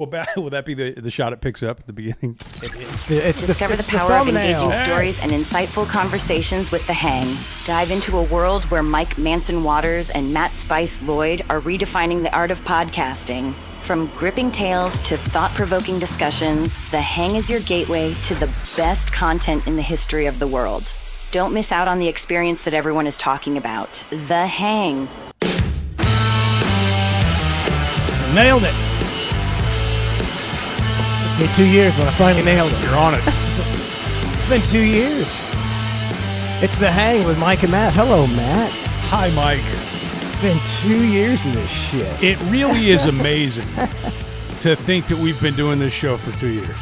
Will that be the shot it picks up at the beginning? Discover the power of engaging stories and insightful conversations with The Hang. Dive into a world where Mike Manson Waters and Matt Spice Lloyd are redefining the art of podcasting. From gripping tales to thought-provoking discussions, The Hang is your gateway to the best content in the history of the world. Don't miss out on the experience that everyone is talking about. The Hang. Nailed it. Took me 2 years, but I finally nailed it. You're on it. It's been 2 years. It's The Hang with Mike and Matt. Hello, Matt. Hi, Mike. It's been 2 years of this shit. It really is amazing to think that we've been doing this show for 2 years.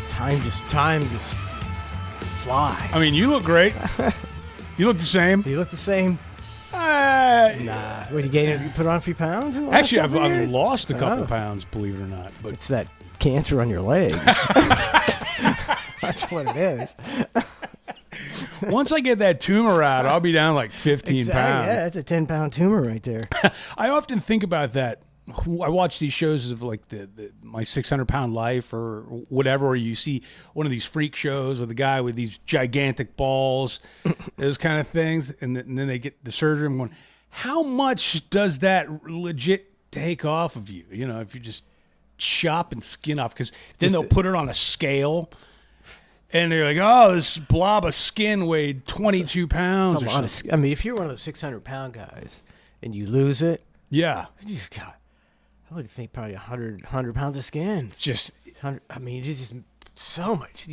Time just flies. I mean, you look great. You look the same. You look the same. Nah. What, you put on a few pounds? Actually, I've lost a couple pounds, believe it or not. But it's that cancer on your leg. That's what it is. Once I get that tumor out, I'll be down like 15 pounds. Yeah, that's a 10-pound tumor right there. I often think about that. I watch these shows of like my 600-pound life or whatever, or you see one of these freak shows with a guy with these gigantic balls, those kind of things, and then they get the surgery. I'm going, how much does that legit take off of you? You know, if you just chop and skin off, because then they'll put it on a scale. And they're like, oh, this blob of skin weighed 22 pounds. That's a lot of. I mean, if you're one of those 600-pound guys and you lose it, yeah, you just got. I would think probably 100 pounds of skin. It's just, 100. I mean, it's just so much.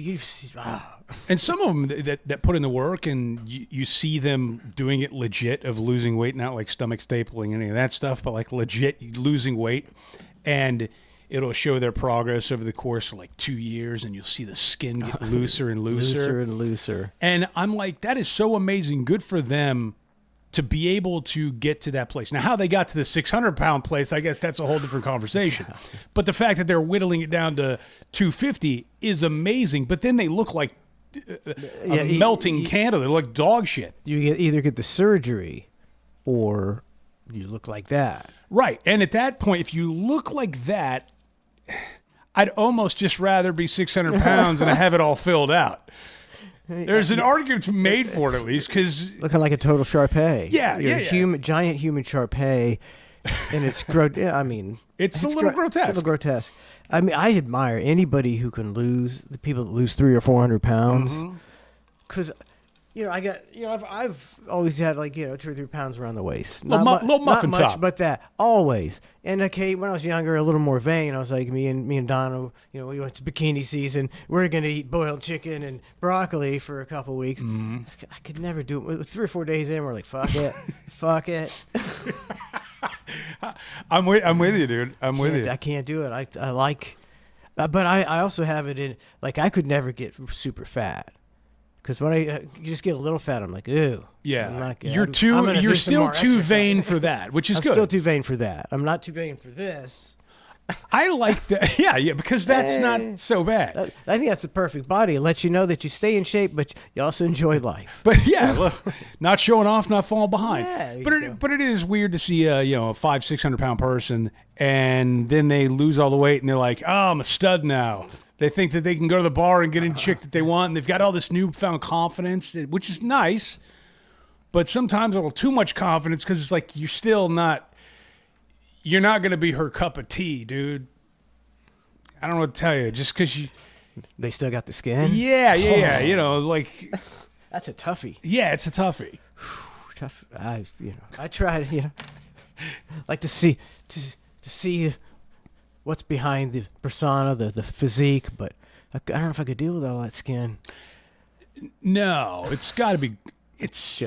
And some of them that put in the work, and you see them doing it legit of losing weight, not like stomach stapling, any of that stuff, but like legit losing weight, and it'll show their progress over the course of like 2 years, and you'll see the skin get looser and looser. Looser and looser. And I'm like, that is so amazing. Good for them to be able to get to that place. Now, how they got to the 600-pound place, I guess that's a whole different conversation. But the fact that they're whittling it down to 250 is amazing. But then they look like a melting candle. They look dog shit. You either get the surgery or you look like that. Right. And at that point, if you look like that, I'd almost just rather be 600 pounds and have it all filled out. There's an argument made for it, at least, because looking like a total Shar-Pei. Yeah, You're giant human Shar-Pei, and it's I mean, it's a little grotesque. It's a little grotesque. I mean, I admire anybody who can lose the people that lose 300 or 400 pounds, because. I've always had 2 or 3 pounds around the waist. Little muffin not much, top. but that always. And okay, when I was younger, a little more vain. I was like me and Donna. We went to bikini season. We're gonna eat boiled chicken and broccoli for a couple weeks. I could never do it. 3 or 4 days in, we're like, fuck it, fuck it. I'm with you, dude. I'm with you. I can't do it. I like, but I also have it in I could never get super fat. Because when you just get a little fat, I'm like, ooh. Yeah, I'm not good. You're still too vain for that, which is good. I'm still too vain for that. I'm not too vain for this. I like that. Yeah, because that's not so bad. I think that's the perfect body. It lets you know that you stay in shape, but you also enjoy life. But yeah, look, not showing off, not falling behind. Yeah, but it is weird to see a 500-600 pound person, and then they lose all the weight, and they're like, oh, I'm a stud now. They think that they can go to the bar and get any chick that they want, and they've got all this newfound confidence, which is nice, but sometimes a little too much confidence because it's like you're not going to be her cup of tea, dude. I don't know what to tell you, just because they still got the skin? Yeah, that's a toughie. Yeah, it's a toughie. Tough. I tried, like to see what's behind the persona, the physique, but I don't know if I could deal with all that skin. No, it's got to be. It's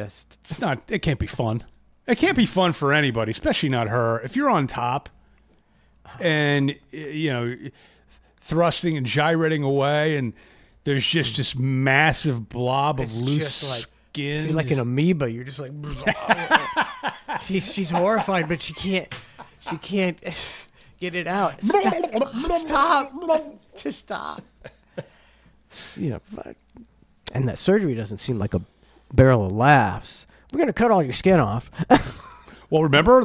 not. It can't be fun. It can't be fun for anybody, especially not her. If you're on top, and thrusting and gyrating away, and there's just this massive blob of loose skin, she's like an amoeba. You're just like. she's horrified, but she can't get it out. Stop. Just stop. And that surgery doesn't seem like a barrel of laughs. We're going to cut all your skin off. Well, remember,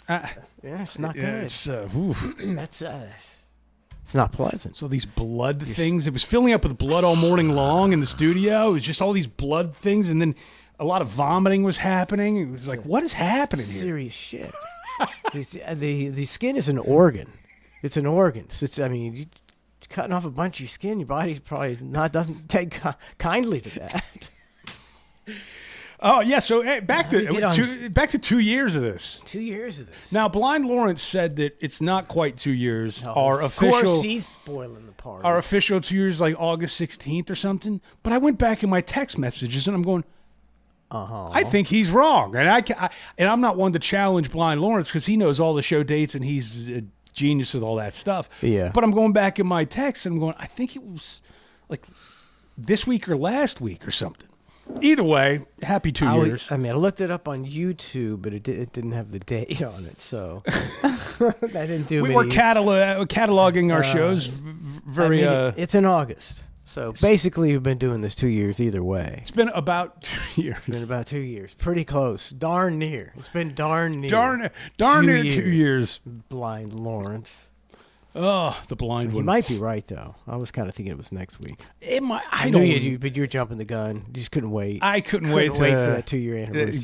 Yeah, it's not good. It's oof. It's not pleasant. So these blood things, it was filling up with blood all morning long in the studio. It was just all these blood things, and then a lot of vomiting was happening. It was like, what is happening here? Serious shit. the skin is an organ. It's an organ. So you're cutting off a bunch of your skin. Your body's probably doesn't take kindly to that. Oh yeah, so back to 2 years of this. 2 years of this. Now, Blind Lawrence said that it's not quite 2 years. Of course, she's spoiling the party. Our official 2 years, like August 16th or something. But I went back in my text messages and I'm going, I think he's wrong, and I'm not one to challenge Blind Lawrence because he knows all the show dates and he's a genius with all that stuff. Yeah. But I'm going back in my text and I'm going, I think it was like this week or last week or something. Either way, happy 2 years. I looked it up on YouTube, but it didn't have the date on it, so that didn't do me. We're cataloging our shows very. It's in August, so basically we've been doing this 2 years either way. It's been about 2 years. It's been about 2 years. Pretty close. Darn near. It's been darn near. Darn near 2 years. Blind Lawrence. Oh, the blind one. You might be right, though. I was kind of thinking it was next week. It might. I know you, but you're jumping the gun. You just couldn't wait. I couldn't wait for that 2 year anniversary.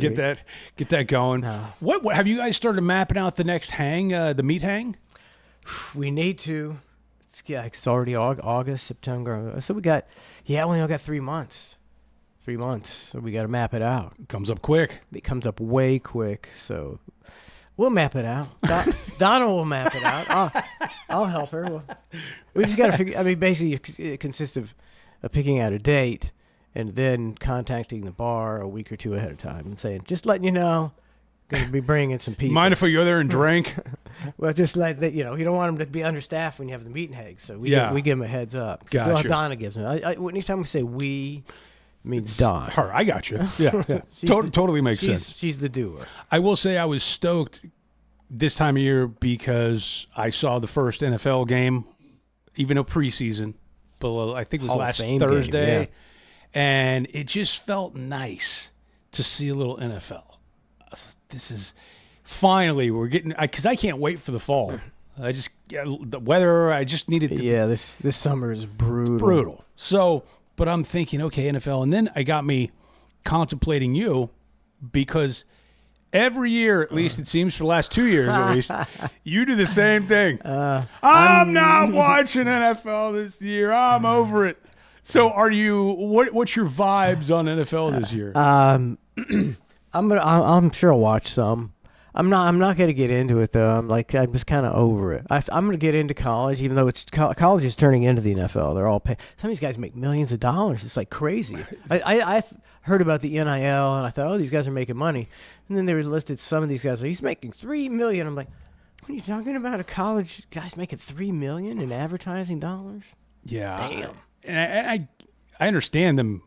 Get that going. No. What have you guys started mapping out the next hang, the meat hang? We need to. It's already August, September. So we only got 3 months. 3 months. So we got to map it out. It comes up quick. It comes up way quick. So we'll map it out. Donna will map it out. I'll help her. We just got to figure. Basically, it consists of picking out a date and then contacting the bar a week or two ahead of time and saying, just letting you know, going to be bringing some people. Mind if we go there and drink? Well, just like that, you don't want them to be understaffed when you have the meet and hang. So we give them a heads up. Gotcha. Well, Donna gives them. Anytime we say we, means Don. Her. I got you. Yeah. Totally makes sense. She's the doer. I will say I was stoked this time of year because I saw the first NFL game, even a preseason, but I think it was last Thursday, game, yeah. And it just felt nice to see a little NFL. This is finally we're getting because I can't wait for the fall. The weather. I just needed. This summer is brutal. Brutal. So, but I'm thinking, okay, NFL, and then I got me contemplating you because. Every year, at least it seems for the last 2 years at least, you do the same thing. I'm not watching NFL this year. I'm over it. So, are you? What's your vibes on NFL this year? I'm sure I'll watch some. I'm not gonna get into it though. I'm just kind of over it. I'm gonna get into college, even though college is turning into the NFL. They're all paying. Some of these guys make millions of dollars. It's like crazy. I heard about the NIL and I thought, oh, these guys are making money. And then they were listed some of these guys. He's making $3 million. I'm like, what are you talking about? A college guy's making $3 million in advertising dollars? Yeah, damn. And I understand them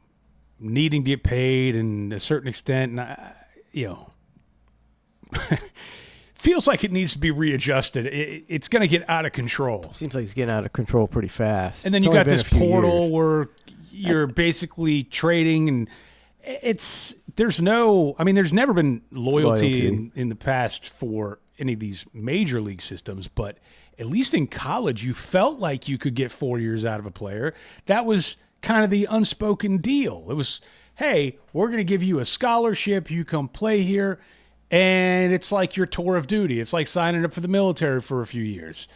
needing to get paid and a certain extent, and feels like it needs to be readjusted. It's going to get out of control. Seems like it's getting out of control pretty fast. And then you got this portal where you're basically trading, and there's never been loyalty. In the past for any of these major league systems, but at least in college, you felt like you could get 4 years out of a player. That was kind of the unspoken deal. It was, hey, we're going to give you a scholarship. You come play here. And it's like your tour of duty. It's like signing up for the military for a few years.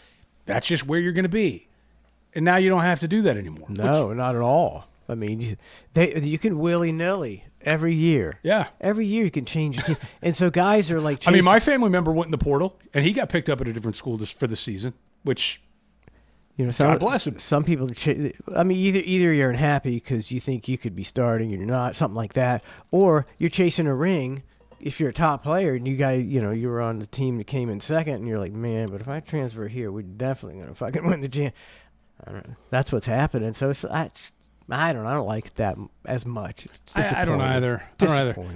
That's just where you're going to be. And now you don't have to do that anymore. No, not at all. I mean, you can willy-nilly every year. Yeah. Every year you can change your team. And so guys are like chasing. My family member went in the portal, and he got picked up at a different school for the season, which, God bless him. Some people, either you're unhappy because you think you could be starting and you're not, something like that, or you're chasing a ring. If you're a top player and you were on the team that came in second and you're like, man, but if I transfer here, we're definitely going to fucking win the jam. I don't know. That's what's happening. So I don't like that as much. I don't either.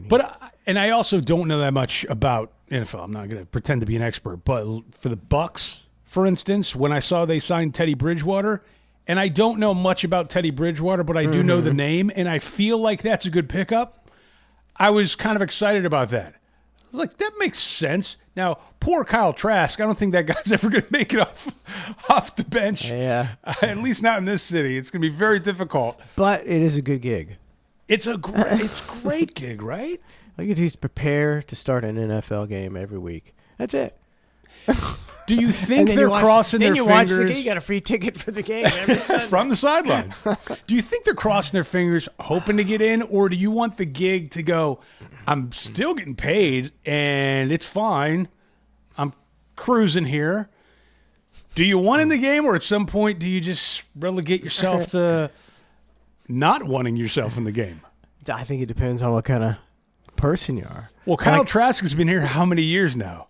But I also don't know that much about NFL. I'm not going to pretend to be an expert, but for the Bucks, for instance, when I saw they signed Teddy Bridgewater, and I don't know much about Teddy Bridgewater, but I do know the name, and I feel like that's a good pickup. I was kind of excited about that. was like, that makes sense. Now, poor Kyle Trask. I don't think that guy's ever going to make it off the bench. Yeah. At least not in this city. It's going to be very difficult. But it is a good gig. It's a great gig, right? All you do is prepare to start an NFL game every week. That's it. Do you think then they're you watch, crossing then their you fingers? watch the game. You got a free ticket for the game every Sunday. From the sidelines. Do you think they're crossing their fingers hoping to get in, or do you want the gig to go, I'm still getting paid and it's fine. I'm cruising here. Do you want in the game, or at some point do you just relegate yourself to not wanting yourself in the game? I think it depends on what kind of person you are. Well, Kyle Trask has been here how many years now?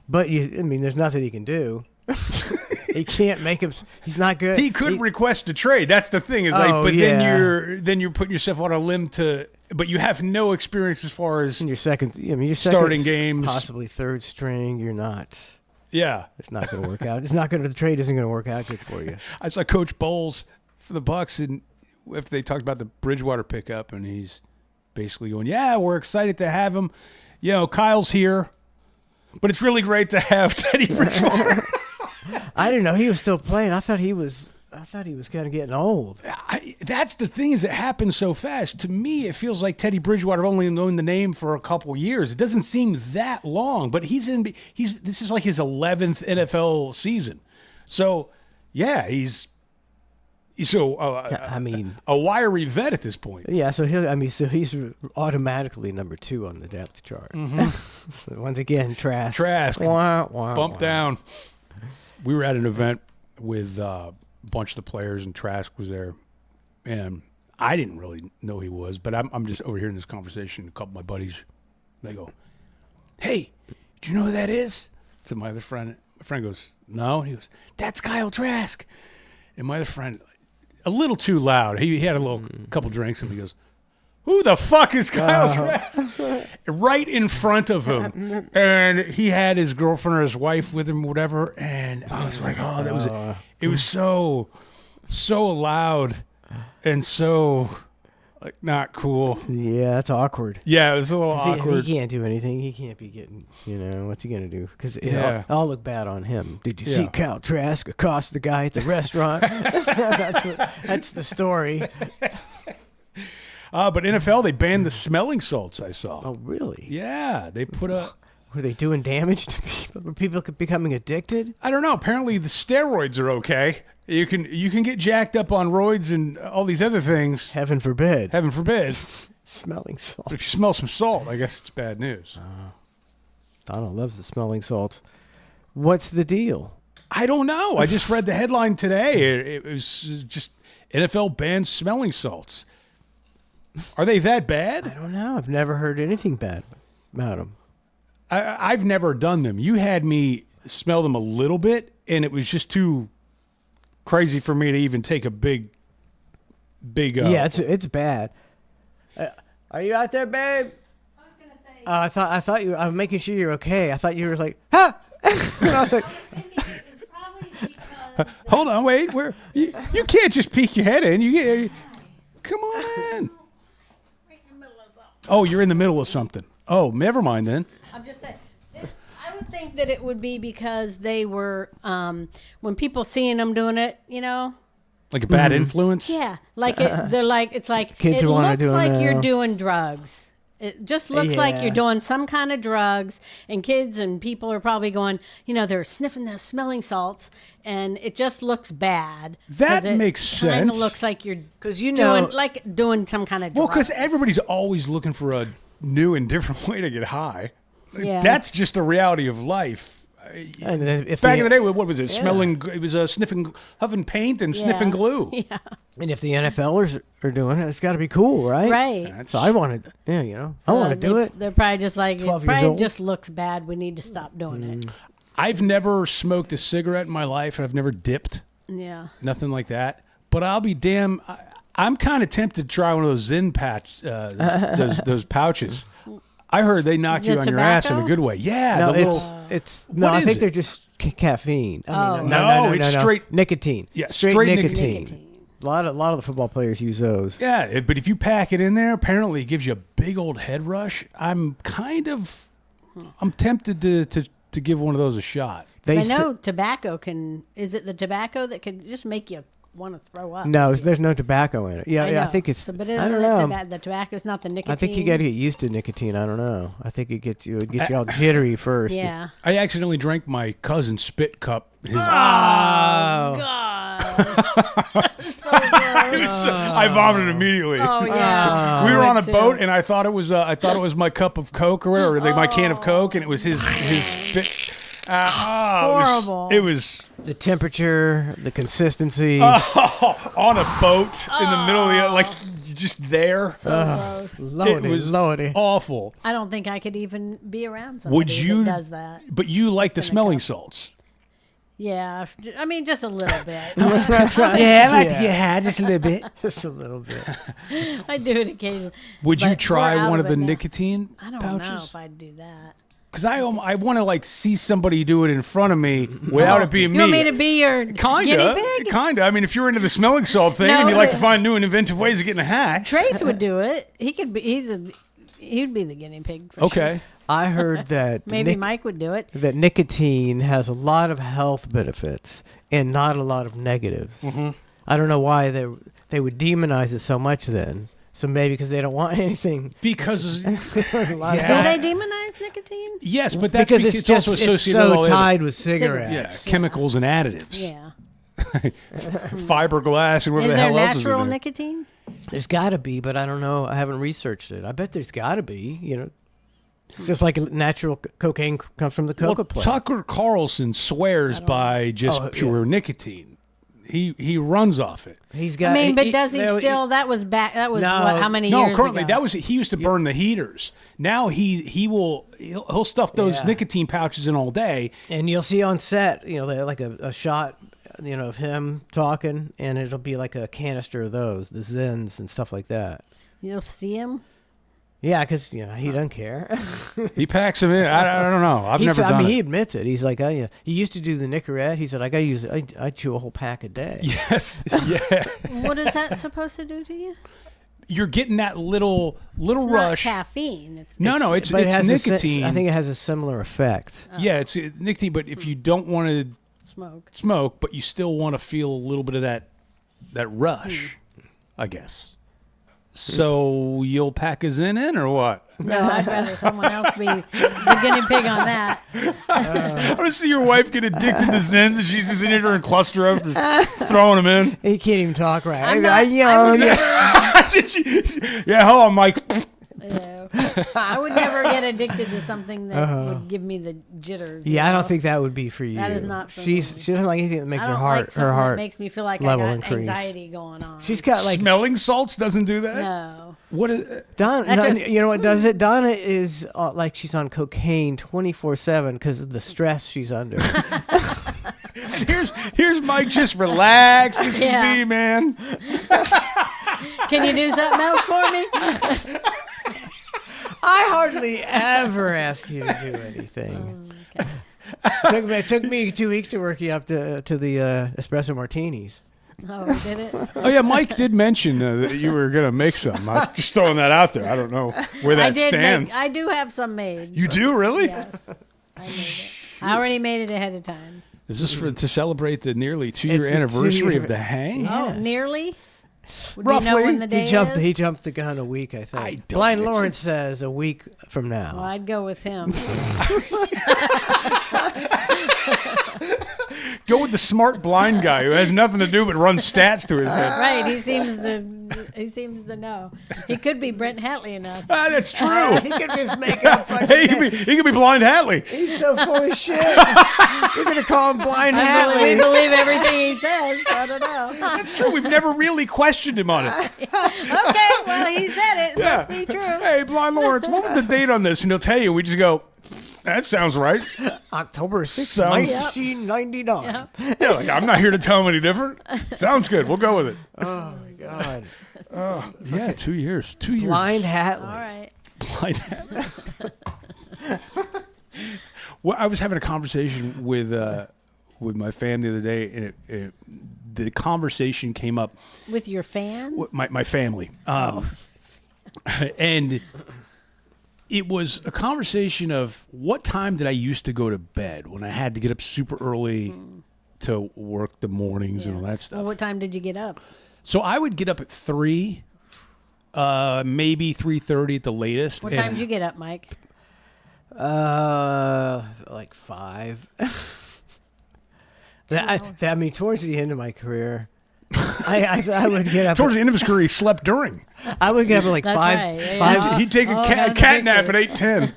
But there's nothing he can do. He can't make him. He's not good. He could request a trade. That's the thing. Then you're putting yourself on a limb to. But you have no experience as far as in your second. Your starting second, games, possibly third string. You're not. Yeah, it's not going to work out. It's not going to. The trade isn't going to work out good for you. I saw Coach Bowles for the Bucks, and after they talked about the Bridgewater pickup, and he's basically going, "Yeah, we're excited to have him. Kyle's here, but it's really great to have Teddy Bridgewater." I didn't know he was still playing. I thought he was kind of getting old. That's the thing, is it happens so fast. To me, it feels like Teddy Bridgewater only known the name for a couple years. It doesn't seem that long, but this is like his 11th NFL season. So, yeah, he's a wiry vet at this point. Yeah, so he's automatically number 2 on the depth chart. Mm-hmm. So once again, Trask. Bump down. We were at an event with a bunch of the players, and Trask was there, and I didn't really know he was, but I'm just overhearing this conversation. A couple of my buddies, they go, "Hey, do you know who that is?" To my other friend. My friend goes, "No." And he goes, "That's Kyle Trask." And my other friend, a little too loud. He had a couple drinks, and he goes, "Who the fuck is Kyle Trask?" Right in front of him. And he had his girlfriend or his wife with him, whatever. And I was like, oh, it was so loud and so not cool. Yeah, that's awkward. Yeah, it was a little awkward. He can't do anything. He can't be getting, what's he going to do? Because I'll look bad on him. Did you see Kyle Trask accost the guy at the restaurant? That's the story. But NFL, they banned the smelling salts, I saw. Oh, really? Yeah, they put Were they doing damage to people? Were people becoming addicted? I don't know. Apparently, the steroids are okay. You can get jacked up on roids and all these other things. Heaven forbid. Heaven forbid. Smelling salt. But if you smell some salt, I guess it's bad news. Donald loves the smelling salts. What's the deal? I don't know. I just read the headline today. It was just NFL bans smelling salts. Are they that bad? I don't know. I've never heard anything bad about them. I've never done them. You had me smell them a little bit, and it was just too crazy for me to even take a big. Yeah, it's bad. Are you out there, babe? I was gonna say. I thought you. I'm making sure you're okay. I thought you were like, ha! I was like, It's probably because hold on, wait. You can't just peek your head in. Come on in. right in the middle of something. Oh, you're in the middle of something. Oh, never mind then. I'm just saying. I would think that it would be because they were when people seeing them doing it, Like a bad influence? Yeah, like they're like it's like Kids it wanna looks do it like now. you're doing drugs. It just looks like Yeah. you're doing some kind of drugs, and kids and people are probably going, they're sniffing those smelling salts, and it just looks bad. That 'Cause it makes Kind sense. of looks like you're 'Cause you know- doing some kind of Well, drugs. because everybody's always looking for a new and different way to get high. Yeah. That's just the reality of life. and then if Back the, in the day, what was it? Yeah. Smelling. It was sniffing, huffing paint and sniffing glue. Yeah, and if the NFLers are doing it, it's got to be cool, right? right. So I wanted, I want to do it. They're probably just like, it 12 years probably old. just looks bad. We need to stop doing it. I've never smoked a cigarette in my life, and I've never dipped. Yeah. Nothing like that. But I'll be damn. I'm kind of tempted to try one of those Zin patch, those pouches. I heard they knock you The on your ass in a tobacco? good way. Yeah, No, the little. it's What I is think it? they're just caffeine. I mean, No, it's straight- nicotine. Yeah, straight straight nicotine. Nicotine. A lot of the football players use those. Yeah, but if you pack it in there, apparently it gives you a big old head rush. I'm kind of I'm tempted to give one of those a shot. They I say- know tobacco can. Is it the tobacco that can just make you want to throw up? No, there's no tobacco in it. Yeah, I yeah, I know. think it's. So, but I isn't don't it know. the tobacco's not the nicotine. I think you got to get used to nicotine. I don't know. I think it gets you all jittery first. Yeah. I accidentally drank my cousin's spit cup. His Oh God. So gross. I vomited immediately. Oh yeah. We were I on a would, boat, too. and I thought it was my cup of Coke or whatever, like my can of Coke, and it was his spit. Horrible. It was The temperature, the consistency. on a boat in the middle of the like just there. So gross. Lordy, It was lordy. awful. I don't think I could even be around somebody Would you? that does that. But you like the in a smelling cup. salts. Yeah, I mean just a little bit. Yeah, I'd like to get high just a little bit. Just a little bit. I do it occasionally. Would you But try we're out one of it the now. nicotine I don't pouches? know if I'd do that. Because I want to like see somebody do it in front of me without it being You want me to be your guinea pig? Kinda. I mean, if you're into the smelling salt thing No, and you like to but- find new and inventive ways of getting a high, Trace would do it. He could be. He'd be the guinea pig. For okay. Sure. I heard that Maybe Mike would do it. that nicotine has a lot of health benefits and not a lot of negatives. Mm-hmm. I don't know why they would demonize it so much then. So maybe because they don't want anything. Because A lot of- Yeah. Do they demonize nicotine? yes, but that's because it's just also it's associated with all so the other- tied with cigarettes. yeah, chemicals and additives, Yeah. fiberglass, and whatever Is the there hell else is in natural there. nicotine? There's got to be, but I don't know. I haven't researched it. I bet there's got to be. It's just like natural cocaine comes from the coca Well, plant. Tucker Carlson swears by just Oh, pure nicotine. He runs off it. He's got. I mean, but does he no, still? That was back. That was No. what, how many No, years currently ago? he used to burn the heaters. Now he'll stuff those Yeah. nicotine pouches in all day. And you'll see on set, they have like a shot, of him talking, and it'll be like a canister of those, the Zens and stuff like that. You'll see him. Yeah, because he doesn't care. He packs them in. I don't know. I've never done he it. admits it. He's like, he used to do the Nicorette. He said, I chew a whole pack a day. Yes. Yeah. What is that supposed to do to you? You're getting that little It's rush. not caffeine. It's No, it's But it has nicotine. I think it has a similar effect. Yeah, it's nicotine. But if you don't want to smoke. smoke, but you still want to feel a little bit of that rush, I guess. So you'll pack a Zen in or what? No, I'd rather someone else be the guinea pig on that. I want to see your wife get addicted to Zens and she's just in here and cluster up, just throwing them in. He can't even talk right. I'm not- Yeah, hold on, Mike. I would never get addicted to something that would give me the jitters. Yeah, I don't think that would be for you. That is not for She me. doesn't like anything that makes I her don't heart like something her heart that makes me feel like I level got increase. anxiety going on. She's got like Smelling salts doesn't do that. no. What? Is, Donna. That just- You know what does it? Donna is like she's on cocaine 24/7 because of the stress she's under. here's Mike. Just relax. This Yeah. is me, man. Can you do something else for me? I hardly ever ask you to do anything. It took me 2 weeks to work you up to the espresso martinis. Oh, we did it. Oh yeah, Mike did mention that you were gonna make some. I'm just throwing that out there. I don't know where that I did. stands. I do have some made. You do really? Yes, I made it. I already made it ahead of time. Is this to celebrate the nearly 2-year the anniversary 2-year of the hang? Yes. Oh, nearly. Would Roughly. we know when the day is? He jumped the gun a week, I think. I don't- Blind it's- Lawrence says a week from now. Well, I'd go with him. Go with the smart blind guy who has nothing to do but run stats to his head. Right? He seems to know. He could be Brent Hatley in us. Ah, that's true. He could just make up fucking he could be blind Hatley. He's so full of shit. You're gonna call him Blind We Hatley. believe everything he says. I don't know. That's true. We've never really questioned him on it. Okay, well, he said it. Yeah. Must be true. Hey, blind Lawrence, what was the date on this? And he'll tell you. We just go, that sounds right. October 6th, Sounds- 1999. Yeah, like, I'm not here to tell him any different. Sounds good. We'll go with it. Oh my God. Yeah, 2 years. 2 years. Blind Hatley. All right. Blind Hatley. Well, I was having a conversation with my fam the other day, and the conversation came up With your fan? with my family, and it was a conversation of what time did I used to go to bed when I had to get up super early to work the mornings and all that stuff. Well, what time did you get up? So I would get up at 3, maybe 3:30 at the latest. What time did you get up, Mike? Like 5. I mean, towards the end of my career, I would get up. Towards the end of his career, he slept during. I would get up at like That's 5. right. Yeah, 5 He'd take a the cat nap at pictures. 8:10.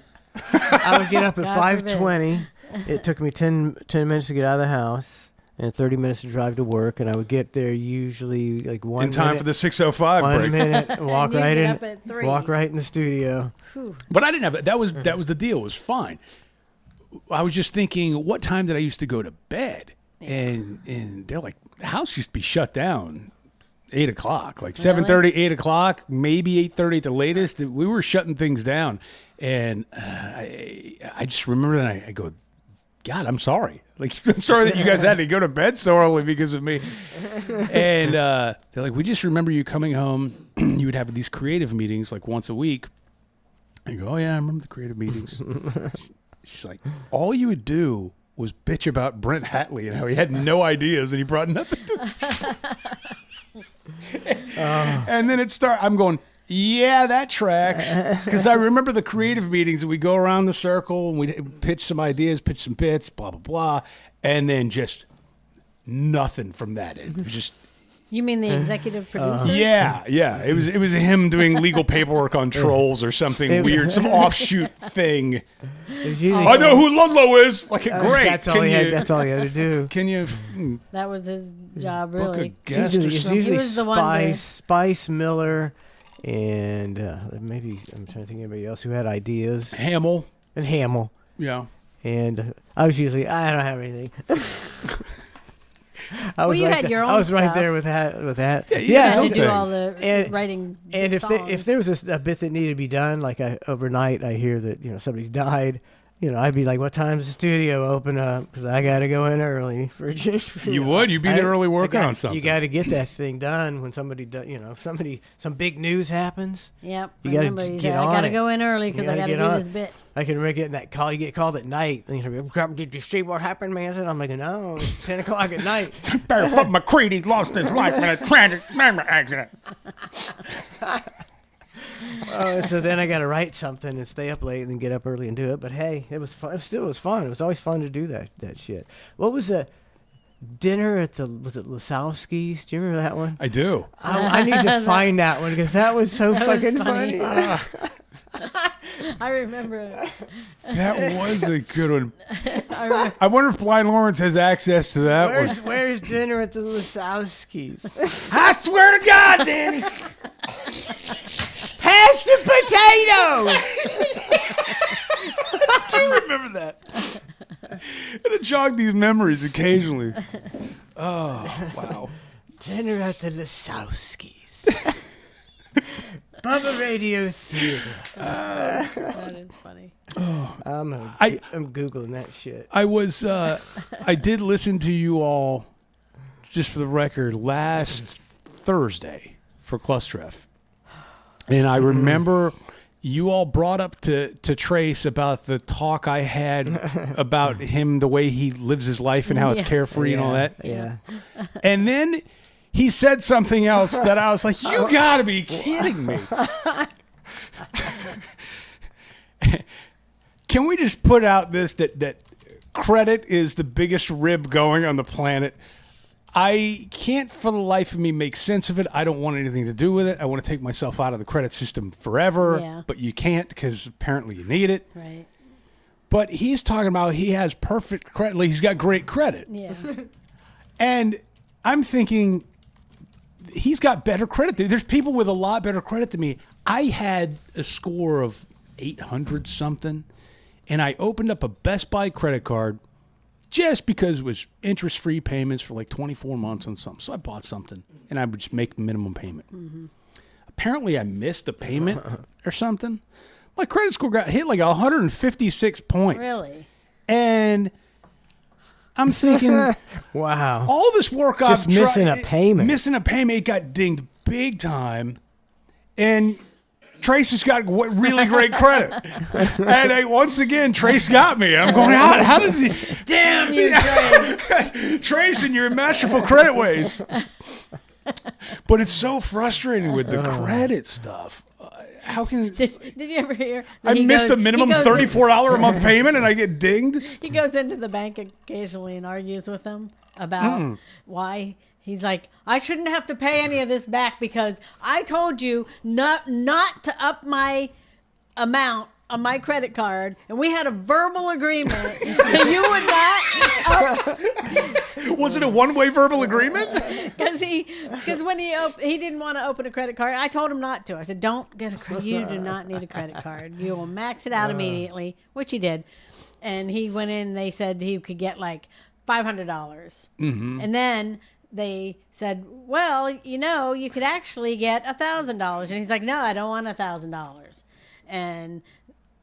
I would get up at God forbid. 5:20. It took me 10 minutes to get out of the house and 30 minutes to drive to work, and I would get there usually like 1 In time minute, for the 6:05 1 break. minute, walk you right get in, up at 3. walk right in the studio. But I didn't have it. That was the deal. It was fine. I was just thinking, what time did I used to go to bed? And they're like, the house used to be shut down 8 o'clock, like 7:30, 8 o'clock, maybe 8:30 at the latest. We were shutting things down, and I just remember that I go, God, I'm sorry. Like, I'm sorry that you guys had to go to bed so early because of me. And they're like, we just remember you coming home. You would have these creative meetings like once a week. I go, oh yeah, I remember the creative meetings. She's like, all you would do was bitch about Brent Hatley and how he had no ideas and he brought nothing to the And then I'm going, yeah, that tracks. Because I remember the creative meetings and we go around the circle and we pitch some ideas, pitch some bits, blah, blah, blah. And then just nothing from that. It was just, You mean the executive producer? yeah. It was him doing legal paperwork on trolls or something weird, some offshoot thing. It was usually I know who Ludlow is. Like, great. That's all he had. That's all he had to do. Can you That was his job, book a really. guest or It's something? usually He was the one to- Spice Miller, and maybe I'm trying to think of anybody else who had ideas, Hamill. and Hamill. Yeah. And I was usually I don't have anything. I was you right had there- your I own was right stuff. there with that. Yeah, you You had had to to do something. all the And- writing. And if songs. there was a bit that needed to be done, like overnight, I hear that somebody's died. I'd be like, "What time's the studio open up?" Because I got to go in early for. You would? You'd be there early working on something. You got to get that thing done when somebody does. Some big news happens. Yep. You I gotta remember he get said, I on got to it. go in early because You I gotta got to get do on this it. bit. I can remember getting that call. You get called at night. And did you see what happened, man? I'm like, no, it's 10 o'clock at night. Barry Fuck McCready lost his life in a tragic accident. So then I got to write something and stay up late and then get up early and do it. But hey, it was fun. It was fun. It was always fun to do that shit. What was the dinner was it Lasowski's? Do you remember that one? I do. I need to find that one because that was so That was fucking funny. funny. I remember it. That was a good one. I wonder if Blind Lawrence has access to that one. Where's dinner at the Lasowski's? I swear to God, Danny. Pass the potatoes. I do remember that. It'll jog these memories occasionally. Oh, wow. Dinner at the Lasowski's. Bubba Radio Theater. That is funny. I'm Googling that shit. I did listen to you all, just for the record, last Thursday for Clustreff. And I remember you all brought up to Trace about the talk I had about him, the way he lives his life and how it's Yeah. carefree and all that. Yeah. And then he said something else that I was like, you gotta be kidding me. Can we just put out this that credit is the biggest rib going on the planet? I can't for the life of me make sense of it. I don't want anything to do with it. I want to take myself out of the credit system forever, Yeah. but you can't because apparently you need it. Right. But he's talking about he has perfect credit. Like he's got great credit. Yeah. And I'm thinking he's got better credit. There's people with a lot better credit than me. I had a score of 800 something, and I opened up a Best Buy credit card just because it was interest-free payments for like 24 months on something. So I bought something, and I would just make the minimum payment. Mm-hmm. Apparently, I missed a payment or something. My credit score got hit like 156 points. Really? And I'm thinking, Wow. all this work Just I've missing a payment. Missing a payment, it got dinged big time. And Trace has got really great credit. And once again, Trace got me. I'm going, how does he? Damn you, Trace. Trace in your masterful credit ways. But it's so frustrating with the credit stuff. How can Did you ever hear? I missed a minimum $34 a month payment and I get dinged? He goes into the bank occasionally and argues with them about why. He's like, I shouldn't have to pay any of this back because I told you not to up my amount on my credit card, and we had a verbal agreement that you would not up. Was it a one-way verbal agreement? Because when he didn't want to open a credit card, I told him not to. I said, don't get a credit. You do not need a credit card. You will max it out immediately, which he did. And he went in and they said he could get like $500. Mm-hmm. And then they said, well, you could actually get $1,000. And he's like, no, I don't want $1,000. And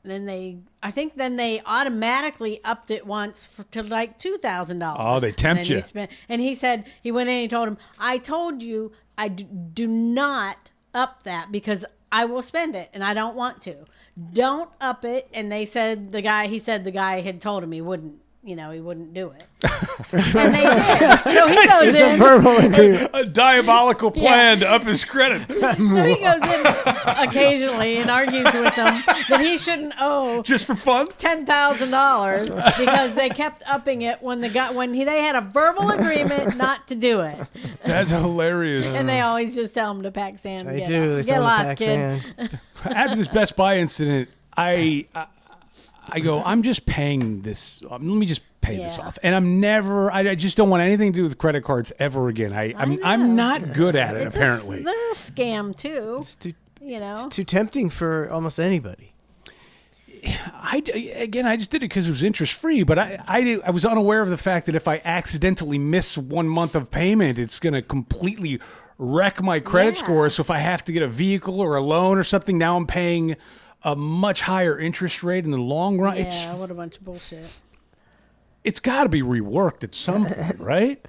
then they automatically upped it once to like $2,000. Oh, they tempt you. And he said, he went in and he told him, I told you I do not up that because I will spend it and I don't want to. Don't up it. And he said the guy had told him he wouldn't. He wouldn't do it. And they did. So he goes in. Verbal agreement. A diabolical plan to up his credit. So he goes in occasionally and argues with them that he shouldn't owe Just for fun? $10,000 because they kept upping it when they had a verbal agreement not to do it. That's hilarious. And they always just tell him to pack sand. They do. They Get tell them to lost, pack kid. sand. After this Best Buy incident, I go, I'm just paying this. Let me just pay this Yeah. off. And I just don't want anything to do with credit cards ever again. I'm not good at it, apparently. They're a scam, too. It's It's too tempting for almost anybody. I just did it because it was interest free, but I was unaware of the fact that if I accidentally miss 1 month of payment, it's going to completely wreck my credit score. So if I have to get a vehicle or a loan or something, now I'm paying a much higher interest rate in the long run. Yeah, what a bunch of bullshit. It's got to be reworked at some point, right?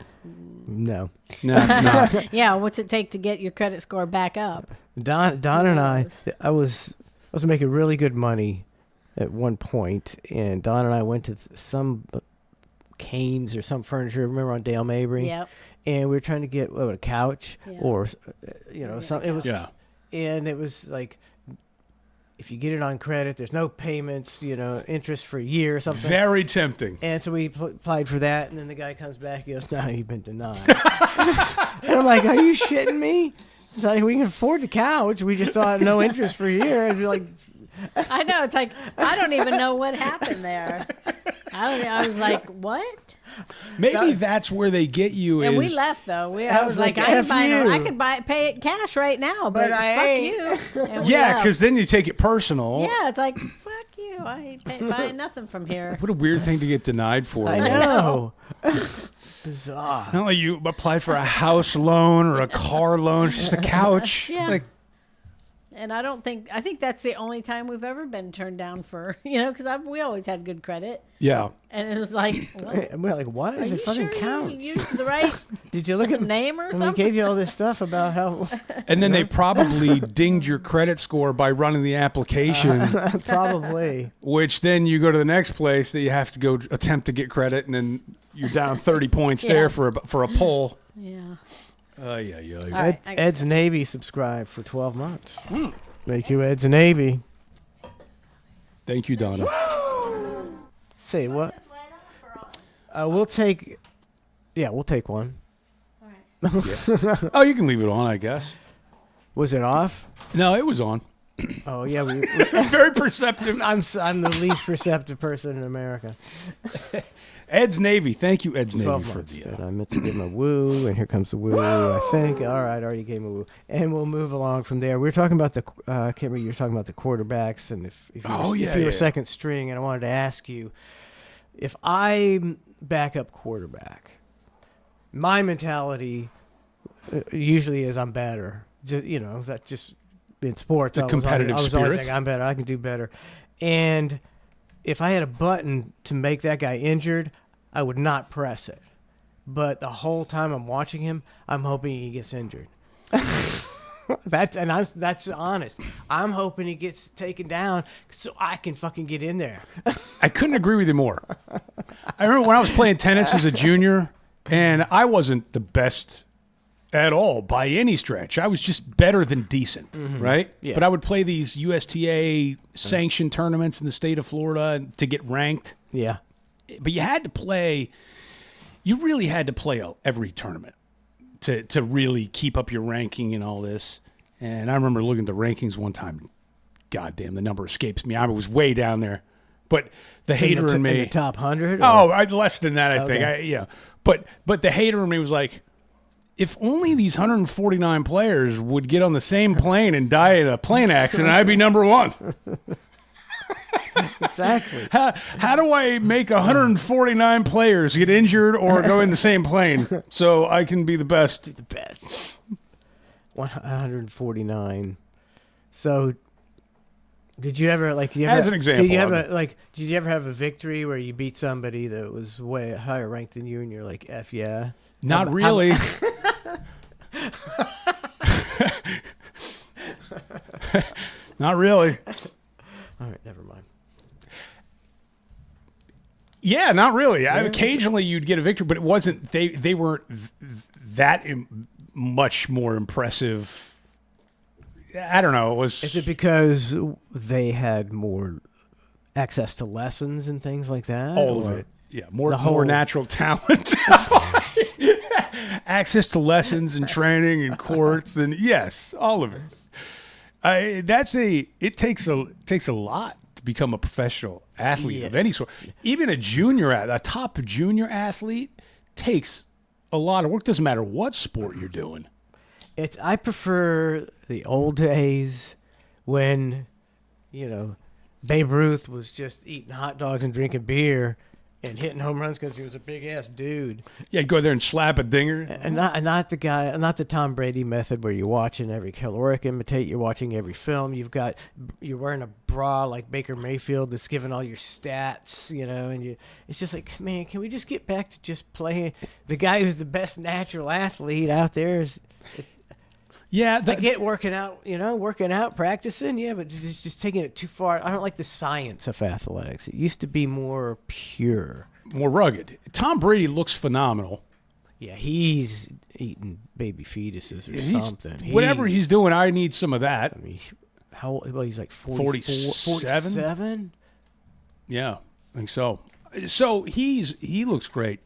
No. No, it's not. Yeah, what's it take to get your credit score back up? Don and I was making really good money at one point, and Don and I went to some Canes or some furniture. Remember on Dale Mabry? Yep. And we were trying to get a couch or some. It was and it was like, if you get it on credit, there's no payments, interest for a year or something. Very tempting. And so we applied for that, and then the guy comes back and goes, no, you've been denied. And I'm like, are you shitting me? It's like, we can afford the couch. We just thought no interest for a year. I'd be like, I know. It's like, I don't even know what happened there. I was like, what? Maybe that's where they get you. And we is left though. I I was like, F you. I could pay it cash right now, but I fuck ain't. you. And we yeah, left. because then you take it personal. yeah, it's like, fuck you. I ain't buying nothing from here. What a weird thing to get denied for. I know. Bizarre. Not like you applied for a house loan or a car loan, it's just a couch. Yeah. Like, And I think that's the only time we've ever been turned down for, because we always had good credit. yeah. And it was like, what? And we're like, what Are is you a fucking sure couch? you used the right Did you look at name or And we something? gave you all this stuff about how And then they probably dinged your credit score by running the application, probably. which then you go to the next place that you have to go attempt to get credit, and then you're down 30 points Yeah. there for a poll. Yeah. Yeah. All right, I guess- Ed's Navy subscribed for 12 months. Thank you, Ed's Navy. Thank you, Donna. Say what? We'll take one. Oh, you can leave it on, I guess. Was it off? No, it was on. Oh yeah, Very perceptive. I'm the least perceptive person in America. Ed's Navy. Thank you, Ed's Navy, 12 for months. the. And I meant to give him a woo, and here comes the woo. I think. All right, already gave him a woo, and we'll move along from there. We were talking about I can't remember. You were talking about the quarterbacks, and if you were second string, and I wanted to ask you, if I'm backup quarterback, my mentality usually is I'm better. That's just in sports. The competitive I was spirit. always like, I'm better. I can do better. And if I had a button to make that guy injured, I would not press it. But the whole time I'm watching him, I'm hoping he gets injured. That's honest. I'm hoping he gets taken down so I can fucking get in there. I couldn't agree with you more. I remember when I was playing tennis as a junior, and I wasn't the best at all by any stretch. I was just better than decent, right? Yeah. But I would play these USTA sanctioned tournaments in the state of Florida to get ranked. Yeah. But you really had to play every tournament to really keep up your ranking and all this. And I remember looking at the rankings one time. God damn, the number escapes me. I was way down there. But the hater in me. In the top 100? Oh, less than that, I think. Okay. But the hater in me was like, if only these 149 players would get on the same plane and die in a plane accident, I'd be number one. Exactly. How do I make 149 players get injured or go in the same plane so I can be the best? The best. 149. So, did you ever As an example, Did you ever have a victory where you beat somebody that was way higher ranked than you, and you're like, "F yeah"? Not really. Not really. All right, never mind. Yeah, not really. Occasionally you'd get a victory, but it wasn't. They weren't that much more impressive. I don't know. It was. Is it because they had more access to lessons and things like that? All of or- it. Yeah, more whole- natural talent. Access to lessons and training and courts and yes, all of it. It takes a lot to become a professional athlete of any sort. Even a top junior athlete takes a lot of work. Doesn't matter what sport you're doing. I prefer the old days when, Babe Ruth was just eating hot dogs and drinking beer and hitting home runs because he was a big ass dude. Yeah, go there and slap a dinger. And not the Tom Brady method where you're watching every caloric imitate, you're watching every film. You're wearing a bra like Baker Mayfield that's giving all your stats, and it's just like, man, can we just get back to just playing the guy who's the best natural athlete out there? Yeah, I get working out, practicing, yeah, but just taking it too far. I don't like the science of athletics. It used to be more pure. more rugged. Tom Brady looks phenomenal. Yeah, he's eating baby fetuses or something. Whatever he's doing, I need some of that. I mean, he's like 47? 47? Yeah, I think so. So he looks great.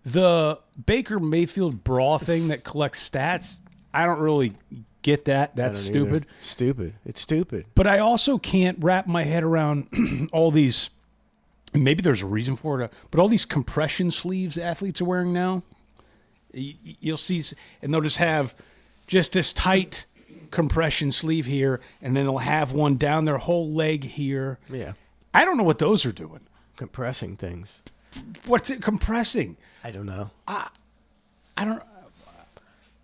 The Baker Mayfield bra thing that collects stats, I don't really get that. That's stupid. Stupid. It's stupid. But I also can't wrap my head around all these. Maybe there's a reason for it, but all these compression sleeves athletes are wearing now. You'll see, and they'll just have just this tight compression sleeve here, and then they'll have one down their whole leg here. Yeah. I don't know what those are doing. Compressing things. What's it compressing? I don't know. I don't.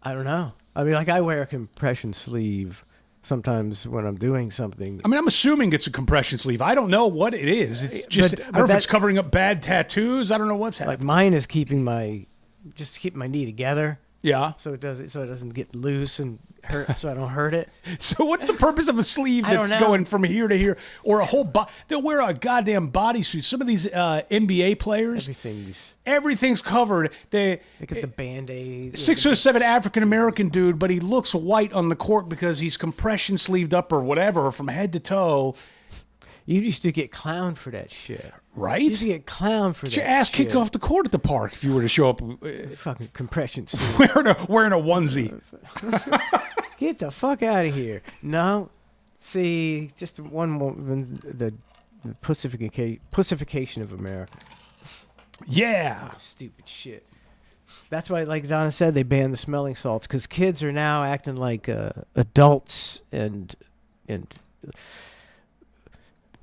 I don't know. I mean, like I wear a compression sleeve sometimes when I'm doing something. I mean, I'm assuming it's a compression sleeve. I don't know what it is. It's just I don't know if it's covering up bad tattoos. I don't know what's happening. Like mine is keeping my knee together. Yeah. So it doesn't get loose and hurt. So I don't hurt it. So what's the purpose of a sleeve that's going from here to here, or a whole body? They'll wear a goddamn bodysuit. Some of these NBA players, everything's covered. They get the Band-Aid. 6'7" African American dude, but he looks white on the court because he's compression sleeved up or whatever from head to toe. You used to get clowned for that shit. Right? You used to get clowned for that shit. Your ass kicked off the court at the park if you were to show up. Fucking compression suit. wearing a onesie. Get the fuck out of here. No. See, just one more. The pussification of America. Yeah. Stupid shit. That's why, like Donna said, they banned the smelling salts because kids are now acting like adults and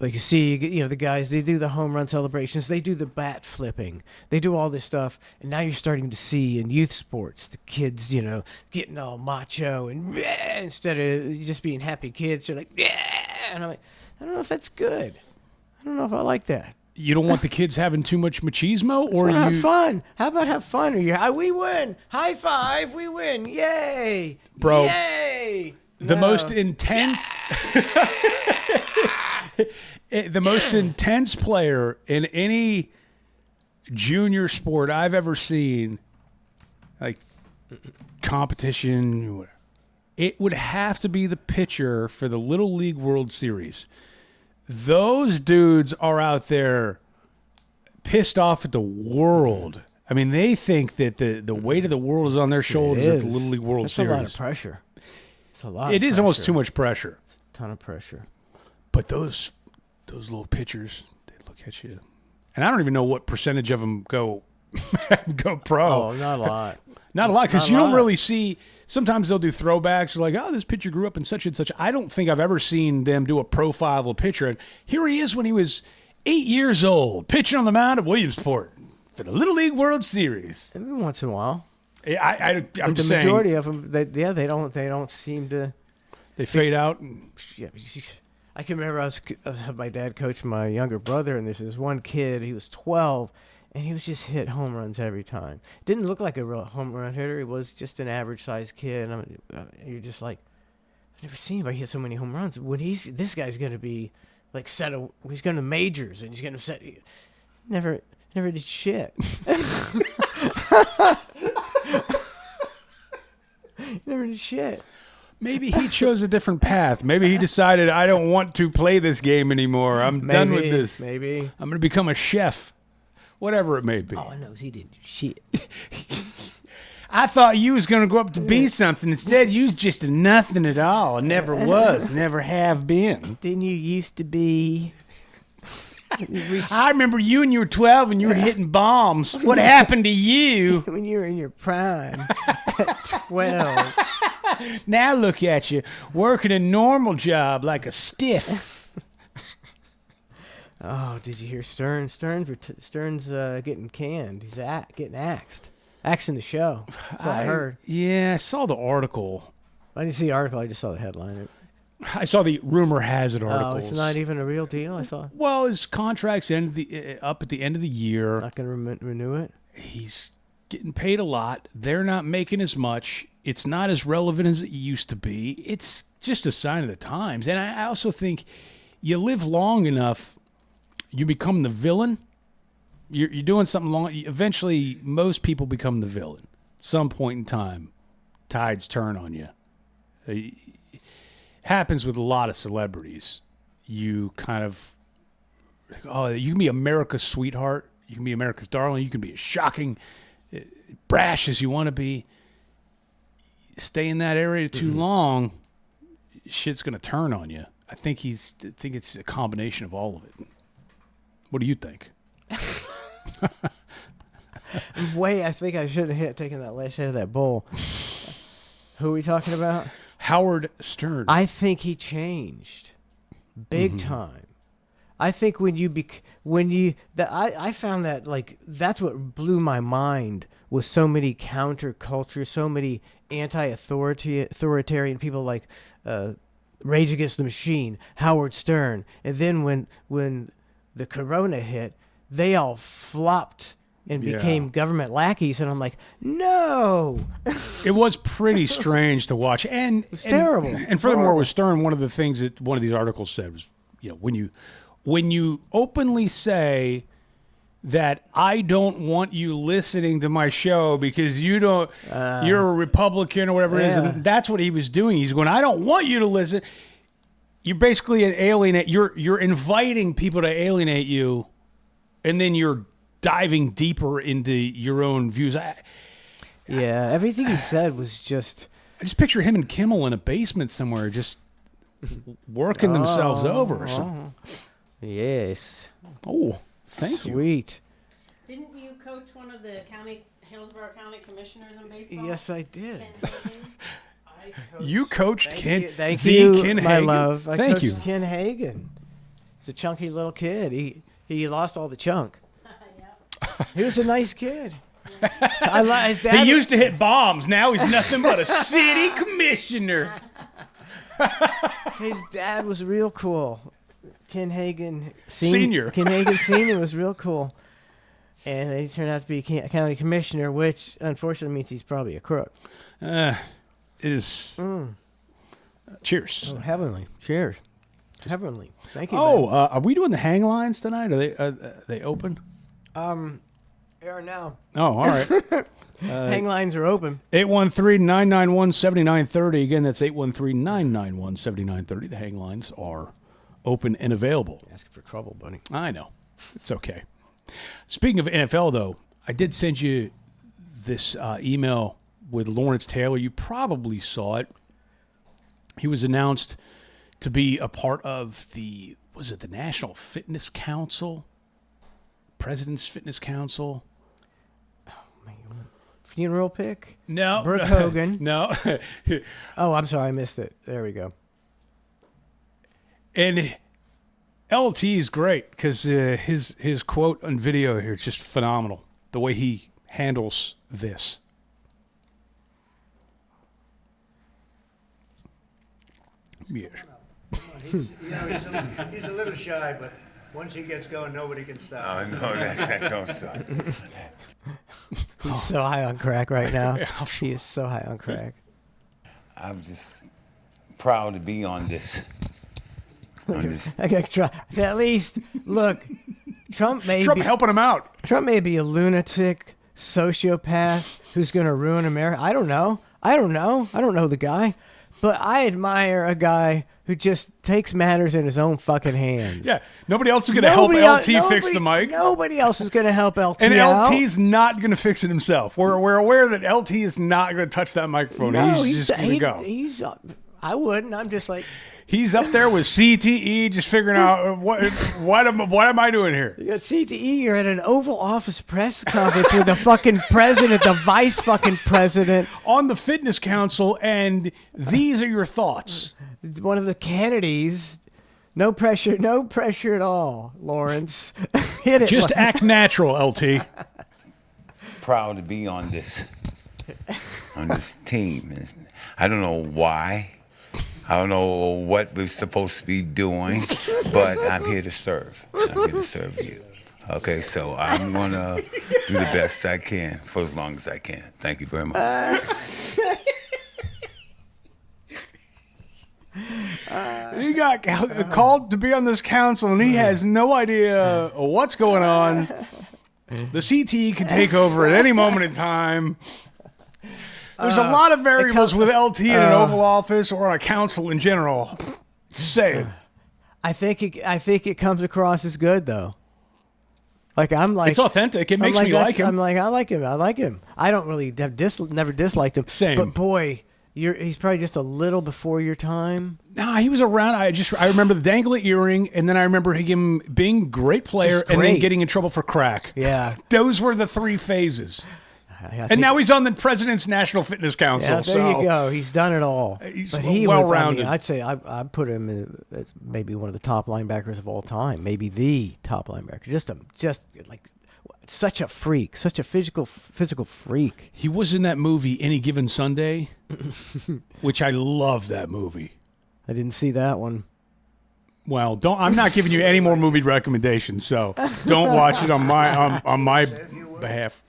like you see, the guys, they do the home run celebrations, they do the bat flipping, they do all this stuff, and now you're starting to see in youth sports the kids, getting all macho and instead of just being happy kids, they're like, and I'm like, I don't know if that's good. I don't know if I like that. You don't want the kids having too much machismo, or you have fun? How about have fun? Or we win? High five! We win! Yay! Bro, yay! The No. most intense, the most intense player in any junior sport I've ever seen, like competition, whatever, it would have to be the pitcher for the Little League World Series. Those dudes are out there pissed off at the world. I mean, they think that the weight of the world is on their shoulders at the Little League World That's Series. a lot of pressure. It's a lot. It of is almost pressure. too much pressure. Ton of pressure. But those little pitchers, they look at you, and I don't even know what percentage of them go pro. Oh, not a lot. Not a lot, because not a you don't lot. really see. Sometimes they'll do throwbacks like, "Oh, this pitcher grew up in such and such." I don't think I've ever seen them do a profile of a pitcher. And here he is when he was 8 years old, pitching on the mound at Williamsport for the Little League World Series. Every once in a while. I'm But the just saying, majority of them, they don't seem to. they fade out. And, Yeah, I can remember I was my dad coached my younger brother, and there's this one kid. He was 12, and he was just hit home runs every time. Didn't look like a real home run hitter. He was just an average sized kid. And you're just like, I've never seen anybody hit so many home runs. When this guy's gonna be like he's going to majors, and he's gonna set. Never did shit. Never did shit. maybe he chose a different path. Maybe he decided, I don't want to play this game anymore. I'm done with this. Maybe. I'm going to become a chef. Whatever it may be. All I know is he didn't do shit. I thought you was going to grow up to be something. Instead, you was just a nothing at all. Never was. Never have been. Didn't you used to be? I remember you when you were 12 and you were hitting bombs. What happened to you? When you were in your prime at 12. Now look at you, working a normal job like a stiff. Oh, did you hear Stearns? Stearns getting canned. He's getting axed. Axing the show. That's what I heard. Yeah, I saw the article. I didn't see the article. I just saw the headline. I saw the rumor has it Oh, articles. it's not even a real deal. I saw. Well, his contract's up at the end of the year. Not going to renew it. He's getting paid a lot. They're not making as much. It's not as relevant as it used to be. It's just a sign of the times. And I also think you live long enough, you become the villain. You're doing something long. Eventually, most people become the villain. At some point in time, tides turn on you. It happens with a lot of celebrities. You kind of, you can be America's sweetheart. You can be America's darling. You can be as shocking, brash as you want to be. Stay in that area too long, shit's going to turn on you. I think it's a combination of all of it. What do you think? I think I should have taken that last hit of that bowl. Who are we talking about? Howard Stern. I think he changed big time. I think I found that like that's what blew my mind was so many counterculture, so many authoritarian people like Rage Against the Machine, Howard Stern, and then when the Corona hit, they all flopped and became government lackeys, and I'm like, no. It was pretty strange to watch, and It's terrible. And furthermore, with Stern, one of the things that one of these articles said was, when you openly say that I don't want you listening to my show because you're a Republican or whatever it is, and that's what he was doing. He's going, I don't want you to listen. You're basically an alienate. You're inviting people to alienate you, and then you're diving deeper into your own views. Everything he said was just. I just picture him and Kimmel in a basement somewhere, just working themselves over or something. Yes. Oh, thank you. Sweet. Didn't you coach one of the Hillsborough County Commissioners in baseball? Yes, I did. Ken Hagan? You coached Ken. Thank the you, Ken my Hagen? love. I Thank coached you. Ken Hagan. He's a chunky little kid. He lost all the chunk. He was a nice kid. His dad. He used to hit bombs. Now he's nothing but a city commissioner. His dad was real cool. Ken Hagan Senior. Ken Hagan Senior was real cool. And he turned out to be county commissioner, which unfortunately means he's probably a crook. It is. Cheers. Oh, heavenly. Cheers. Heavenly. Thank you. Oh, are we doing the hang lines tonight? Are they open? They are now. Oh, all right. Hang lines are open. 813-991-7930. Again, that's 813-991-7930. The hang lines are open and available. Asking for trouble, buddy. I know. It's okay. Speaking of NFL, though, I did send you this email with Lawrence Taylor. You probably saw it. He was announced to be a part of the National Fitness Council? President's Fitness Council? Funeral pick? No. Brooke Hogan. No. Oh, I'm sorry. I missed it. There we go. And LT is great because his quote on video here is just phenomenal. The way he handles this. Yeah. He's a little shy, but once he gets going, nobody can stop. Oh, no, that don't stop. He's so high on crack right now. He is so high on crack. I'm just proud to be on this. I gotta try. At least, look, Trump Trump helping him out. Trump may be a lunatic, sociopath who's going to ruin America. I don't know. I don't know the guy. But I admire a guy who just takes matters in his own fucking hands. Yeah. Nobody else is going to help LT fix the mic. Nobody else is going to help LT And out. LT's not going to fix it himself. We're aware that LT is not going to touch that microphone. No, he's just going to go. I wouldn't. I'm just like, He's up there with CTE, just figuring out what am I doing here? you got CTE. You're at an Oval Office press conference with the fucking president, the vice fucking president, On the Fitness Council, and these are your thoughts. one of the Kennedys. No pressure at all, Lawrence. Hit it. Just act natural, LT. Proud to be on this team. I don't know why. I don't know what we're supposed to be doing, but I'm here to serve. I'm here to serve you. Okay, so I'm going to do the best I can for as long as I can. Thank you very much. He got called to be on this council, and he has no idea what's going on. The CTE can take over at any moment in time. There's a lot of variables with LT in an Oval Office or on a council in general. Say it. I think it comes across as good though. Like I'm like It's authentic. It makes me like him. I'm like I like him. I don't really never disliked him. Same. But boy, he's probably just a little before your time. Nah, he was around. I remember the dangly earring, and then I remember him being a great player Just and then great. getting in trouble for crack. Yeah. Those were the three phases. I And think- now he's on the President's National Fitness Council. yeah, there so you go. He's done it all. He's But he well-rounded. I'd say I put him as maybe one of the top linebackers of all time. Maybe the top linebacker. Just like such a freak, such a physical freak. He was in that movie Any Given Sunday, which I love that movie. I didn't see that one. Well, I'm not giving you any more movie recommendations, so don't watch it on my behalf.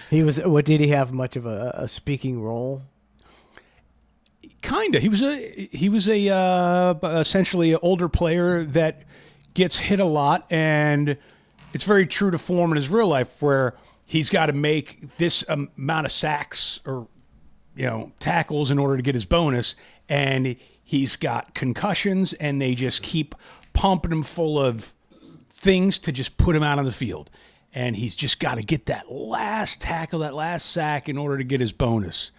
He was. What did he have much of a speaking role? Kinda. He was a essentially an older player that gets hit a lot, and it's very true to form in his real life where he's got to make this amount of sacks or tackles in order to get his bonus, and he's got concussions, and they just keep pumping him full of things to just put him out on the field. And he's just got to get that last tackle, that last sack in order to get his bonus.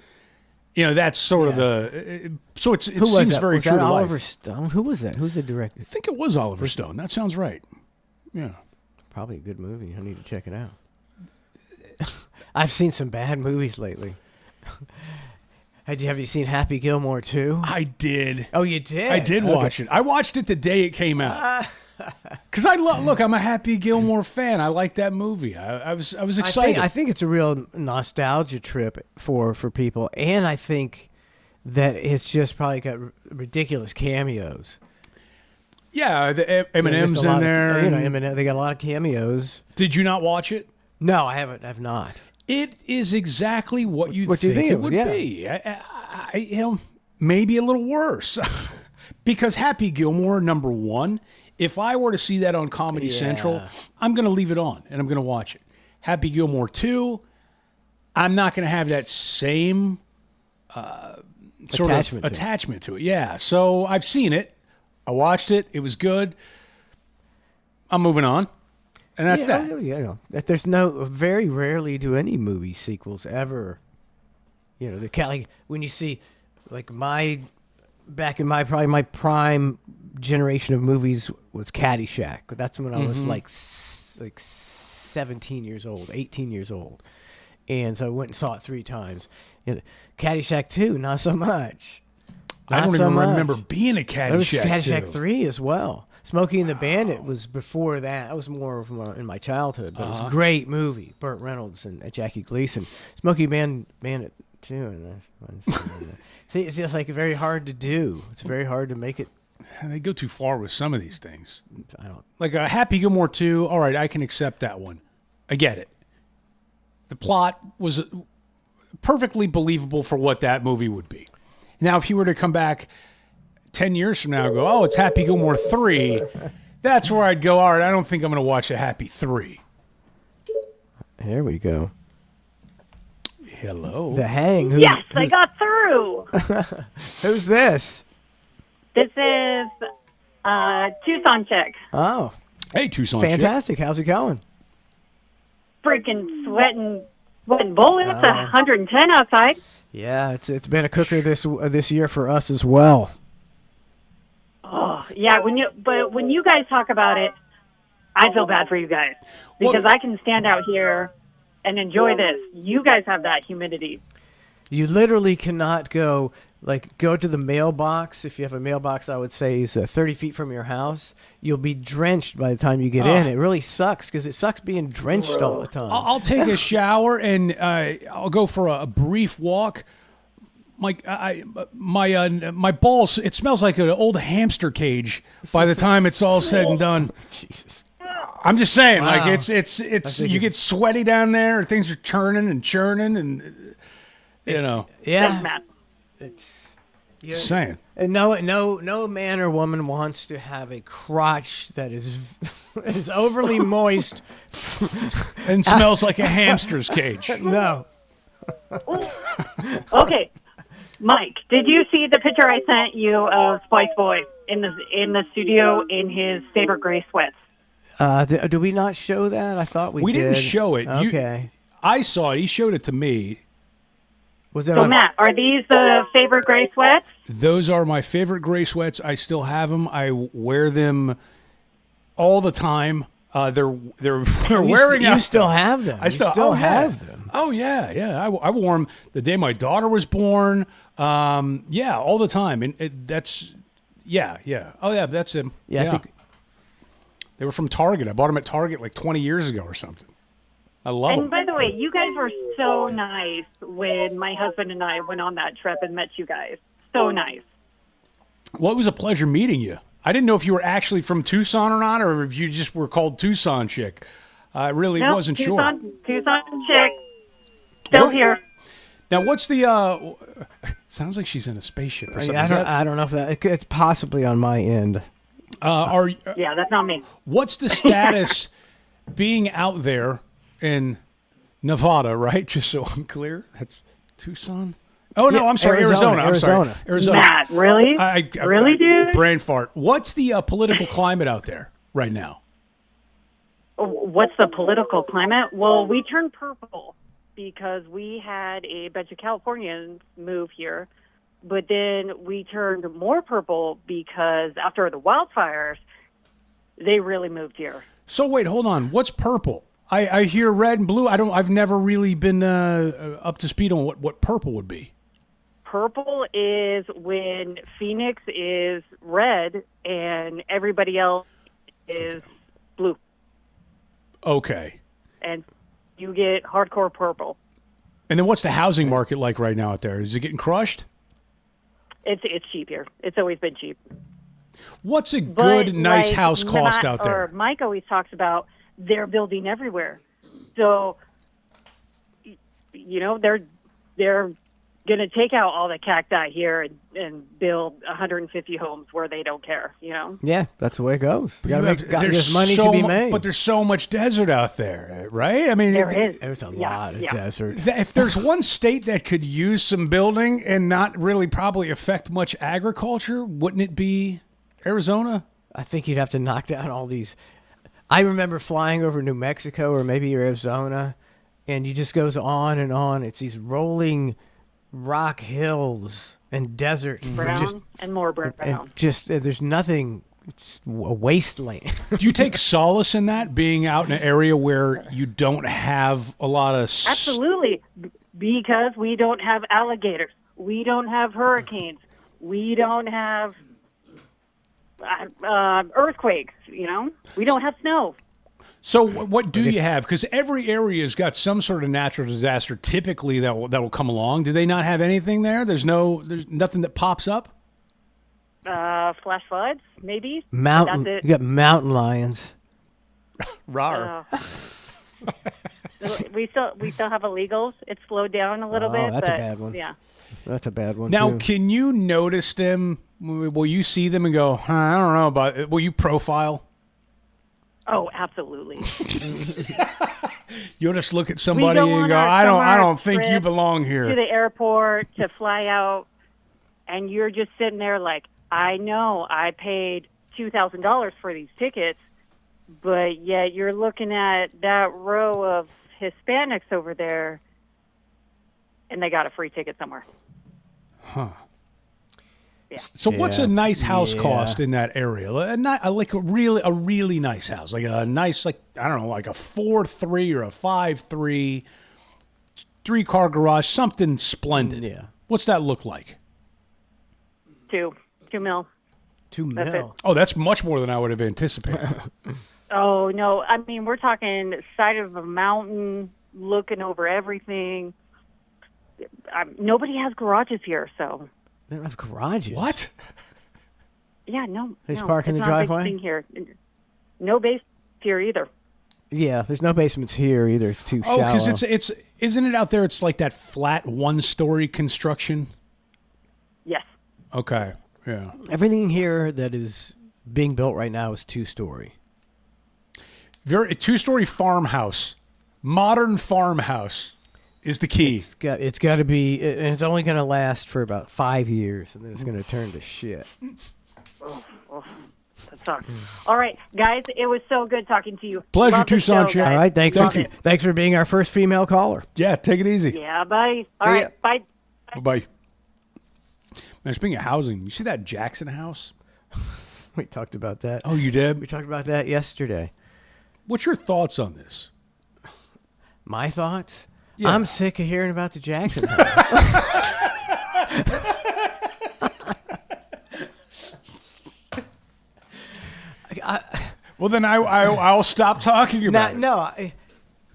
That's sort of the. So it Who was seems that? very Was true that to Oliver life. Stone? Who was that? Who's the director? I think it was Oliver Stone. That sounds right. Yeah. Probably a good movie. I need to check it out. I've seen some bad movies lately. Have you seen Happy Gilmore 2? I did. Oh, you did? I did watch it. I watched it the day it came out. Because look, I'm a Happy Gilmore fan. I like that movie. I was excited. I think it's a real nostalgia trip for people, and I think that it's just probably got ridiculous cameos. Yeah, the Eminem's Just a lot in there. Of, and- Eminem, they got a lot of cameos. Did you not watch it? No, I haven't. I've not. It is exactly what you What you think think it it would would, be. maybe a little worse. Because Happy Gilmore, number one, if I were to see that on Comedy Central, I'm going to leave it on and I'm going to watch it. Happy Gilmore 2, I'm not going to have that same sort of attachment to it. Yeah. So I've seen it. I watched it. It was good. I'm moving on. And that's that. You know, there's very rarely do any movie sequels ever. You know, like when you see, like back in my prime generation of movies was Caddyshack. That's when I was like 17 years old, 18 years old. And so I went and saw it 3 times. And Caddyshack 2, not so much. I don't even remember being a Caddyshack. There was Caddyshack 3 as well. Smokey and the Bandit was before that. That was more of in my childhood, but it was a great movie. Burt Reynolds and Jackie Gleason. Smokey Bandit too. And see, it's just like very hard to do. It's very hard to make it. They go too far with some of these things. I don't like a Happy Gilmore 2. All right, I can accept that one. I get it. The plot was perfectly believable for what that movie would be. Now, if you were to come back 10 years from now and go, oh, it's Happy Gilmore 3, that's where I'd go, all right, I don't think I'm going to watch a Happy 3. Here we go. Hello. The Hang. Yes, I got through. Who's this? This is Tucson chick. Oh. Hey, Tucson Fantastic. How's it going? Freaking sweating bullets. 110 outside. Yeah, it's been a cooker this year for us as well. Oh, yeah. When you guys talk about it, I feel bad for you guys because I can stand out here and enjoy this. You guys have that humidity. You literally cannot go to the mailbox. If you have a mailbox, I would say is 30 feet from your house. You'll be drenched by the time you get in. It really sucks because it sucks being drenched all the time. I'll take a shower and I'll go for a brief walk. My balls, it smells like an old hamster cage by the time it's all said and done. Jesus. I'm just saying, like it's you get sweaty down there, things are churning and churning, and you know. Yeah. It's just saying. And no man or woman wants to have a crotch that is overly moist and smells like a hamster's cage. No. Okay. Mike, did you see the picture I sent you of Spice Boy in the studio in his favorite gray sweats? Do we not show that? I thought we did. We didn't show it. Okay. I saw it. He showed it to me. Was that so, Matt, are these the favorite gray sweats? Those are my favorite gray sweats. I still have them. I wear them all the time. They're wearing out. You still have them. I still have them. Oh, yeah. I wore them the day my daughter was born. Yeah, all the time. And that's, yeah. Oh, yeah, that's him. Yeah, I think they were from Target. I bought them at Target like 20 years ago or something. I love them. And by the way, you guys were so nice when my husband and I went on that trip and met you guys. So nice. Well, it was a pleasure meeting you. I didn't know if you were actually from Tucson or not, or if you just were called Tucson Chick. I really wasn't sure. Tucson Chick. Still here. Now, what's the? Sounds like she's in a spaceship or something. I don't know if it's possibly on my end. Yeah, that's not me. What's the status being out there in Nevada? Right, just so I'm clear. That's Tucson. Oh no, I'm sorry, Arizona. I'm sorry, Arizona. Matt, really? Really, dude? Brain fart. What's the political climate out there right now? What's the political climate? Well, we turned purple because we had a bunch of Californians move here, but then we turned more purple because after the wildfires, they really moved here. So wait, hold on. What's purple? I hear red and blue. I've never really been up to speed on what purple would be. Purple is when Phoenix is red and everybody else is blue. Okay. And you get hardcore purple. And then what's the housing market like right now out there? Is it getting crushed? It's cheap here. It's always been cheap. What's a good, nice house cost out there? Or Mike always talks about they're building everywhere. So, you know, they're going to take out all the cacti here and build 150 homes where they don't care, you know? Yeah, that's the way it goes. You gotta You make, have- there's money to be made. But there's so much desert out there, right? I mean, There is. There's a Yeah, lot of yeah. desert. if there's one state that could use some building and not really probably affect much agriculture, wouldn't it be Arizona? I think you'd have to knock down all these. I remember flying over New Mexico or maybe Arizona, and you just goes on and on. It's these rolling rock hills and desert. Brown Just, and more brown. and just there's nothing. It's a wasteland. Do you take solace in that, being out in an area where you don't have a lot of... Absolutely, because we don't have alligators. We don't have hurricanes. We don't have earthquakes, you know? We don't have snow. So what do you have? Because every area's got some sort of natural disaster typically that will come along. Do they not have anything there? There's nothing that pops up? Flash floods, maybe. Mountain. That's it. You got mountain lions. Rawr. We still have illegals. It's slowed down a little Oh, bit. that's a but, bad one. Yeah. That's a bad one. Now, too. can you notice them? Will you see them and go, I don't know about it. Will you profile? Oh, absolutely. You'll just look at We somebody go and on go, our I don't summer think you trip belong to here. the airport to fly out, and you're just sitting there like, I know I paid $2,000 for these tickets, but yet you're looking at that row of Hispanics over there, and they got a free ticket somewhere. So what's Yeah. a nice house Yeah. cost in that area? Like a really nice house, like a nice, like, I don't know, like a 4.3 or a 5.3, 3-car garage, something splendid. Yeah. What's that look like? $2 mil. $2 That's mil. Oh, that's much more than I would have anticipated. Oh no! I mean, we're talking side of a mountain, looking over everything. Nobody has garages here, so They don't have garages. What? yeah, no. They just no, park in it's the not a big driveway? thing here. No base here either. Yeah, there's no basements here either. It's too Oh, shallow. because it's isn't it out there? It's like that flat 1-story construction. Yes. Okay. Yeah. Everything here that is being built right now is 2-story. A 2-story farmhouse, modern farmhouse, is the key. It's got to be, and it's only going to last for about 5 years, and then it's going to turn to shit. That sucks. All right, guys, it was so good talking to you. Pleasure, Love the Tucson show, Chick. guys. All right, thanks. Love For, it. thanks for being our first female caller. Yeah, take it easy. Yeah, bye. All See right, ya. bye. Bye. Man, speaking of housing, you see that Jackson house? We talked about that. Oh, you did? We talked about that yesterday. What's your thoughts on this? My thoughts? Yeah. I'm sick of hearing about the Jackson house. Well, then I'll stop talking about it.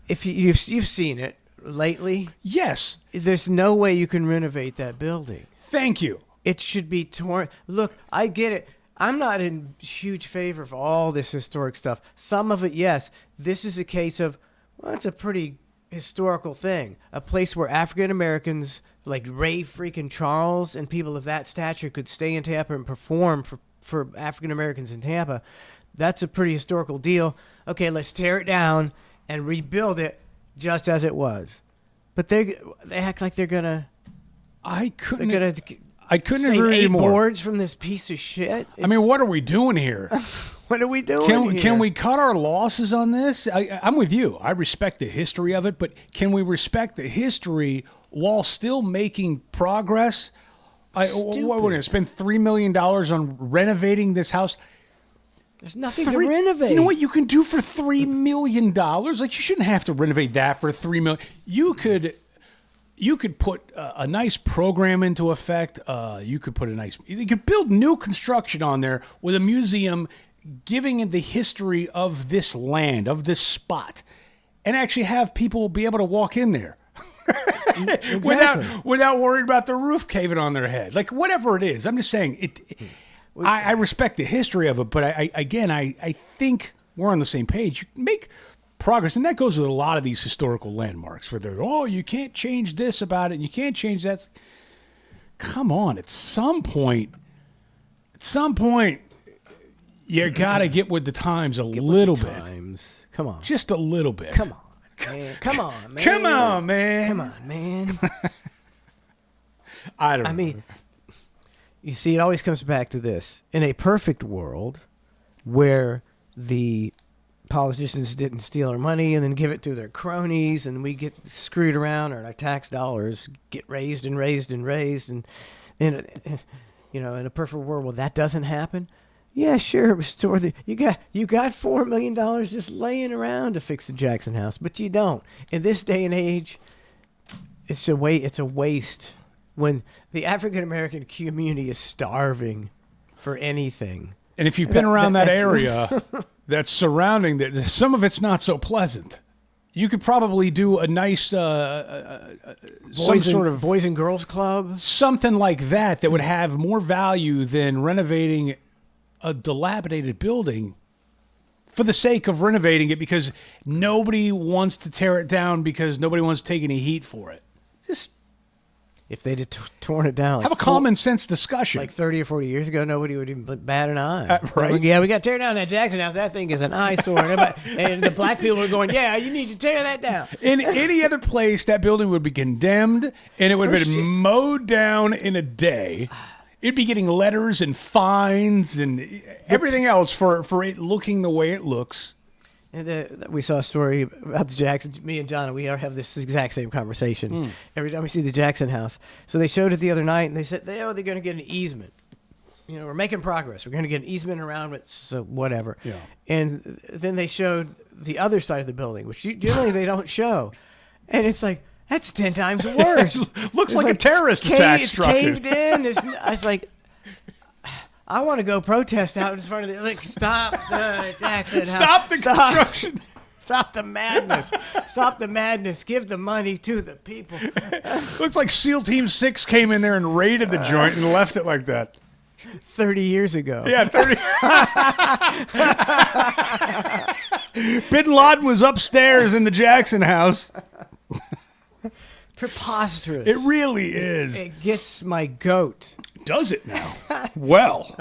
If you've seen it lately, Yes. there's no way you can renovate that building. Thank you. It should be torn. Look, I get it. I'm not in huge favor of all this historic stuff. Some of it, yes. This is a case of, well, it's a pretty historical thing. A place where African Americans like Ray freaking Charles and people of that stature could stay in Tampa and perform for African Americans in Tampa. That's a pretty historical deal. Okay, let's tear it down and rebuild it just as it was. But they act like they're gonna couldn't save agree 8 more. boards from this piece of shit. I mean, what are we doing here? What are we doing here? Can we cut our losses on this? I'm with you. I respect the history of it, but can we respect the history while still making progress? What we're going to spend $3 million on renovating this house? There's nothing to renovate. You know what you can do for $3 million? Like, you shouldn't have to renovate that for $3 million. You could put a nice program into effect. You could build new construction on there with a museum giving it the history of this land, of this spot, and actually have people be able to walk in there. without worrying about the roof caving on their head. Like, whatever it is. I'm just saying I respect the history of it, but I think we're on the same page. You can make progress, and that goes with a lot of these historical landmarks where they're, you can't change this about it, and you can't change that. come on, at some point, you got to get with the times a little bit. Times. Come on. Just a little bit. Come on, man. Come on, man. Come on, man. Come on, man. I don't know. I mean, you see, it always comes back to this. In a perfect world where the politicians didn't steal our money and then give it to their cronies and we get screwed around and our tax dollars get raised and raised and raised and you know, in a perfect world where that doesn't happen, yeah, sure, restore the you got $4 million just laying around to fix the Jackson House, but you don't. In this day and age, it's a waste when the African American community is starving for anything. And if you've been around that that's- area that's surrounding that, some of it's not so pleasant. You could probably do a nice, some sort of boys and girls club. something like that would have more value than renovating a dilapidated building for the sake of renovating it, because nobody wants to tear it down because nobody wants to take any heat for it. Just If they'd have torn it down, like have a common sense discussion. like 30 or 40 years ago, nobody would even bat an eye. Right. Yeah, we got to tear down that Jackson House. That thing is an eyesore. And the black people are going, yeah, you need to tear that down. In any other place, that building would be condemned, and it would have First been you- mode down in a day. It'd be getting letters and fines and everything else for it looking the way it looks. And we saw a story about the Jackson. Me and John, we have this exact same conversation every time we see the Jackson House. So they showed it the other night, and they said, they're going to get an easement. You know, we're making progress. We're going to get an easement around it, so whatever. Yeah. And then they showed the other side of the building, which generally they don't show. And it's like, that's 10 times worse. Looks It's like a terrorist attack it's structure. caved in. It's like, I want to go protest out in front of the, like, stop the Jackson House. Stop the construction. Stop the madness. Stop the madness. Give the money to the people. Looks like SEAL Team 6 came in there and raided the joint and left it like that. 30 years ago. Yeah, 30. Bin Laden was upstairs in the Jackson House. Preposterous. It really is. It gets my goat. Does it now? Well,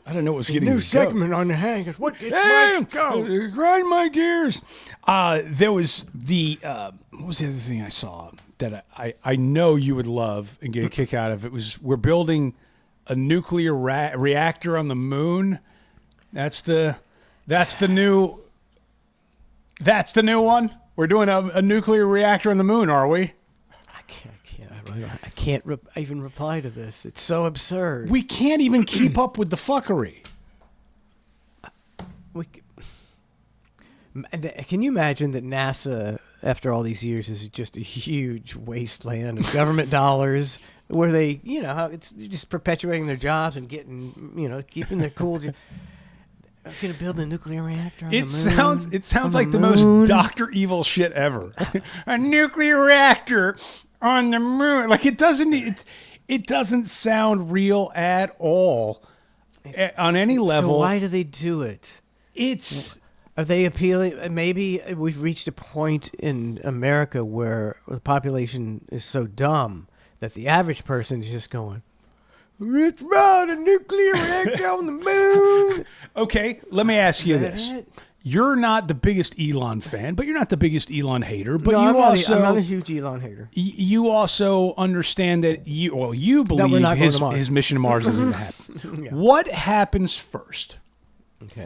I don't know what's getting New your segment on the hang is what gets goat. my goat. Grind my gears. There was the what was the other thing I saw that I know you would love and get a kick out of? It was we're building a nuclear reactor on the moon. That's the new one. We're doing a nuclear reactor on the moon, are we? I can't even reply to this. It's so absurd. We can't even keep up with the fuckery. Can you imagine that NASA, after all these years, is just a huge wasteland of government dollars where they, it's just perpetuating their jobs and getting, keeping their cool. I'm gonna build a nuclear reactor on the moon. It sounds like the most Dr. Evil shit ever. A nuclear reactor on the moon. Like it doesn't sound real at all on any level. So why do they do it? Are they appealing? Maybe we've reached a point in America where the population is so dumb that the average person is just going, "It's about a nuclear reactor on the moon." Okay, let me ask you this. it? You're not the biggest Elon fan, but you're not the biggest Elon hater. But No, you I'm not a huge Elon hater. You also understand that you believe we're not going to Mars. his mission to Mars isn't going to happen. What happens first? Okay.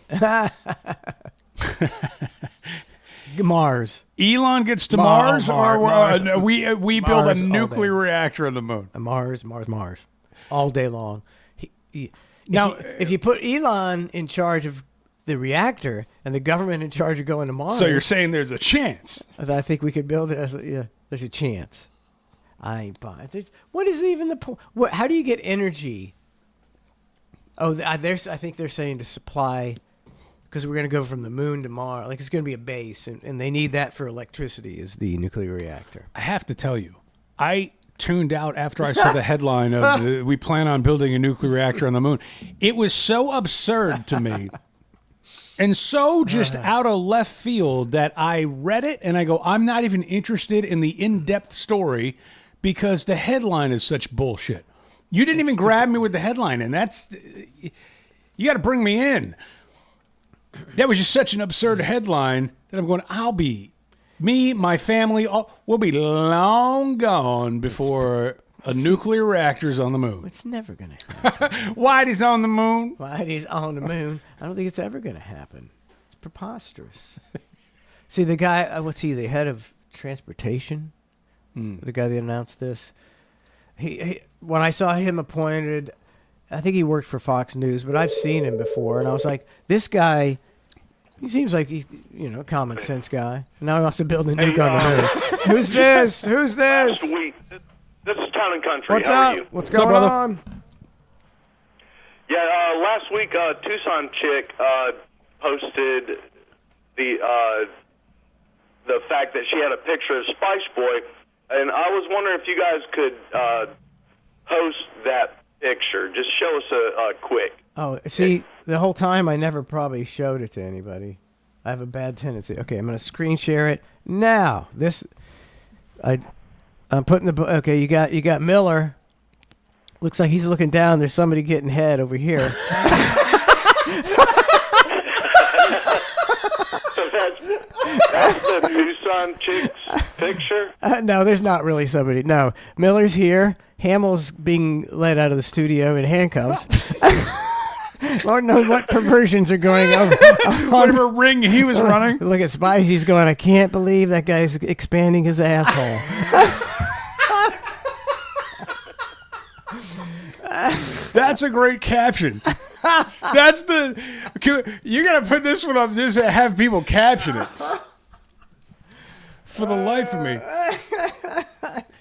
Mars. Elon gets to Mars, Mars, or Mars. we build a Mars all nuclear day. reactor on the moon. Mars, all day long. Now, if you put Elon in charge of the reactor and the government in charge of going to Mars, so you're saying there's a chance? I think we could build it. Yeah, there's a chance. I ain't buying it. What is even the point? How do you get energy? Oh, I think they're saying to supply, because we're going to go from the moon to Mars. Like it's going to be a base, and they need that for electricity. Is the nuclear reactor? I have to tell you, I tuned out after I saw the headline of we plan on building a nuclear reactor on the moon. It was so absurd to me. And so just out of left field that I read it and I go, I'm not even interested in the in-depth story because the headline is such bullshit. You didn't even grab me with the headline, and that's you got to bring me in. That was just such an absurd headline that I'm going. Me, my family, we'll be long gone before a nuclear reactor's on the moon. It's never going to happen. Whitey's on the moon. Whitey's on the moon. I don't think it's ever going to happen. It's preposterous. See, the guy, what's he, the head of transportation? The guy that announced this. He when I saw him appointed, I think he worked for Fox News, but I've seen him before, and I was like, this guy, he seems like he's, a common sense guy. Now he wants to build a nuke on the moon. Who's this? Who's this? Last week, this is Town and Country. What's How up? are you? What's up, going brother? on? Yeah, last week, Tucson chick posted the fact that she had a picture of Spice Boy, and I was wondering if you guys could post that picture. Just show us a quick. Oh, see, the whole time I never probably showed it to anybody. I have a bad tendency. Okay, I'm going to screen share it now. I'm putting okay, you got Miller. Looks like he's looking down. There's somebody getting head over here. So that's the Tucson chick's picture? No, there's not really somebody. No, Miller's here. Hamill's being led out of the studio in handcuffs. Lord knows what perversions are going on. Whatever ring he was running. Look at Spice. He's going, I can't believe that guy's expanding his asshole. That's a great caption. You got to put this one up just to have people caption it. For the life of me.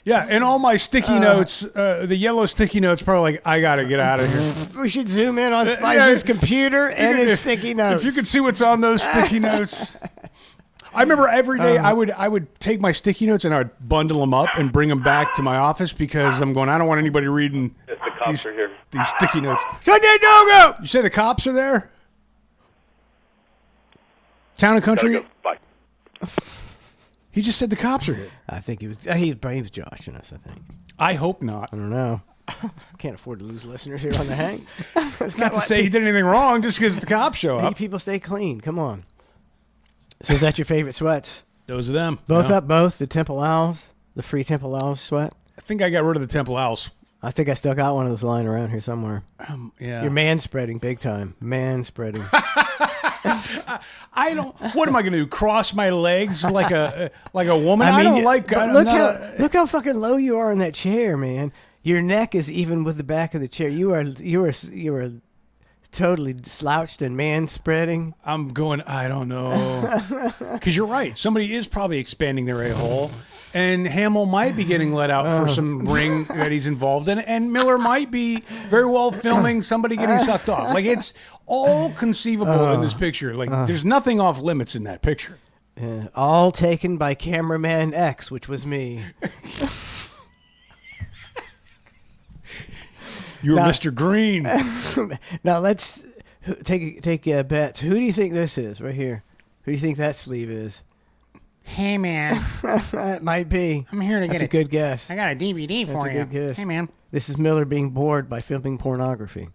Yeah, and all my sticky notes, the yellow sticky notes, probably like, I got to get out of here. We should zoom in on Spice's computer and his sticky notes. If you could see what's on those sticky notes. I remember every day I would take my sticky notes and I would bundle them up and bring them back to my office because I'm going, I don't want anybody reading The cops are here. these sticky notes. Sunday Dogo! You say the cops are there? Town and Country? Gotta go. Bye. He just said the cops are here. I think he was joshing us, I think. I hope not. I don't know. Can't afford to lose listeners here on the hang. Not to say he did anything wrong just because the cops show Make up. people stay clean. Come on. So is that your favorite sweats? Those are them. Both Yeah. up, both? The Temple Owls? The free Temple Owls sweat? I think I got rid of the Temple Owls. I think I still got one of those lying around here somewhere. Yeah. You're man-spreading big time. Man-spreading. I don't. What am I going to do? Cross my legs like a woman? I, mean, don't like. but I'm look not look how fucking low you are in that chair, man. Your neck is even with the back of the chair. You are totally slouched and man-spreading. I'm going. I don't know. Because you're right. Somebody is probably expanding their a-hole, and Hamill might be getting let out for some ring that he's involved in, and Miller might be very well filming somebody getting sucked off. Like it's all conceivable in this picture. Like there's nothing off limits in that picture. All taken by cameraman X, which was me. You're Mr. Green. Now let's take a bet. Who do you think this is right here? Who do you think that sleeve is? Hey, man. It might be. I'm here to That's get a good guess. I got a DVD That's for a you. good guess. Hey, man. This is Miller being bored by filming pornography.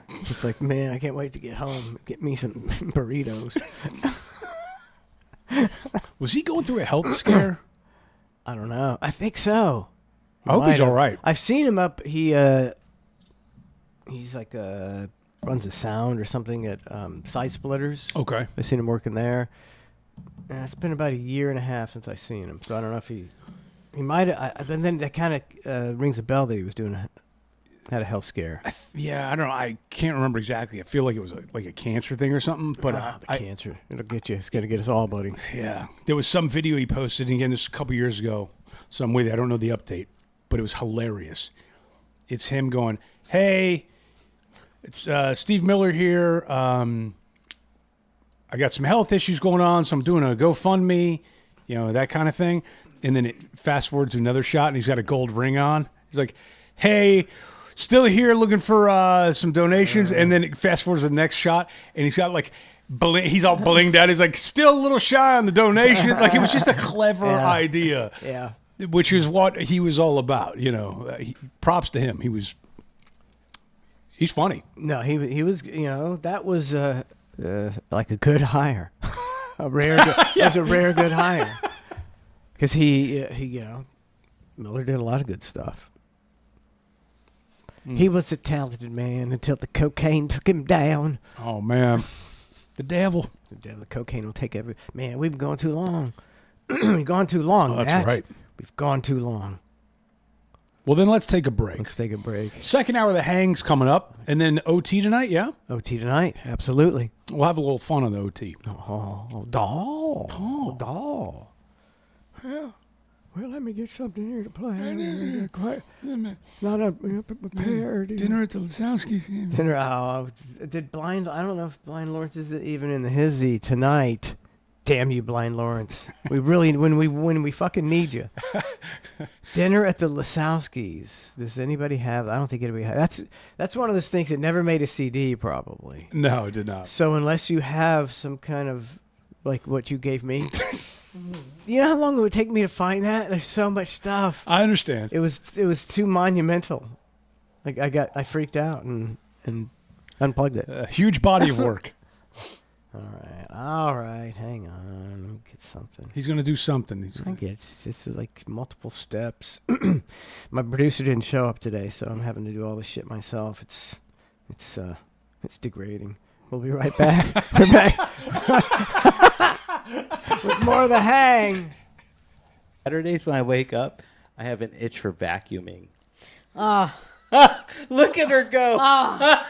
It's like, man, I can't wait to get home. Get me some burritos. Was he going through a health scare? I don't know. I think so. I hope he's all right. I've seen him up. He's like runs a sound or something at Side Splitters. Okay. I've seen him working there. And it's been about a year and a half since I've seen him, so I don't know if he might have. And then that kind of rings a bell that he was had a health scare. Yeah, I don't know. I can't remember exactly. I feel like it was like a cancer thing or something. But Cancer, it'll get you. It's gonna get us all, buddy. Yeah, there was some video he posted and again this a couple years ago. So I'm with you. I don't know the update, but it was hilarious. It's him going, "Hey, it's Steve Miller here. I got some health issues going on, so I'm doing a GoFundMe, that kind of thing." And then it fast forward to another shot, and he's got a gold ring on. He's like, "Hey, still here looking for some donations." And then it fast forwards to the next shot, and he's got like, he's all blinged out. He's like, still a little shy on the donations. Like it was just a clever idea. Yeah. Which is what he was all about. Props to him. He was He's funny. No, he was, that was like a good hire. That's a rare good hire. Because Miller did a lot of good stuff. He was a talented man until the cocaine took him down. Oh, man. The devil. The cocaine will take every... Man, we've been going too long. We've gone too long, Oh, that's Matt. right. We've gone too long. Well, then let's take a break. Let's take a break. Second hour of the Hang's coming up. And then OT tonight, yeah? OT tonight, absolutely. We'll have a little fun on the OT. Doll. Yeah. Well, let me get something here to play. Not prepared. Dinner at the Lasowski's. Dinner. I don't know if Blind Lawrence is even in the hizzy tonight. Damn you, Blind Lawrence. We really, when we fucking need you. Dinner at the Lasowski's. Does anybody have? I don't think anybody has. That's one of those things that never made a CD, probably. No, it did not. So unless you have some kind of, like what you gave me. You know how long it would take me to find that? There's so much stuff. I understand. It was too monumental. Like I freaked out and unplugged it. A huge body of work. All right. Hang on. Let me get something. He's going to do something. It's like multiple steps. My producer didn't show up today, so I'm having to do all this shit myself. It's degrading. We'll be right back. We're back with more of the Hang. Saturdays when I wake up, I have an itch for vacuuming. Oh. Look at her go. Oh.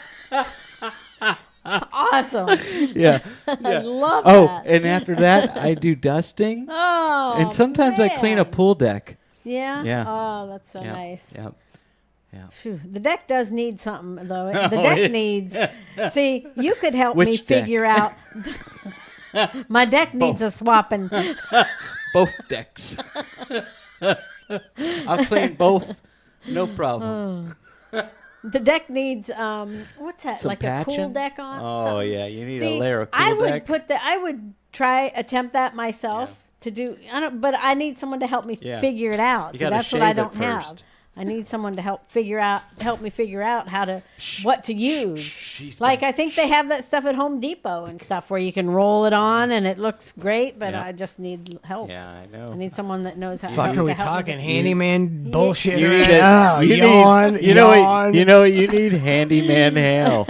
Awesome. Yeah. I love Oh, that. and after that, I do dusting. Oh, and sometimes I clean a man. pool deck. Yeah? Yeah. Oh, that's so Yep. nice. Yep. Yeah. Phew. The deck does need something, though. The Oh, deck yeah. needs... See, you could help Which me deck? figure out... My deck needs a swapping. Both decks. I'll clean both. No problem. The deck needs what's that? Some like a cool patching? deck on? Oh, something? yeah, you need a See, layer of cool I would deck. I would attempt that myself to do. But I need someone to help me Yeah. figure it out. You So gotta that's what I shave it don't have. first. I need someone to help me figure out what to use. Like I think they have that stuff at Home Depot and stuff where you can roll it on and it looks great, but Yeah. I just need help. Yeah, I know. I need someone that knows how. Fuck, to are we help me. talking handyman bullshit? You right need now? a, you yawn, need, you know yawn. what, you know what you need? Handyman hell.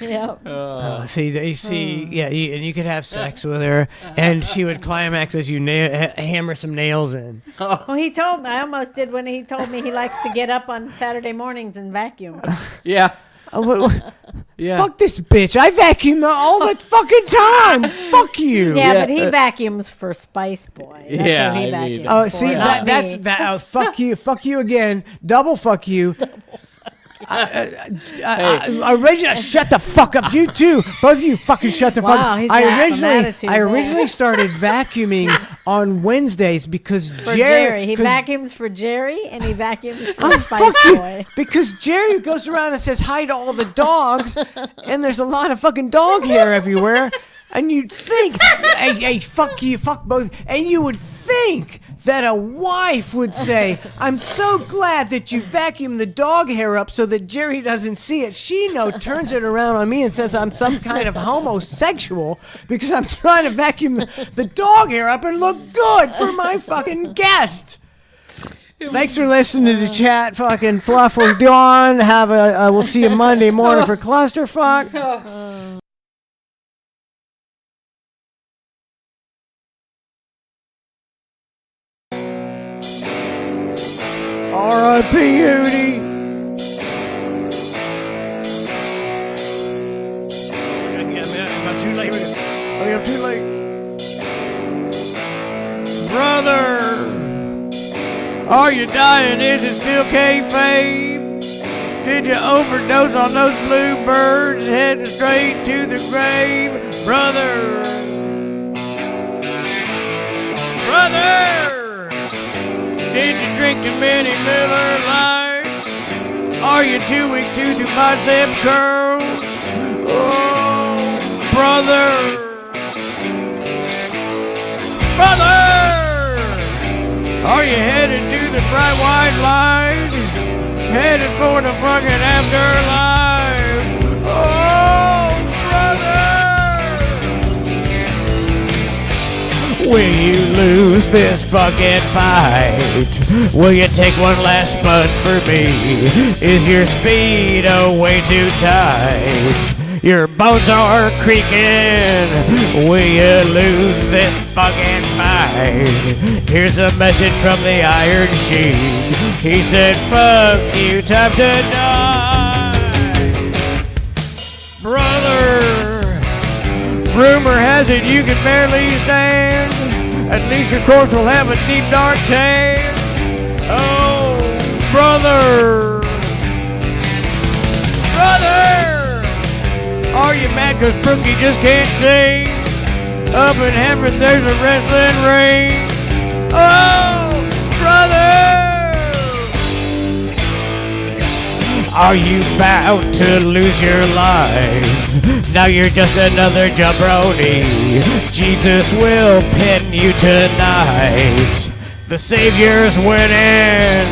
Yep. And you could have sex with her, and she would climax as you hammer some nails in. Well, he told me. I almost did when he told me he likes to get up on Saturday mornings and vacuum. Yeah. Yeah. Fuck this bitch! I vacuum all the fucking time. Fuck you. Yeah, but he vacuums for Spice Boy. That's Yeah, who he I vacuums mean, Oh, for, see not that's me. that. Fuck you. Fuck you again. Double fuck you. Originally, shut the fuck up. You too. Both of you fucking shut the fuck Wow, up. he's got some attitude I there. originally started vacuuming on Wednesdays because For Jerry. He vacuums for Jerry and he vacuums for Oh, Spice fuck you. Boy. Because Jerry goes around and says hi to all the dogs, and there's a lot of fucking dog hair everywhere. And you'd think, hey, fuck you, fuck both. And you would think that a wife would say, I'm so glad that you vacuumed the dog hair up so that Jerry doesn't see it. She turns it around on me and says I'm some kind of homosexual because I'm trying to vacuum the dog hair up and look good for my fucking guest. Thanks for listening to the chat, fucking fluff. We're done. We'll see you Monday morning for Clusterfuck. R.I.P. Hootie. I'm too late. I'm too late. Brother, are you dying? Is it still kayfabe? Did you overdose on those bluebirds heading straight to the grave? Brother, did you drink too many Miller Lights? Are you too weak to do bicep curls? Oh, brother, are you headed to the bright white light? headed for the fucking afterlife. Oh, brother! Will you lose this fucking fight? Will you take one last spud for me? Is your speedo way too tight? Your bones are creaking. Will you lose this fucking fight? Here's a message from the Iron Sheik. He said, fuck you, time to die. Brother, rumor has it you can barely stand. At least your corpse will have a deep dark tan. Oh, brother. Brother! Are you mad cause Brookie just can't sing? Up in heaven there's a wrestling ring. Oh, brother! Are you about to lose your life? Now you're just another jabroni. Jesus will pin you tonight. The Savior's winning.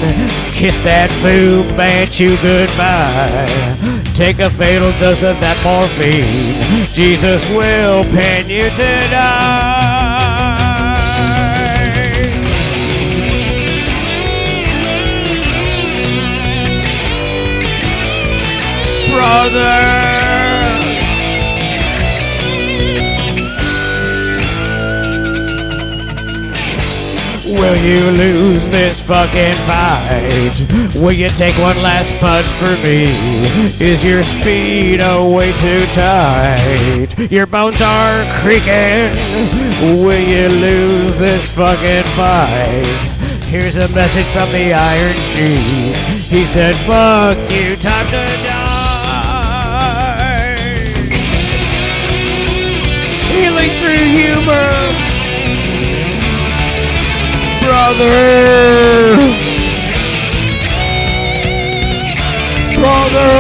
Kiss that Fu Manchu goodbye. Take a fatal dose of that morphine. Jesus will pin you tonight. Brother! Will you lose this fucking fight? Will you take one last putt for me? Is your speedo way too tight? Your bones are creaking. Will you lose this fucking fight? Here's a message from the Iron Sheik. He said, fuck you, time to die. Healing through humor. Brother! Brother!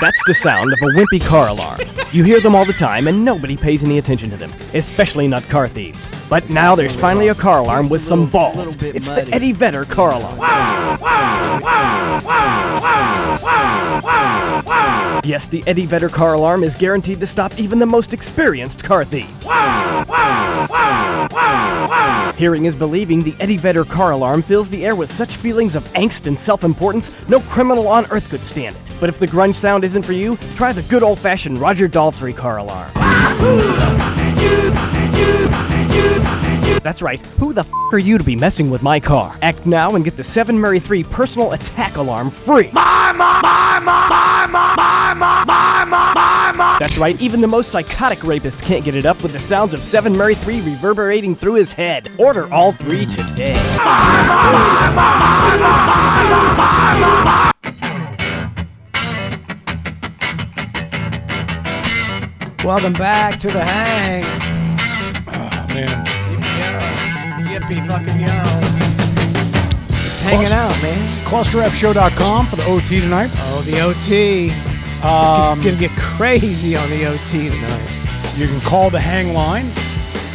That's the sound of a wimpy car alarm. You hear them all the time and nobody pays any attention to them, especially not car thieves. But now there's finally a car alarm with some balls. It's the Eddie Vedder car alarm. Yes, the Eddie Vedder car alarm is guaranteed to stop even the most experienced car thief. Hearing is believing. The Eddie Vedder car alarm fills the air with such feelings of angst and self-importance, no criminal on earth could stand it. But if the grunge sound isn't for you, try the good old-fashioned Roger Daltrey car alarm. That's right, who the f*** are you to be messing with my car? Act now and get the 7 Mary 3 personal attack alarm free. That's right, even the most psychotic rapist can't get it up with the sounds of 7 Mary 3 reverberating through his head. Order all 3 today. Welcome back to the hang. Oh, man. Yippee fucking yo. Just hanging out, man. ClusterFshow.com for the OT tonight. Oh, the OT. Gonna get crazy on the OT tonight. You can call the hang line,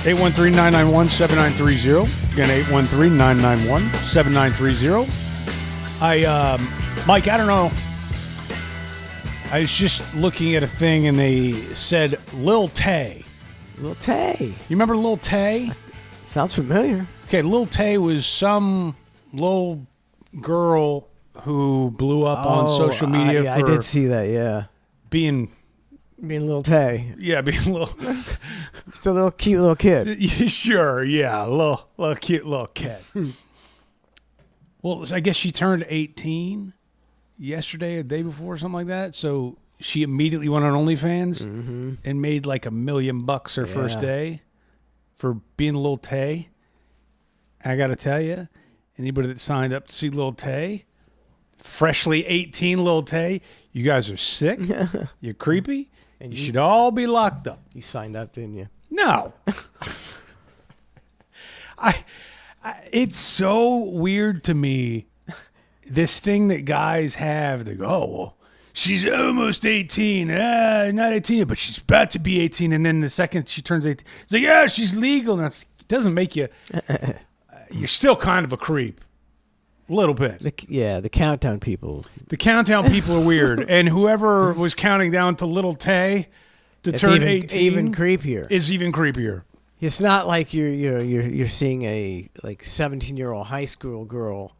813-991-7930. Again, 813-991-7930. Mike, I don't know. I was just looking at a thing and they said Lil Tay. Lil Tay. You remember Lil Tay? Sounds familiar. Okay, Lil Tay was some little girl who blew up on social media I for did see that, yeah. being Lil Tay. Yeah, being a little just a little cute little kid. Sure, yeah, a little cute little kid. Well, I guess she turned 18 yesterday, a day before, or something like that. So she immediately went on OnlyFans and made like $1 million her first day for being a Lil Tay. I got to tell you, Anybody that signed up to see Lil Tay, freshly 18 Lil Tay, you guys are sick. You're creepy. And you should all be locked up. You signed up, didn't you? No. It's so weird to me, this thing that guys have. They go, oh, well, she's almost 18. Not 18, but she's about to be 18. And then the second she turns 18, it's like, yeah, she's legal. And it doesn't make you, you're still kind of a creep. A little bit. The countdown people. The countdown people are weird. And whoever was counting down to Little Tay to turn 18 even creepier. Is even creepier. It's not like you're seeing a 17-year-old high school girl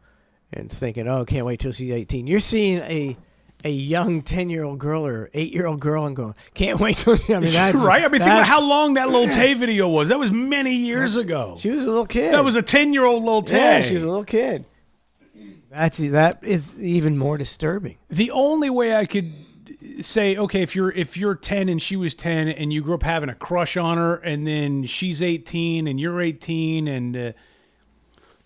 and thinking, oh, can't wait till she's 18. You're seeing a young 10-year-old girl or 8-year-old girl and going, can't wait till I mean that's right. I mean, think about how long that Lil Tay video was. That was many years ago. She was a little kid. That was a 10-year-old Lil Tay. Yeah, she was a little kid. That is even more disturbing. The only way I could say, okay, if you're 10 and she was 10 and you grew up having a crush on her, and then she's 18 and you're 18 and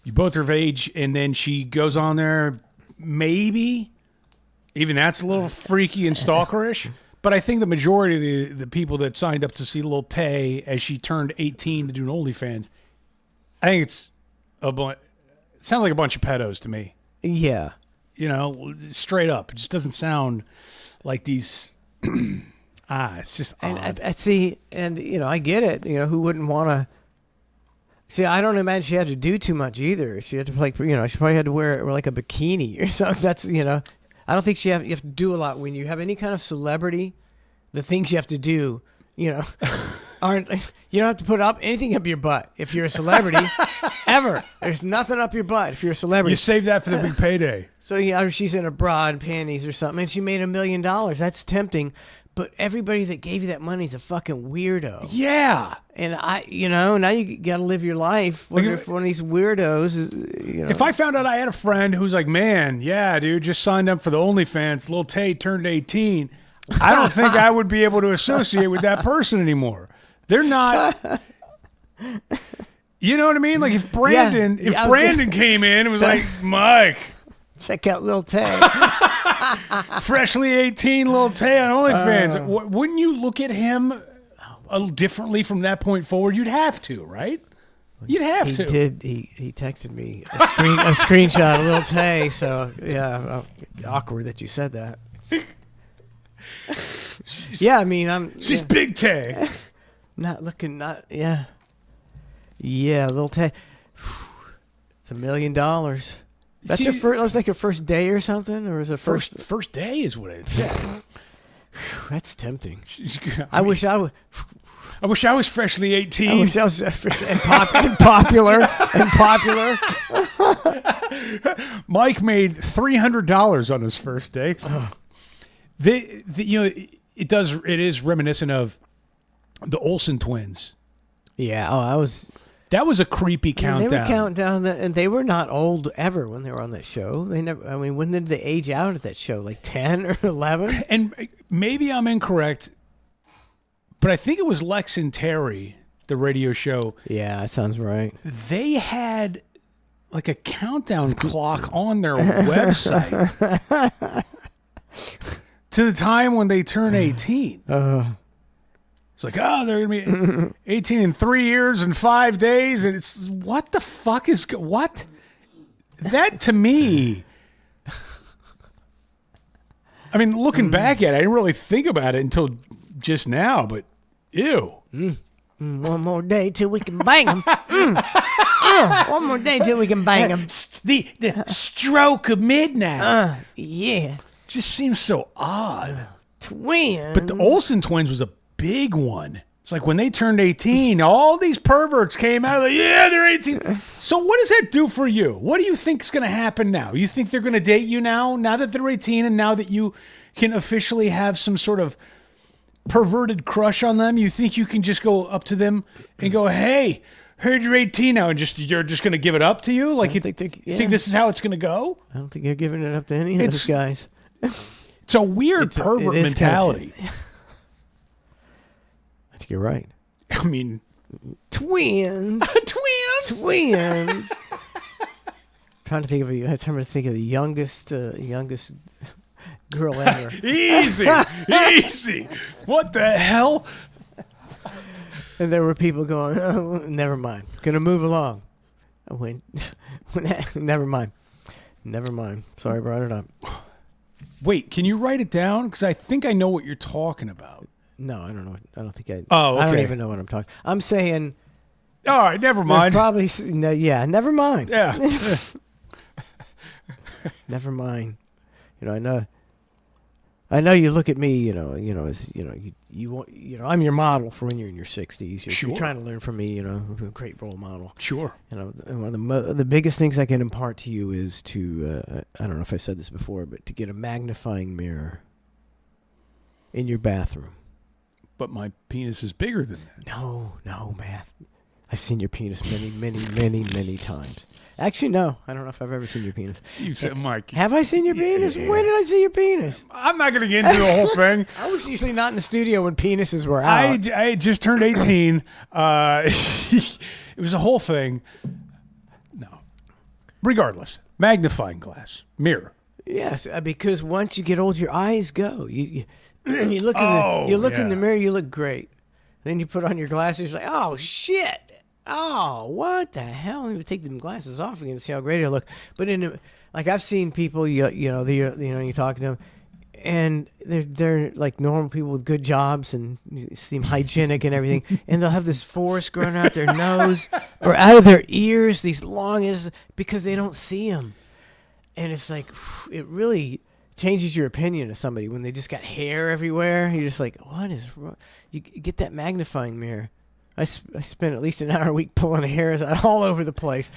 you both are of age, and then she goes on there, maybe even that's a little freaky and stalkerish. But I think the majority of the people that signed up to see Lil Tay as she turned 18 to do an OnlyFans, I think it sounds like a bunch of pedos to me. Yeah. You know, straight up. It just doesn't sound like these. It's just odd. And I see, and I get it. Who wouldn't want to? See, I don't imagine she had to do too much either. She had to she probably had to wear like a bikini or something. That's I don't think you have to do a lot when you have any kind of celebrity. The things you have to do, aren't. You don't have to put anything up your butt if you're a celebrity. Ever. There's nothing up your butt if you're a celebrity. You save that for the big payday. So she's in a bra and panties or something, and she made $1 million. That's tempting. But everybody that gave you that money is a fucking weirdo. Yeah. And now you got to live your life. What if one of these weirdos is, If I found out I had a friend who's like, man, yeah, dude, just signed up for the OnlyFans, Lil Tay turned 18, I don't think I would be able to associate with that person anymore. They're not. You know what I mean? Like if Brandon came in and was like, Mike, check out Lil Tay. Freshly 18 Lil Tay on OnlyFans. Wouldn't you look at him a little differently from that point forward? You'd have to, right? You'd have to. He texted me a screenshot of Lil Tay. So yeah, awkward that you said that. She's Big Tay. Yeah, Lil Tay. It's $1 million. That's your first. That was like your first day or something, or was it first day? Is what it said. That's tempting. I wish I was freshly 18. I wish I was and popular. Mike made $300 on his first day. It is reminiscent of the Olsen twins. Yeah. That was a creepy countdown. They were counting down, and they were not old ever when they were on that show. They never. I mean, when did they age out at that show? Like 10 or 11? And maybe I'm incorrect, but I think it was Lex and Terry, the radio show. Yeah, that sounds right. They had like a countdown clock on their website to the time when they turn 18. It's like, they're going to be 18 in 3 years and 5 days. And it's, what the fuck is, what? That to me, I mean, looking back at it, I didn't really think about it until just now, but ew. One more day till we can bang them. One more day till we can bang them. The stroke of midnight. Yeah. Just seems so odd. Twins. But the Olsen twins was a big one. It's like when they turned 18, all these perverts came out of they're 18. So what does that do for you? What do you think is going to happen now? You think they're going to date you now that they're 18 and now that you can officially have some sort of perverted crush on them? You think you can just go up to them and go, hey, heard you're 18 now, and you're just going to give it up to you? Like you think this is how it's going to go? I don't think you're giving it up to any of those guys. It's a weird pervert mentality. I think you're right. I mean, twins. Trying trying to think of the youngest girl ever. Easy. What the hell? And there were people going, oh, never mind. Gonna move along. I went, never mind. Sorry I brought it up. Wait, can you write it down? Because I think I know what you're talking about. No, I don't know. I don't think I. Oh, okay. I don't even know what I'm talking. I'm saying. All right, never mind. Probably. No, yeah, never mind. Yeah. Never mind. I know you look at me, as you want, I'm your model for when you're in your 60s. You're trying to learn from me, a great role model. Sure. One of the biggest things I can impart to you is to, I don't know if I said this before, but to get a magnifying mirror in your bathroom. But my penis is bigger than that. No, Matt. I've seen your penis many times. Actually, no. I don't know if I've ever seen your penis. You said, Mike. Have I seen your penis? Yeah. When did I see your penis? I'm not going to get into the whole thing. I was usually not in the studio when penises were out. I had just turned 18. It was a whole thing. No. Regardless. Magnifying glass. Mirror. Yes, because once you get old, your eyes go. You look in the mirror, you look great. Then you put on your glasses, you're like, oh, shit. Oh, what the hell? Let me take them glasses off again to see how great I look. But I've seen people, you talk to them, and they're like normal people with good jobs and seem hygienic and everything, and they'll have this forest growing out their nose or out of their ears, these long because they don't see them. And it's like, it really changes your opinion of somebody when they just got hair everywhere. You're just like, what is wrong? You get that magnifying mirror. I spend at least an hour a week pulling hairs out all over the place.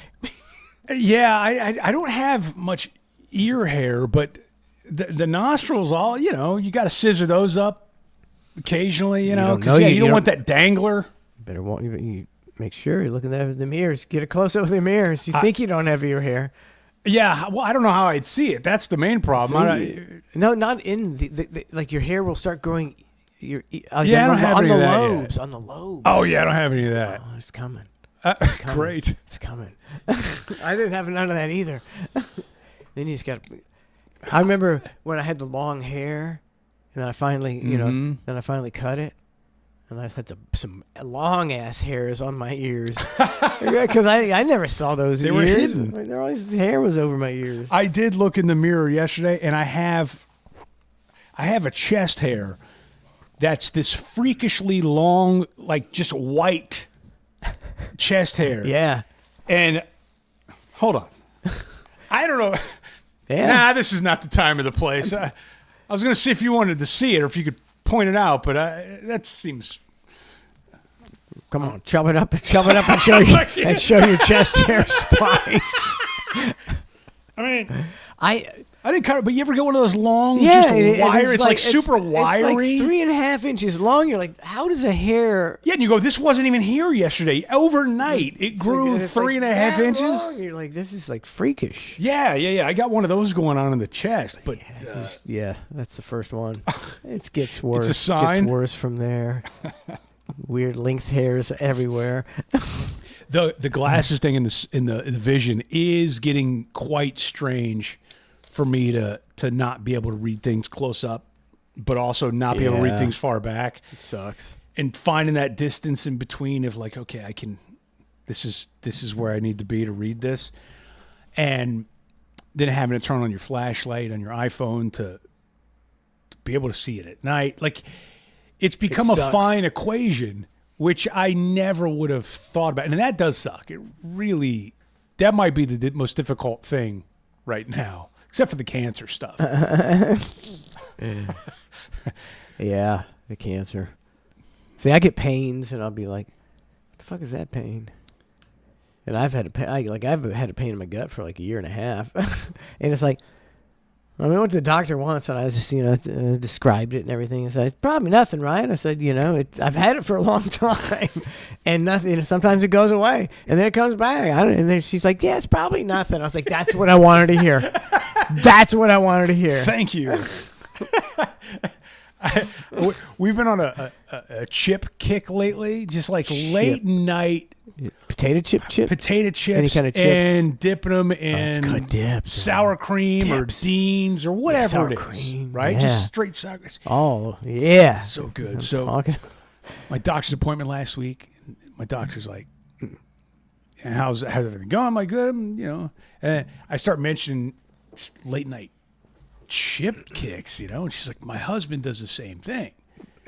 Yeah, I don't have much ear hair, but the nostrils, all you got to scissor those up occasionally, because you don't want that dangler. You make sure you're looking at the mirrors. Get a close up of the mirrors. You think you don't have ear hair. Yeah, well, I don't know how I'd see it. That's the main problem. No, not in the like your hair will start growing. I don't have any of that lobes. Yet. On the lobes. Oh yeah, I don't have any of that. Oh, it's coming. Great. It's coming. I didn't have none of that either. Then you just got. I remember when I had the long hair, and then I finally, then I finally cut it, and I had some long ass hairs on my ears because I never saw those. They ears. were hidden. There always hair was over my ears. I did look in the mirror yesterday, and I have a chest hair that's this freakishly long, like just white chest hair. Yeah. And hold on. I don't know. Yeah. Nah, this is not the time or the place. I was going to see if you wanted to see it or if you could point it out, but that seems... Come on, chop it up and show your chest hair spikes. I mean... I didn't cut it, but you ever get one of those long, wire? It's like super wiry. It's like 3.5 inches long. You're like, how does a hair? Yeah, and you go, this wasn't even here yesterday. Overnight, it grew 3.5 inches. Long. You're like, this is like freakish. Yeah. I got one of those going on in the chest, but that's the first one. It gets worse. It's a sign. It gets worse from there. Weird length hairs everywhere. The glasses thing in the vision is getting quite strange. For me to not be able to read things close up, but also not be able to read things far back. It sucks. And finding that distance in between of like, okay, I can. This is where I need to be to read this, and then having to turn on your flashlight on your iPhone to be able to see it at night. Like, it's become a fine equation, which I never would have thought about, and that does suck. It really, that might be the most difficult thing right now. Except for the cancer stuff. Yeah, the cancer. See, I get pains, and I'll be like, "What the fuck is that pain?" And I've had a pain in my gut for like a year and a half, and it's like, I went to the doctor once, and I was just described it and everything. I said, "It's probably nothing, right?" I said, I've had it for a long time, and nothing. Sometimes it goes away, and then it comes back. And then she's like, "Yeah, it's probably nothing." I was like, "That's what I wanted to hear. That's what I wanted to hear." Thank you. We've been on a chip kick lately, just like late night Potato chip? potato chips, Any kind of chips? and dipping them in good dips. sour cream or Dean's or whatever sour it is, cream, right? yeah. Just straight sour cream. Oh, yeah. So good. I'm So talking. my doctor's appointment last week, my doctor's like, and how's everything going? I'm like, good, and I start mentioning late night chip kicks, and she's like, my husband does the same thing.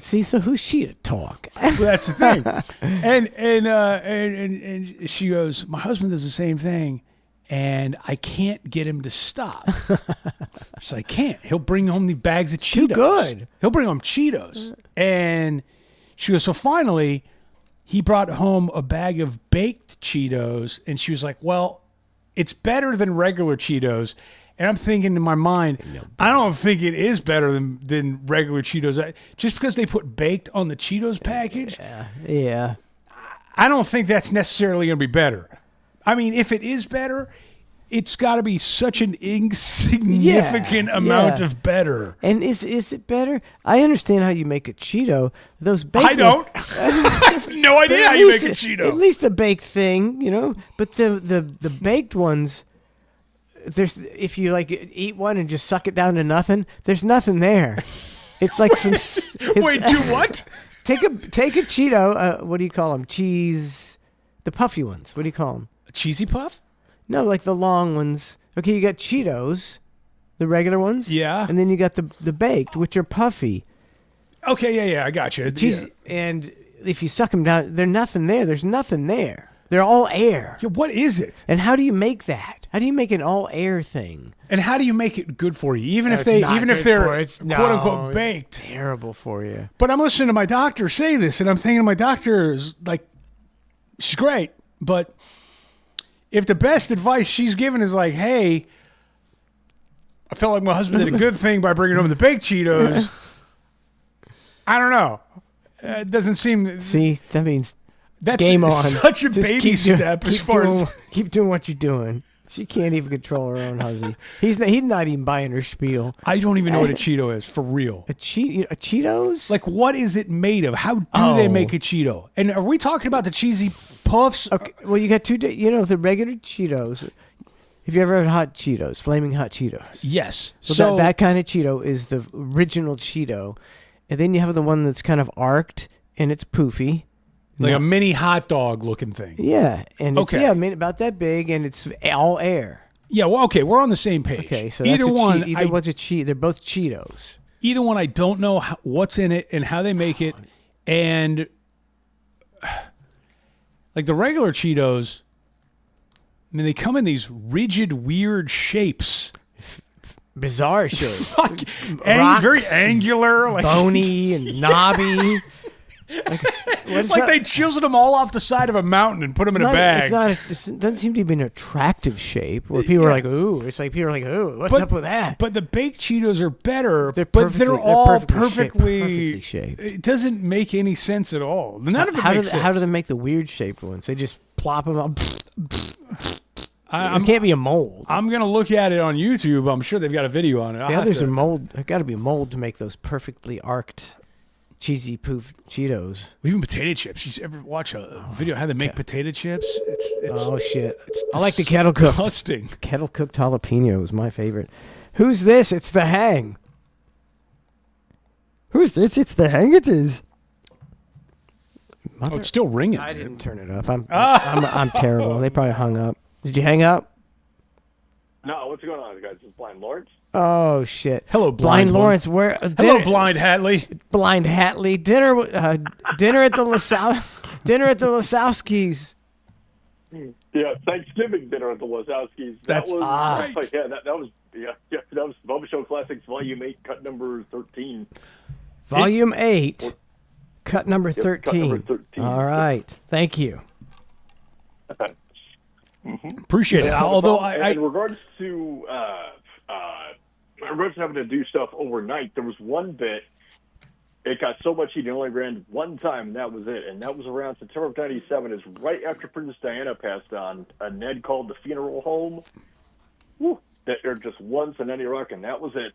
See, so who's she to talk? Well, that's the thing. And she goes, my husband does the same thing, and I can't get him to stop. She's like, I can't. He'll bring home the bags of Cheetos. Too good. He'll bring home Cheetos. And she goes, so finally, he brought home a bag of baked Cheetos, and she was like, well, it's better than regular Cheetos. And I'm thinking in my mind, I don't think it is better than regular Cheetos. Just because they put baked on the Cheetos package, Yeah. I don't think that's necessarily going to be better. I mean, if it is better, it's got to be such an insignificant amount of better. And is it better? I understand how you make a Cheeto. Those baked I don't. I have no idea how you make a Cheeto. At least a baked thing, But the baked ones, if you eat one and just suck it down to nothing, there's nothing there. It's like some. Wait, do what? Take a Cheeto. What do you call them? Cheese. The puffy ones. What do you call them? A cheesy puff? No, like the long ones. Okay, you got Cheetos, the regular ones. Yeah. And then you got the baked, which are puffy. Okay, yeah, I got you. Cheese, and if you suck them down, there's nothing there. There's nothing there. They're all air. Yeah, what is it? And how do you make that? How do you make an all air thing? And how do you make it good for you? Even if It's not they're good for it. quote unquote baked. It's terrible for you. But I'm listening to my doctor say this, and I'm thinking my doctor is like, she's great, but if the best advice she's given is like, hey, I felt like my husband did a good thing by bringing home the baked Cheetos, I don't know. It doesn't seem. See, that means that's game on. Such a Just baby step as far as. Keep doing what you're doing. She can't even control her own husband. He's not even buying her spiel. I don't even know what a Cheeto is, for real. A Cheetos? Like, what is it made of? How do they make a Cheeto? And are we talking about the cheesy puffs? Okay, well, you got two. The regular Cheetos. Have you ever had hot Cheetos? Flaming hot Cheetos? Yes. So that kind of Cheeto is the original Cheeto. And then you have the one that's kind of arced and it's poofy. Like a mini hot dog looking thing. Yeah. And it's, Okay. about that big and it's all air. Yeah, well, okay, we're on the same page. Okay, so either one, either one's a cheat. They're both Cheetos. Either one, I don't know what's in it and how they make it, and like the regular Cheetos, I mean, they come in these rigid, weird shapes, Bizarre shapes. very angular, like bony and knobby. like they chiseled them all off the side of a mountain and put them in a bag. It doesn't seem to be an attractive shape where people are like, ooh. It's like people are like, ooh, what's up with that? But the baked Cheetos are better. Perfectly perfectly shaped. It doesn't make any sense at all. None of it how makes do sense. How do they make the weird shaped ones? They just plop them up. It can't be a mold. I'm gonna look at it on YouTube. I'm sure they've got a video on it. There's a mold. There's got to be a mold to make those perfectly arced, cheesy poof Cheetos. Even potato chips. You ever watch a video how they make potato chips? It's oh shit! I like the kettle cooked. Disgusting. Kettle cooked jalapeno is my favorite. Who's this? It's the Hang. Who's this? It's the Hang. It is. Oh, it's still ringing. I didn't turn it up. I'm terrible. They probably hung up. Did you hang up? No, what's going on, guys? It's Blind Lawrence. Oh shit! Hello, Blind Lawrence. Where? Hello, Blind Hatley. Blind Hatley. Dinner at the Lasowskis. Yeah, Thanksgiving dinner at the Wazowskis. That's right. That was Bubba Show Classics Volume 8, cut number 13. Volume 8, cut number 13. Cut number 13. All right, thank you. Appreciate it. Although in regards to having to do stuff overnight, there was one bit. It got so much heat, it only ran one time, and that was it. And that was around September of '97. Is right after Princess Diana passed on. Ned called the funeral home. Woo, that aired just once on Any Rock, and that was it.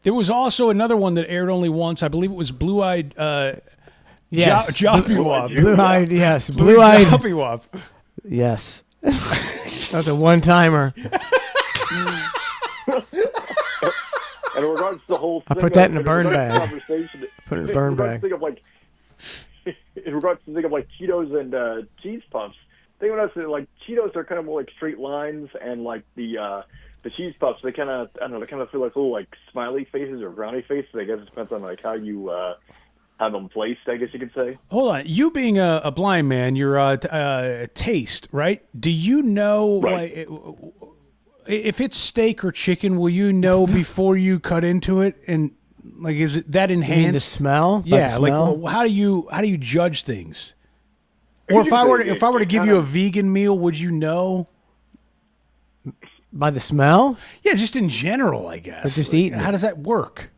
There was also another one that aired only once. I believe it was Blue Eyed. Yes. Joppy Wop. Blue-eyed, yes. Blue-eyed. Joppy Wop. Yes. That's a one-timer. And in regards to the whole I thing put that of- in a burn regards to bag. conversation- Put it in a burn in regards bag. to think of, like, in regards to think of like Cheetos and cheese puffs, think of us like Cheetos are kind of more like straight lines, and like the cheese puffs, they kind of, I don't know, they kind of feel like little like smiley faces or brownie faces. I guess it depends on like how you have them placed, I guess you could say. Hold on. You being a blind man, you're taste, right? Do you know Right. like, if it's steak or chicken? Will you know before you cut into it? And like, is it that You mean enhanced? the smell? By the Yeah. Like, smell? well, how do you judge things? Or if I were to give you a vegan meal, would you know? By the smell? Yeah, just in general, I guess. Or just Like, eating how it? does that work?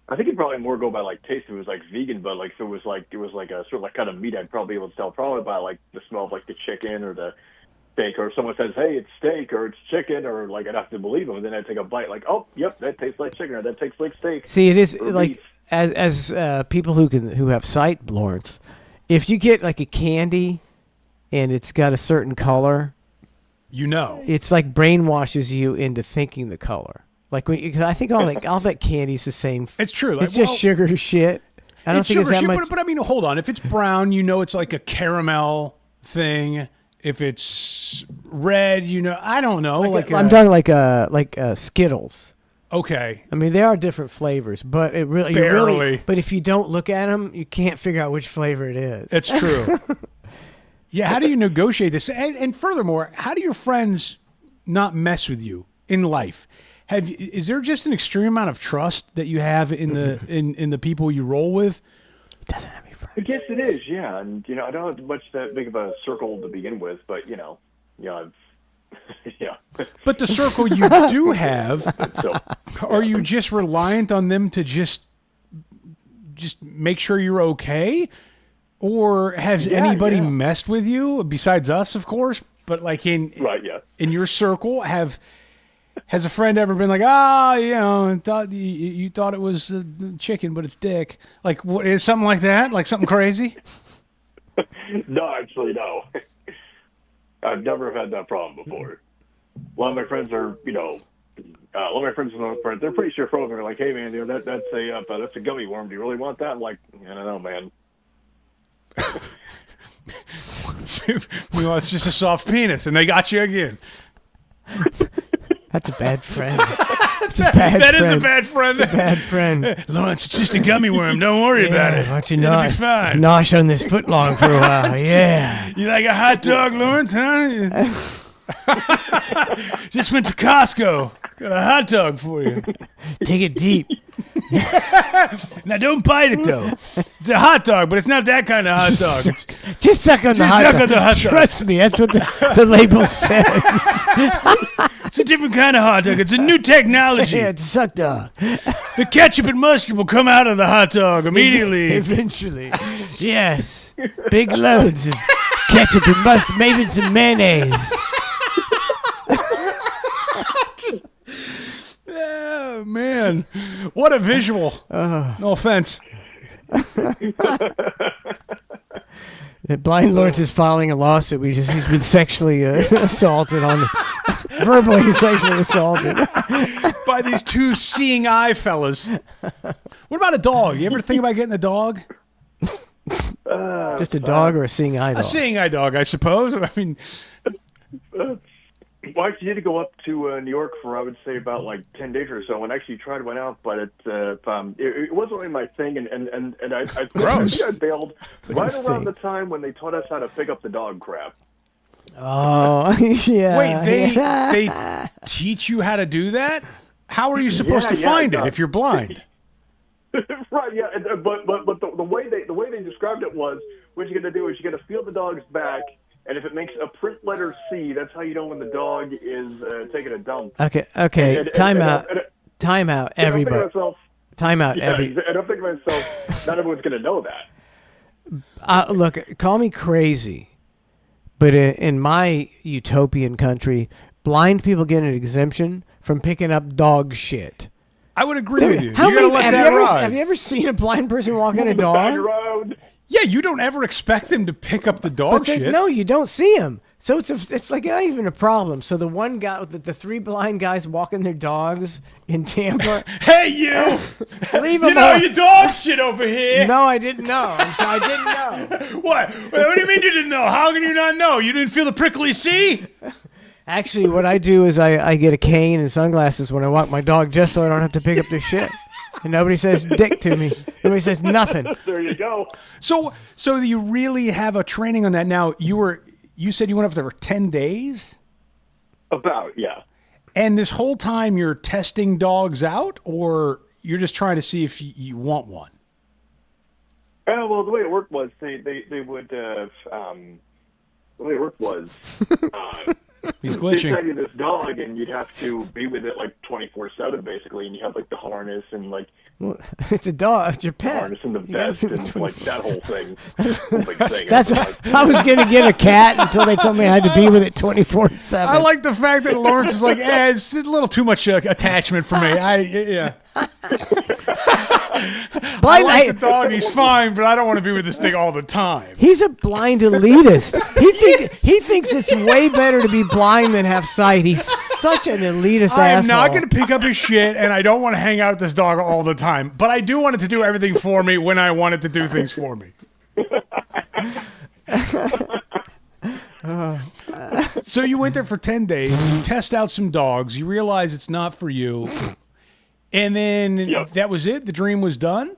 I think it'd probably more go by like taste if it was like vegan, but like if it was like a sort of like kind of meat, I'd probably be able to tell probably by like the smell of like the chicken or the steak, or if someone says, "Hey, it's steak" or "it's chicken," or like I'd have to believe them, and then I'd take a bite, like, "Oh, yep, that tastes like chicken," or "That tastes like steak." See, it is or like beef. as people who have sight, Lawrence. If you get like a candy, and it's got a certain color, you know, it's like brainwashes you into thinking the color. Like cause I think all that candy's the same. It's true. Like, It's just well, sugar shit. I don't it's think sugar it's that shit, much. but I mean, hold on. If it's brown, you know it's like a caramel thing. If it's red, you know, I don't know. Like I'm talking like Skittles. Okay. I mean, they are different flavors, but it really, Barely. But if you don't look at them, you can't figure out which flavor it is. It's true. Yeah, how do you negotiate this? And furthermore, how do your friends not mess with you in life? Is there just an extreme amount of trust that you have in the in the people you roll with? I guess it is, yeah. And I don't have much that big of a circle to begin with, but I've yeah. But the circle you do have, are you just reliant on them to just make sure you're okay? Or has anybody messed with you besides us, of course? But like in your circle, has a friend ever been like, thought you thought it was chicken, but it's dick? Like, what is something like that? Like something crazy? No, actually, no. I've never had that problem before. A lot of my friends are, they're pretty straightforward. They're like, "Hey, man, that's a gummy worm. Do you really want that?" I'm like, "I don't know, man." Well, it's just a soft penis, and they got you again. That's a bad friend. That is a bad friend. It's a bad friend. Lawrence, it's just a gummy worm. Don't worry about it. Why don't you It'll be fine. nosh on this footlong for a while? Yeah. You like a hot dog, Lawrence, huh? Just went to Costco. Got a hot dog for you. Take it deep. Now, don't bite it, though. It's a hot dog, but it's not that kind of hot dog. Just suck on the hot suck dog. on the hot dog. Trust me, that's what the label says. It's a different kind of hot dog. It's a new technology. Yeah, it's a suck dog. The ketchup and mustard will come out of the hot dog immediately. Eventually. Yes. Big loads of ketchup and mustard, maybe some mayonnaise. Oh, man. What a visual. No offense. Blind Lawrence is filing a lawsuit. He's been sexually assaulted verbally sexually assaulted by these two seeing eye fellas. What about a dog? You ever think about getting a dog? Just a dog or a seeing eye dog? A seeing eye dog, I suppose. I mean, well, I actually did go up to New York for, I would say, about like 10 days or so, and actually tried one out, but it wasn't really my thing, and I think I bailed right around the time when they taught us how to pick up the dog crap. Oh, yeah. Wait, they teach you how to do that? How are you supposed to find it if you're blind? Right, yeah, but the way they described it was, what you're going to do is you're going to feel the dog's back, and if it makes a print letter C, that's how you know when the dog is taking a dump. Okay. Time out, everybody. Time out, everybody. And I'm thinking to myself, not everyone's going to know that. Look, call me crazy, but in my utopian country, blind people get an exemption from picking up dog shit. I would agree with you. How You gotta many, let have, that you ever, ride. have you ever seen a blind person walking a Moving the bag dog? around. Yeah, you don't ever expect them to pick up the dog But they- shit. no, you don't see him. So it's like not even a problem. So the one guy, the three blind guys walking their dogs in Tampa. Hey, you! Leave You him know alone. your dog shit over here. No, I didn't know. I didn't know. What? What do you mean you didn't know? How can you not know? You didn't feel the prickly sea? Actually, what I do is I get a cane and sunglasses when I walk my dog, just so I don't have to pick up their shit. And nobody says dick to me. Nobody says nothing. There you go. So you really have a training on that now. You said you went up there for 10 days? About, yeah. And this whole time you're testing dogs out, or you're just trying to see if you want one? Well, the way it worked was they would the way it worked was He's they glitching. send you this dog and you'd have to be with it like 24/7 basically, and you have like the harness and like Well, it's a dog. It's your the pet. harness and the You gotta vest be and between- like that whole thing. Whole big thing. That's And, why like, I was gonna get a cat until they told me I had to be with it 24/7. I like the fact that Lawrence is like, it's a little too much attachment for me. Yeah. I like the dog. He's fine, but I don't want to be with this thing all the time. He's a blind elitist. He thinks it's way better to be blind than have sight. He's such an elitist I am asshole. not going to pick up his shit, and I don't want to hang out with this dog all the time. But I do want it to do everything for me when I want it to do things for me. So you went there for 10 days. You test out some dogs. You realize it's not for you. And then that was it? The dream was done?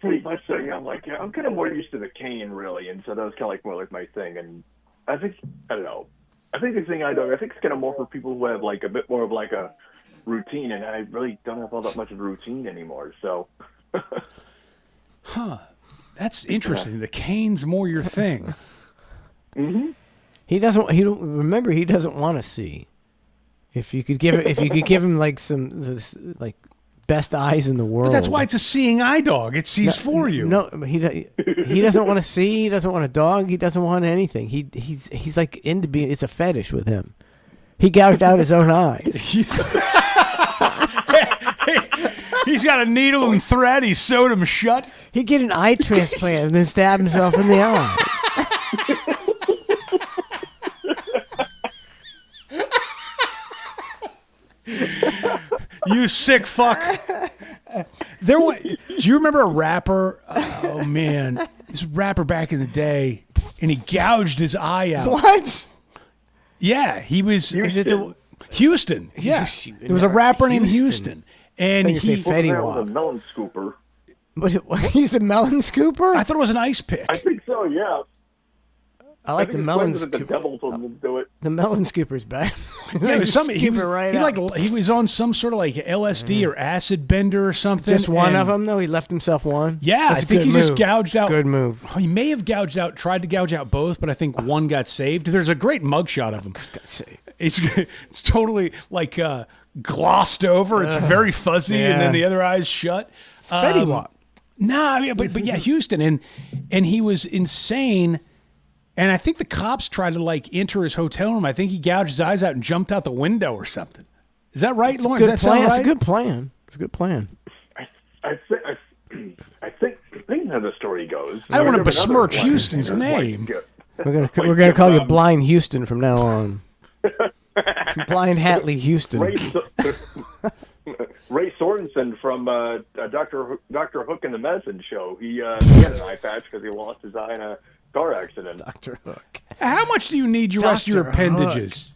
pretty much so. Yeah, I'm kind of more used to the cane really, and so that was kind of like more like my thing. And I don't know. I think the thing I think it's kind of more for people who have like a bit more of like a routine, and I really don't have all that much of a routine anymore. So. Huh. That's interesting. The cane's more your thing. Mm-hmm. He doesn't want to see. If you could give him like like best eyes in the world. But that's why it's a seeing eye dog. It sees for you. No, he doesn't want to see. He doesn't want a dog. He doesn't want anything. He's like into being. It's a fetish with him. He gouged out his own eyes. He's got a needle and thread. He sewed them shut. He'd get an eye transplant and then stab himself in the eye. You sick fuck. Do you remember a rapper? Oh man, this rapper back in the day, and he gouged his eye out. What? Yeah, he was Houston. Houston. Yeah, there was a rapper named Houston, and I thought you he said Fetty was Wap. a melon scooper. He's a melon scooper? I thought it was an ice pick. I think so. Yeah. I like the think his melon friends at The scooper. devil told him to do it. The melon scooper's bad. Yeah, it was Just he scoop was it right he out. he was on some sort of like LSD or acid bender or something. Just one and- of them, though. He left himself one. Yeah, That's I a think good he just move. gouged out. Good move. He may have tried to gouge out both, but I think one got saved. There's a great mugshot of him. It's totally like glossed over. It's very fuzzy, and then yeah. the other eye's shut. Fetty Wap. Nah, I mean, but yeah, Houston, and he was insane. And I think the cops tried to like enter his hotel room. I think he gouged his eyes out and jumped out the window or something. Is that right, Lauren? Does that sound It's right? a good plan. It's a good plan. I think how the story goes. I don't want to There's another besmirch one. Houston's There's like, name. We're gonna call you Blind Houston from now on. Blind Hatley Houston. Ray Sorensen from Dr. Hook and the Medicine Show. He had an eye patch because he lost his eye in a car accident. Dr. Hook. How much do you need your rest of your Dr. Hook. appendages?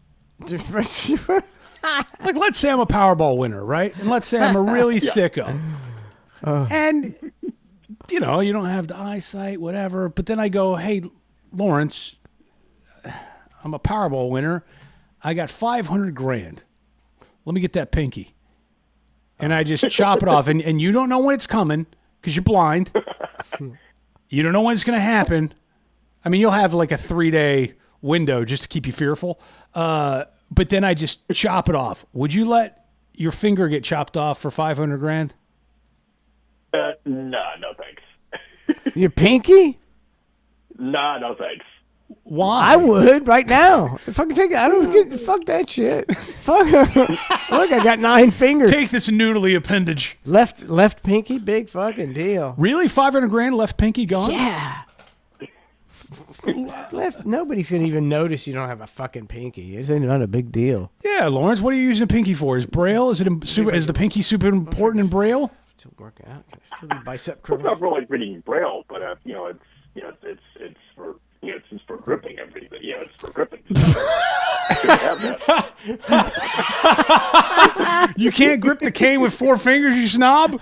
Like, let's say I'm a Powerball winner, right? And let's say I'm a really sicko. And, you know, you don't have the eyesight, whatever. But then I go, hey, Lawrence, I'm a Powerball winner. I got $500,000. Let me get that pinky. And I just chop it off. And you don't know when it's coming because you're blind. You don't know when it's going to happen. I mean, you'll have like a 3-day window just to keep you fearful. But then I just chop it off. Would you let your finger get chopped off for $500,000? Nah, no thanks. Your pinky? Nah, no thanks. Why? I would right now. Fucking take it. I don't get fuck that shit. Fuck. Look, I got 9 fingers. Take this noodly appendage. Left pinky, big fucking deal. Really, $500,000 left pinky gone? Yeah. Left. Nobody's gonna even notice you don't have a fucking pinky. It's not a big deal. Yeah, Lawrence. What are you using a pinky for? Is Braille? Is the pinky super important in Braille? Still working out. Can I still do bicep It's curls? not really reading Braille, but it's for it's for gripping everything. It's for gripping. You can't grip the cane with 4 fingers, you snob.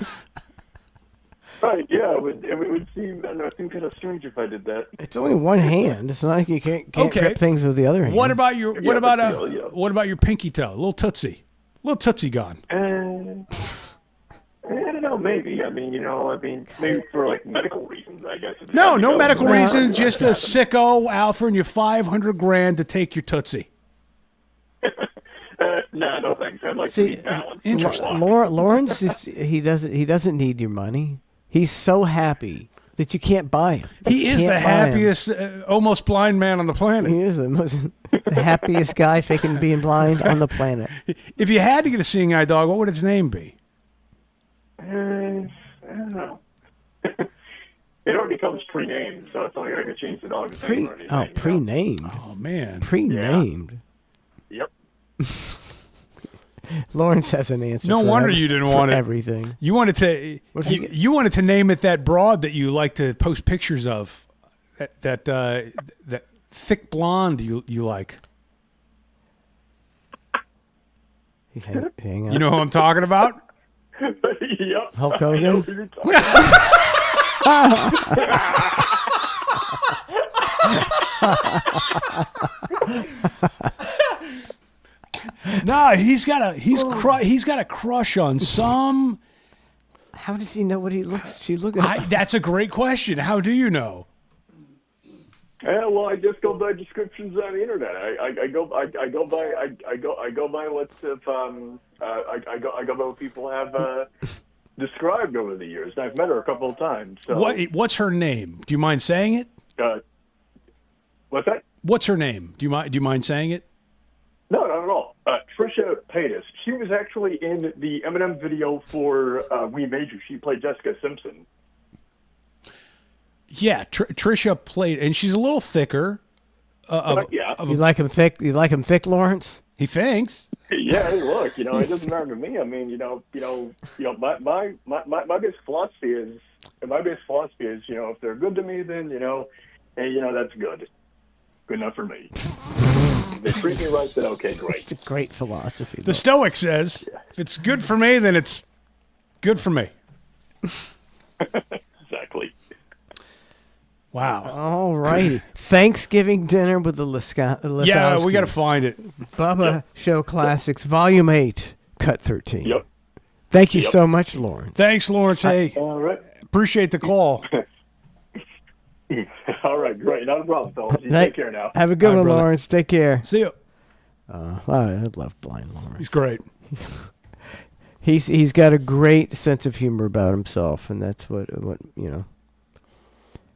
Right? Yeah, it would seem. I don't know. It seemed kind of strange if I did that. It's only one hand. It's not like you can't grip things with the other hand. What about your what about your pinky toe? A little tootsie gone. I don't know. Maybe. I mean, maybe for like medical reasons. I guess. No medical reason. Just a sicko offering you $500,000 to take your tootsie. No thanks. I'd like to be balanced. Interesting. Lawrence he doesn't need your money. He's so happy that you can't buy him. He is the happiest, almost blind man on the planet. He is the happiest guy faking being blind on the planet. If you had to get a seeing eye dog, what would its name be? I don't know. It already comes pre-named, so it's not like I could change the dog's name or anything. Pre-named. Oh man. Pre-named. Yep. Lawrence has an answer. No wonder you didn't want it. Everything. You wanted to. You wanted to name it that broad that you like to post pictures of. That thick blonde you like. Hang on. You know who I'm talking about? Yep. Hulk I know Hogan. who you're talking Nah, he's got a crush on some. How does he know what he looks? She look at. That's a great question. How do you know? Yeah, well, I just go by descriptions on the internet. I go by what's I go by what people have described over the years. I've met her a couple of times. So What's her name? Do you mind saying it? What's that? What's her name? Do you mind saying it? No, not at all. Trisha Paytas. She was actually in the Eminem video for We Made You. She played Jessica Simpson. Yeah, Trisha played, and she's a little thicker. You like him thick? You like him thick, Lawrence? He thinks. Yeah, hey, look, it doesn't matter to me. I mean, my basic philosophy is, if they're good to me, then hey, that's good. Good enough for me. If they treat me right, then okay, great. It's a great philosophy. The Stoic says, if it's good for me, then it's good for me. Exactly. Wow. All righty. Thanksgiving dinner with the Lasowskis. Yeah, we got to find it. Bubba Show Classics, Volume 8, Cut 13. Yep. Thank you so much, Lawrence. Thanks, Lawrence. Hey, all right. Appreciate the call. All right, great. Not a problem, fellas. You take care now. Have a good one, brother. Lawrence. Take care. See you. I love Blind Lawrence. He's great. He's got a great sense of humor about himself, and that's what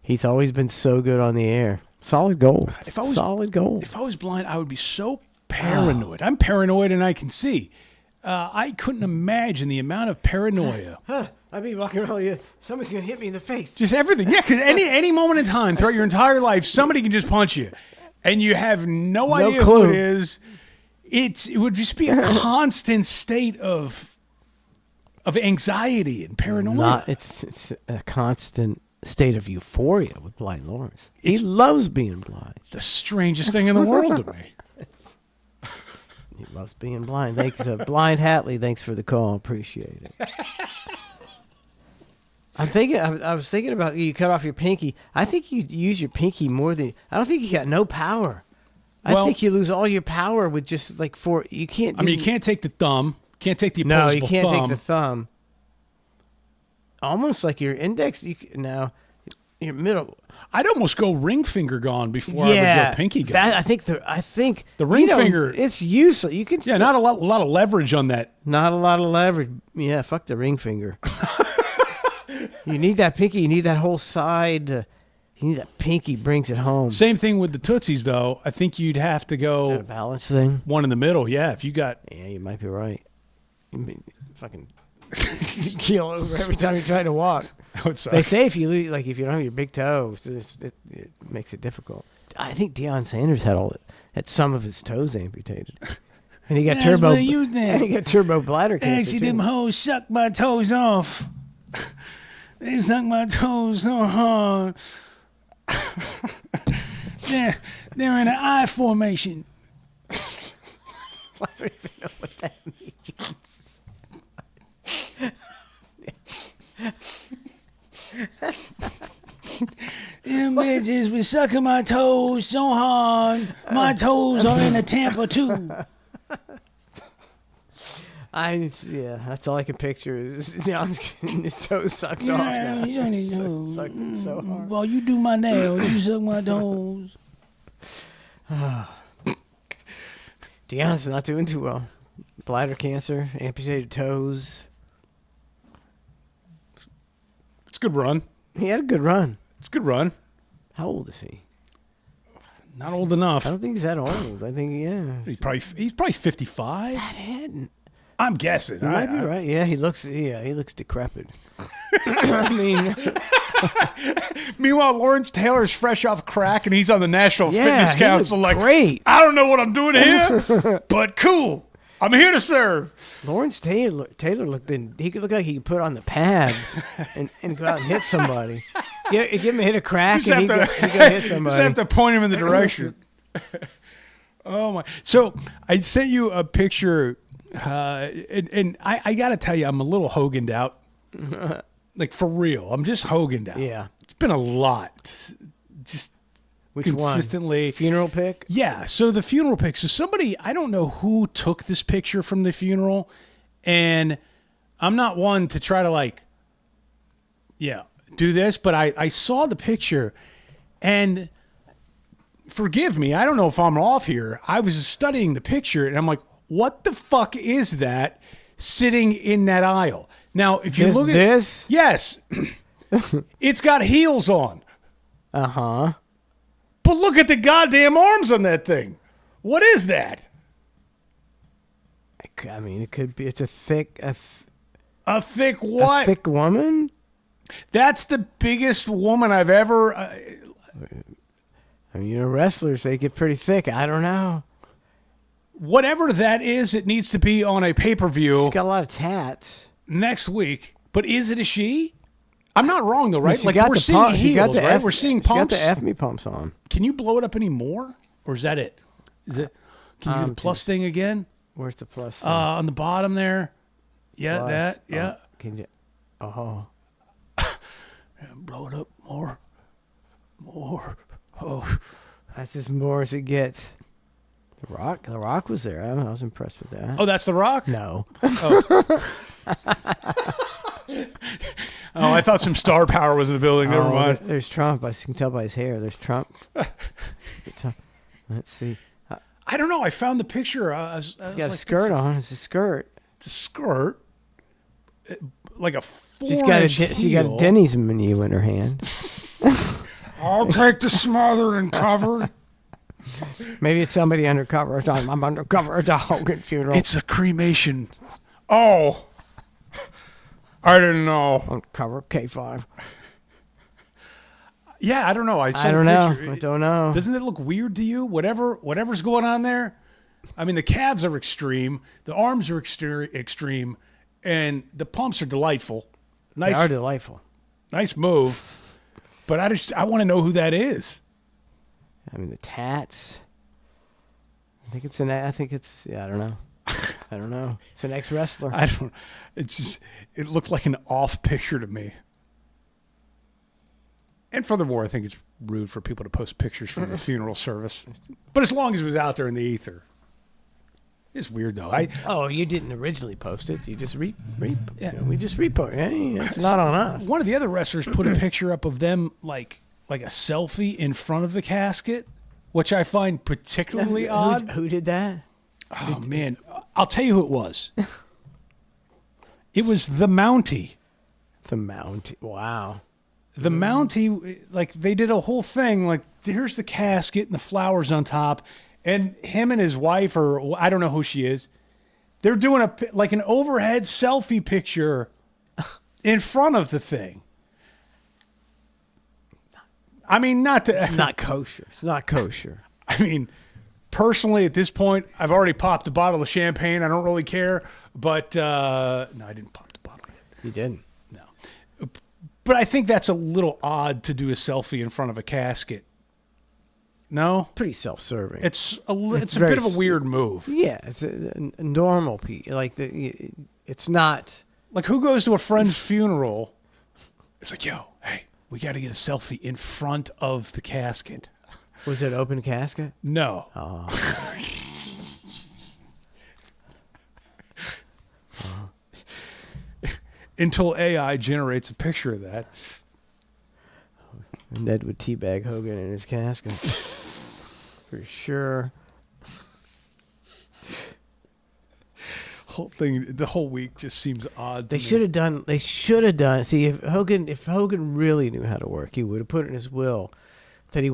He's always been so good on the air. Solid gold. Solid gold. If I was blind, I would be so paranoid. I'm paranoid and I can see. I couldn't imagine the amount of paranoia. I'd be walking around like, somebody's going to hit me in the face. Just everything. Yeah, because any moment in time throughout your entire life, somebody can just punch you. And you have no idea clue. who it is. It would just be a constant state of anxiety and paranoia. It's a constant state of euphoria with Blind Lawrence. He loves being blind. It's the strangest thing in the world to me. He loves being blind. Thanks to Blind Hatley. Thanks for the call. Appreciate it. I was thinking about you cut off your pinky. I think you use your pinky more than. I don't think you got no power. I think you lose all your power with just like you can't. You can't take the thumb. Can't take the opposable No, you can't thumb. take the thumb. Almost like your index. Your middle. I'd almost go ring finger gone before I would go pinky gone. I think the ring finger. It's useless. You can. Yeah, not a lot of leverage on that. Not a lot of leverage. Yeah, fuck the ring finger. You need that pinky. You need that whole side. that pinky brings it home. Same thing with the Tootsies, though. I think you'd have to go Is that a balance thing. one in the middle. Yeah, if you got. Yeah, you might be right. You mean, fucking keel over every time you try to walk. They say if you lose, like if you don't have your big toe, it makes it difficult. I think Deion Sanders had some of his toes amputated, and he got turbo. And he got turbo bladder cancer. Actually, them hoes suck my toes off. They suck my toes so hard. they're in an I formation. I don't even know what that means. Them bitches was sucking my toes so hard. My toes are in a Tampa too. Yeah, that's all I can picture. Is his toes sucked off. Now. Sucked it so hard. Well, you do my nails, you suck my toes. Deion's not doing too well. Bladder cancer, amputated toes. It's a good run. He had a good run. It's a good run. How old is he? Not old enough. I don't think he's that old. I think he's probably 55. That head. I'm guessing. You might be right. Yeah, he looks decrepit. I mean, meanwhile, Lawrence Taylor's fresh off crack, and he's on the National Fitness he Council. looks Like, great. I don't know what I'm doing here, but cool. I'm here to serve. Lawrence Taylor looked in. He could look like he could put on the pads and go out and hit somebody. Give him a hit of crack, and he could hit somebody. Just have to point him in the direction. Oh my! So I sent you a picture. And I got to tell you, I'm a little Hogan'd out. Like, for real. I'm just Hogan'd out. Yeah. It's been a lot. Just Which consistently. one? Funeral pic? Yeah. So the funeral pic. So somebody, I don't know who took this picture from the funeral. And I'm not one to try to do this. But I saw the picture. And forgive me, I don't know if I'm off here. I was studying the picture and I'm like, what the fuck is that sitting in that aisle? Now, if you look at this, yes, it's got heels on. Uh-huh. But look at the goddamn arms on that thing. What is that? I mean, it could be. It's a thick. A thick what? A thick woman. That's the biggest woman I've ever. I mean, wrestlers, they get pretty thick. I don't know. Whatever that is, it needs to be on a pay-per-view. She's got a lot of tats. Next week. But is it a she? I'm not wrong, though, right? Like, we're seeing heels, right? We're seeing pumps. She got the FME pumps on. Can you blow it up any more? Or is that it? Is it? Can you do the plus thing again? Where's the plus thing? On the bottom there. Yeah, Plus. that. Yeah. Can you? Oh. Blow it up more. More. Oh. That's as more as it gets. The Rock was there. I was impressed with that. Oh, that's The Rock? No. Oh. Oh, I thought some star power was in the building. Never mind. There's Trump. I can tell by his hair. There's Trump. Let's see. I don't know. I found the picture. He's got a skirt on. It's a skirt. It's a skirt. Like a 4-inch She got a Denny's menu in her hand. I'll take the smothered and covered. Maybe it's somebody undercover. I'm undercover at the Hogan funeral. It's a cremation. Oh. I didn't know. Undercover K5. Yeah, I don't know. I don't know. Doesn't it look weird to you? Whatever's going on there. I mean, the calves are extreme. The arms are extreme. And the pumps are delightful. Nice. They are delightful. Nice move. But I want to know who that is. I mean, the tats. I think it's I don't know. I don't know. It's an ex-wrestler. It looked like an off picture to me. And furthermore, I think it's rude for people to post pictures from the funeral service. But as long as it was out there in the ether. It's weird, though. You didn't originally post it. You just we just repost. Hey, it's not on us. One of the other wrestlers put a picture up of them like a selfie in front of the casket, which I find particularly odd. Who did that? Oh, man. I'll tell you who it was. It was the Mountie. The Mountie. Wow. The Mountie, like they did a whole thing. Like here's the casket and the flowers on top, and him and his wife, or I don't know who she is, they're doing an overhead selfie picture in front of the thing. I mean, not kosher. It's not kosher. I mean, personally, at this point, I've already popped a bottle of champagne. I don't really care, but no, I didn't pop the bottle yet. You didn't. But I think that's a little odd to do a selfie in front of a casket. No? Pretty self-serving. It's a bit of a weird move. Yeah, it's a normal piece. It's not. Like, who goes to a friend's funeral? It's like, yo, hey, we got to get a selfie in front of the casket. Was it open casket? No. Oh. Until AI generates a picture of that. Ned would teabag Hogan in his casket. For sure. The whole week just seems odd. They should have done. See, if Hogan really knew how to work, he would have put in his will that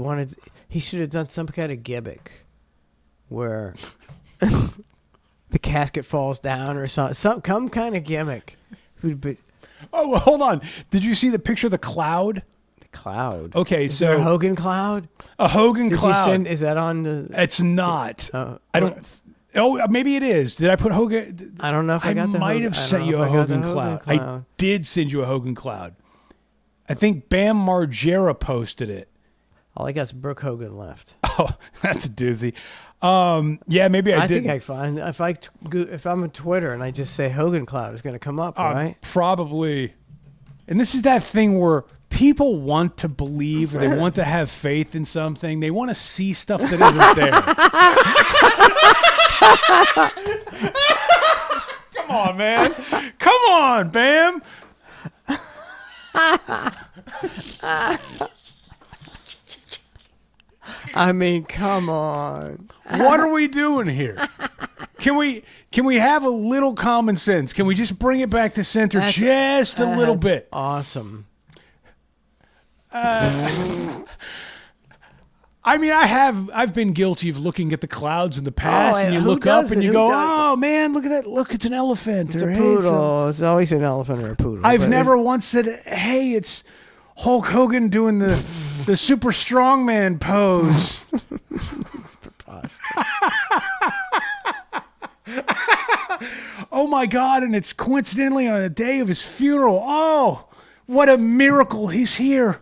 he should have done some kind of gimmick where the casket falls down or some kind of gimmick. Oh, well, hold on. Did you see the picture of the cloud? The cloud. Okay, is so there a Hogan cloud? A Hogan cloud. Is that on the? It's not. I don't. Oh, maybe it is. Did I put Hogan? I don't know if I got the might Hogan. have sent you a Hogan cloud. I did send you a Hogan cloud. I think Bam Margera posted it. All I got is Brooke Hogan left. Oh, that's a doozy. Yeah, maybe I did. think I find if I'm on Twitter and I just say Hogan cloud, it's going to come up, right? Probably. And this is that thing where people want to believe, or they want to have faith in something. They want to see stuff that isn't there. Come on, man. Come on, Bam. I mean, come on. What are we doing here? Can we have a little common sense? Can we just bring it back to center just a little bit? Awesome. I mean, I've been guilty of looking at the clouds in the past, and you look up and you go, "Oh man, look at that! Look, it's an elephant It's or a hey, poodle. It's always an elephant or a poodle." I've never once said, "Hey, it's Hulk Hogan doing the super strongman pose." It's preposterous. Oh my God! And it's coincidentally on the day of his funeral. Oh, what a miracle! He's here.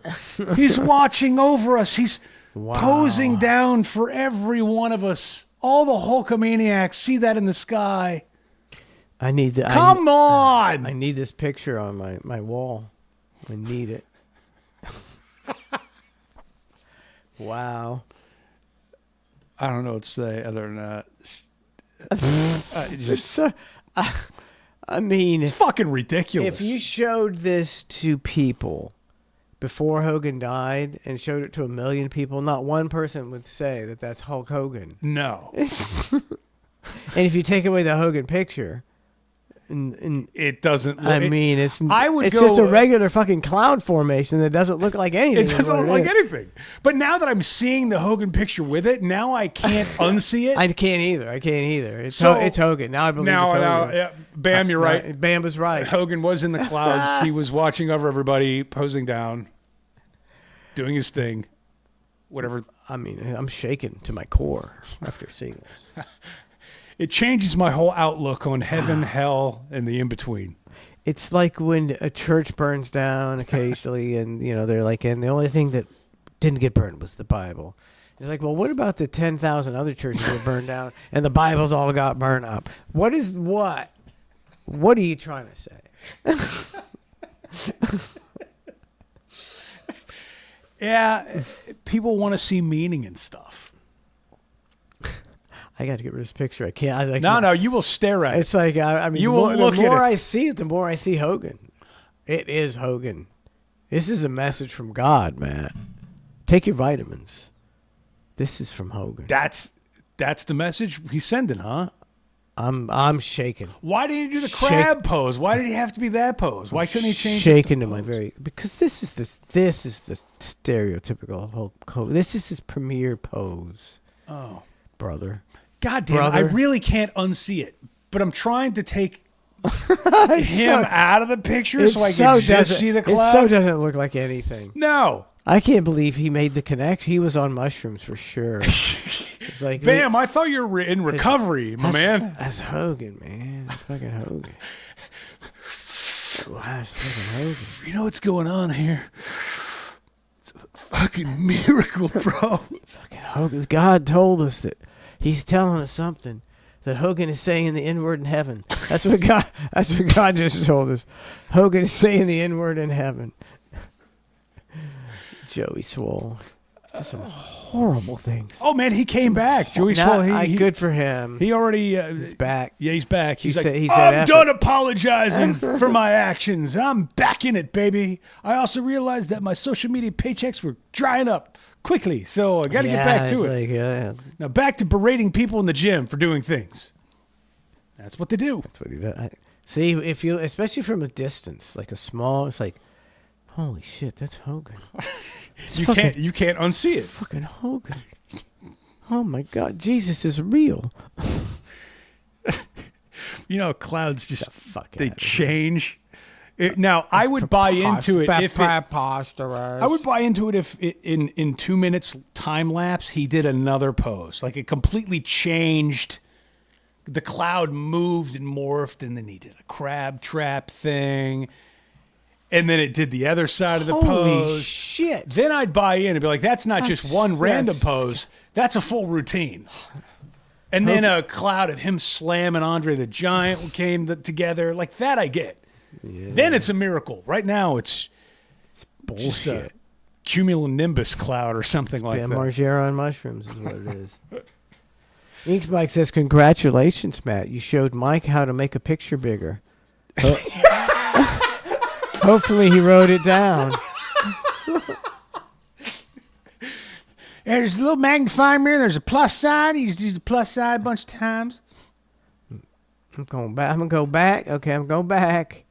He's watching over us. He's posing down for every one of us. All the Hulkamaniacs see that in the sky. I need that. Come on! I need this picture on my wall. I need it. Wow. I don't know what to say other than that. I mean, it's fucking ridiculous. If you showed this to people before Hogan died and showed it to 1 million people, not one person would say that that's Hulk Hogan. No. And if you take away the Hogan picture, and it doesn't. I mean, it's it's just a regular fucking cloud formation that doesn't look like anything. It doesn't look like anything. But now that I'm seeing the Hogan picture with it, now I can't unsee it. I can't either. It's Hogan. Now I believe it's Hogan. Yeah, Bam, you're right. Bam was right. Hogan was in the clouds. He was watching over everybody, posing down, doing his thing. Whatever. I mean, I'm shaken to my core after seeing this. It changes my whole outlook on heaven, hell, and the in-between. It's like when a church burns down occasionally, and they're like, and the only thing that didn't get burned was the Bible. It's like, well, what about the 10,000 other churches that burned down, and the Bibles all got burned up? What are you trying to say? Yeah, people want to see meaning in stuff. I got to get rid of this picture. I can't. No, you will stare at it. It's like, I mean, you will look the more at it. I see it, the more I see Hogan. It is Hogan. This is a message from God, man. Take your vitamins. This is from Hogan. That's the message he's sending, huh? I'm shaking. Why didn't he do the crab pose? Why did he have to be that pose? Why couldn't he change? Shaking to my very because this is the stereotypical Hulk Hogan. This is his premier pose. Oh, brother. God damn it, I really can't unsee it. But I'm trying to take him out of the picture so I can just see the cloud. It so doesn't look like anything. No. I can't believe he made the connection. He was on mushrooms for sure. It's like, Bam, I thought you were in recovery, my man. That's Hogan, man. That's fucking Hogan. Wow, that's fucking Hogan. You know what's going on here? It's a fucking miracle, bro. Fucking Hogan. God told us that he's telling us something. That Hogan is saying the N-word in heaven. That's what God just told us. Hogan is saying the N-word in heaven. Joey Swole. That's some horrible things. Oh man, he came back. Joey Swole. Good for him. He already he's back. Yeah, he's back. He said, I'm done apologizing for my actions. I'm back in it, baby. I also realized that my social media paychecks were drying up quickly, so I got to get back to it. Now back to berating people in the gym for doing things. That's what they do. That's what he does. See, if you, especially from a distance, like a small, it's like, holy shit, that's Hogan. You can't unsee it. Fucking Hogan. Oh my God, Jesus is real. You know, clouds just they change. Now I would buy into it if I would buy into it if in 2 minutes time lapse he did another pose, like it completely changed. The cloud moved and morphed, and then he did a crab trap thing. And then it did the other side of the pose. Holy shit. Then I'd buy in and be like, that's not just one random pose. That's a full routine. And then a cloud of him slamming Andre the Giant came together. Like that I get. Yeah. Then it's a miracle. Right now it's bullshit. Just a cumulonimbus cloud or something like that. Margera on mushrooms is what it is. Ink Spike says, congratulations, Matt. You showed Mike how to make a picture bigger. Hopefully he wrote it down. There's a little magnifying mirror. There's a plus sign. You just use the plus sign a bunch of times. I'm going back. I'm going to go back. Okay, I'm going back.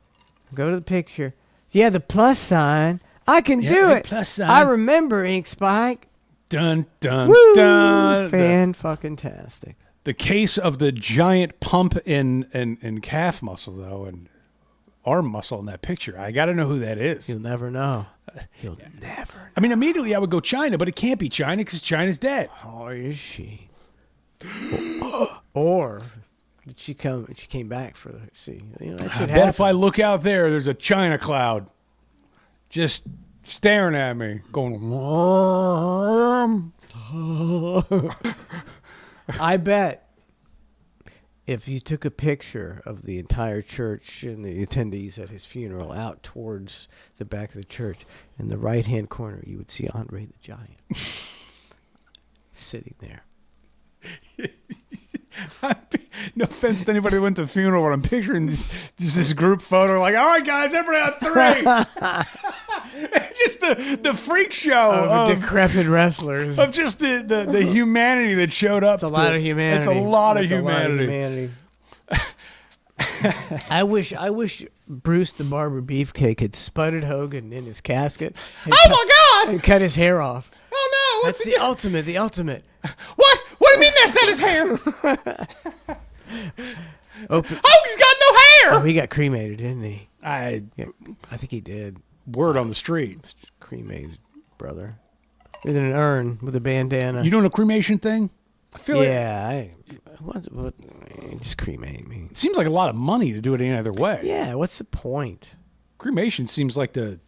Go to the picture. Yeah, the plus sign. I can do it. Plus sign. I remember, Ink Spike. Dun, dun, Woo! dun. Fan-fucking-tastic. The case of the giant pump in calf muscle, though, and arm muscle in that picture. I got to know who that is. You'll never know. You'll never know. I mean, immediately I would go China, but it can't be China because China's dead. Or is she? Or did she come? She came back for the see. You know, that I should bet happen. if I look out there, there's a China cloud just staring at me, going. I bet if you took a picture of the entire church and the attendees at his funeral out towards the back of the church, in the right-hand corner, you would see Andre the Giant sitting there. No offense to anybody who went to the funeral, but I'm picturing this group photo. Like, all right, guys, everybody on three. Just the freak show of decrepit wrestlers. Of just the humanity that showed up. It's a lot of humanity. It's a lot of humanity. I wish Bruce the Barber Beefcake had sputted Hogan in his casket. Oh my God! And cut his hair off. Oh no! That's the ultimate. The ultimate. What? What do you mean that's not his hair? Hogan's got no hair. Oh, he got cremated, didn't he? I think he did. Word on the street. Cremated, brother. In an urn with a bandana. You doing a cremation thing? I feel what, just cremate me. It seems like a lot of money to do it any other way. Yeah, what's the point? Cremation seems like the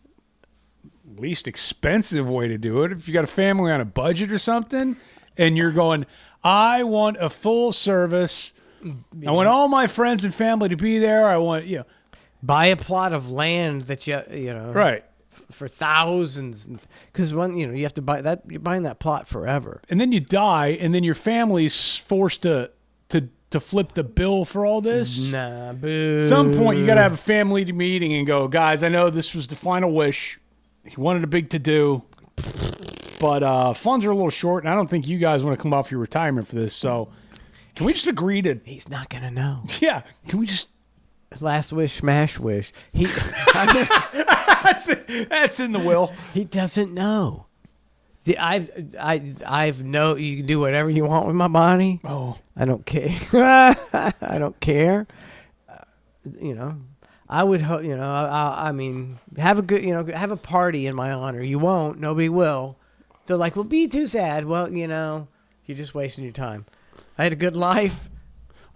least expensive way to do it. If you got a family on a budget or something, and you're going, I want a full service. I want all my friends and family to be there. I want, buy a plot of land that you know, right, for thousands, because you have to buy that. You're buying that plot forever, and then you die, and then your family's forced to flip the bill for all this. Nah, boo. At some point, you got to have a family meeting and go, guys, I know this was the final wish. He wanted a big to-do, but funds are a little short, and I don't think you guys want to come off your retirement for this. So, Can we just agree to? He's not gonna know. Yeah. Can we just? Last wish, smash wish. He that's in the will. He doesn't know. I've no. You can do whatever you want with my body. Oh, I don't care. I don't care. You know, I would hope. You know, I mean, have a good. You know, have a party in my honor. You won't. Nobody will. They're like, well, be too sad. Well, you know, you're just wasting your time. I had a good life.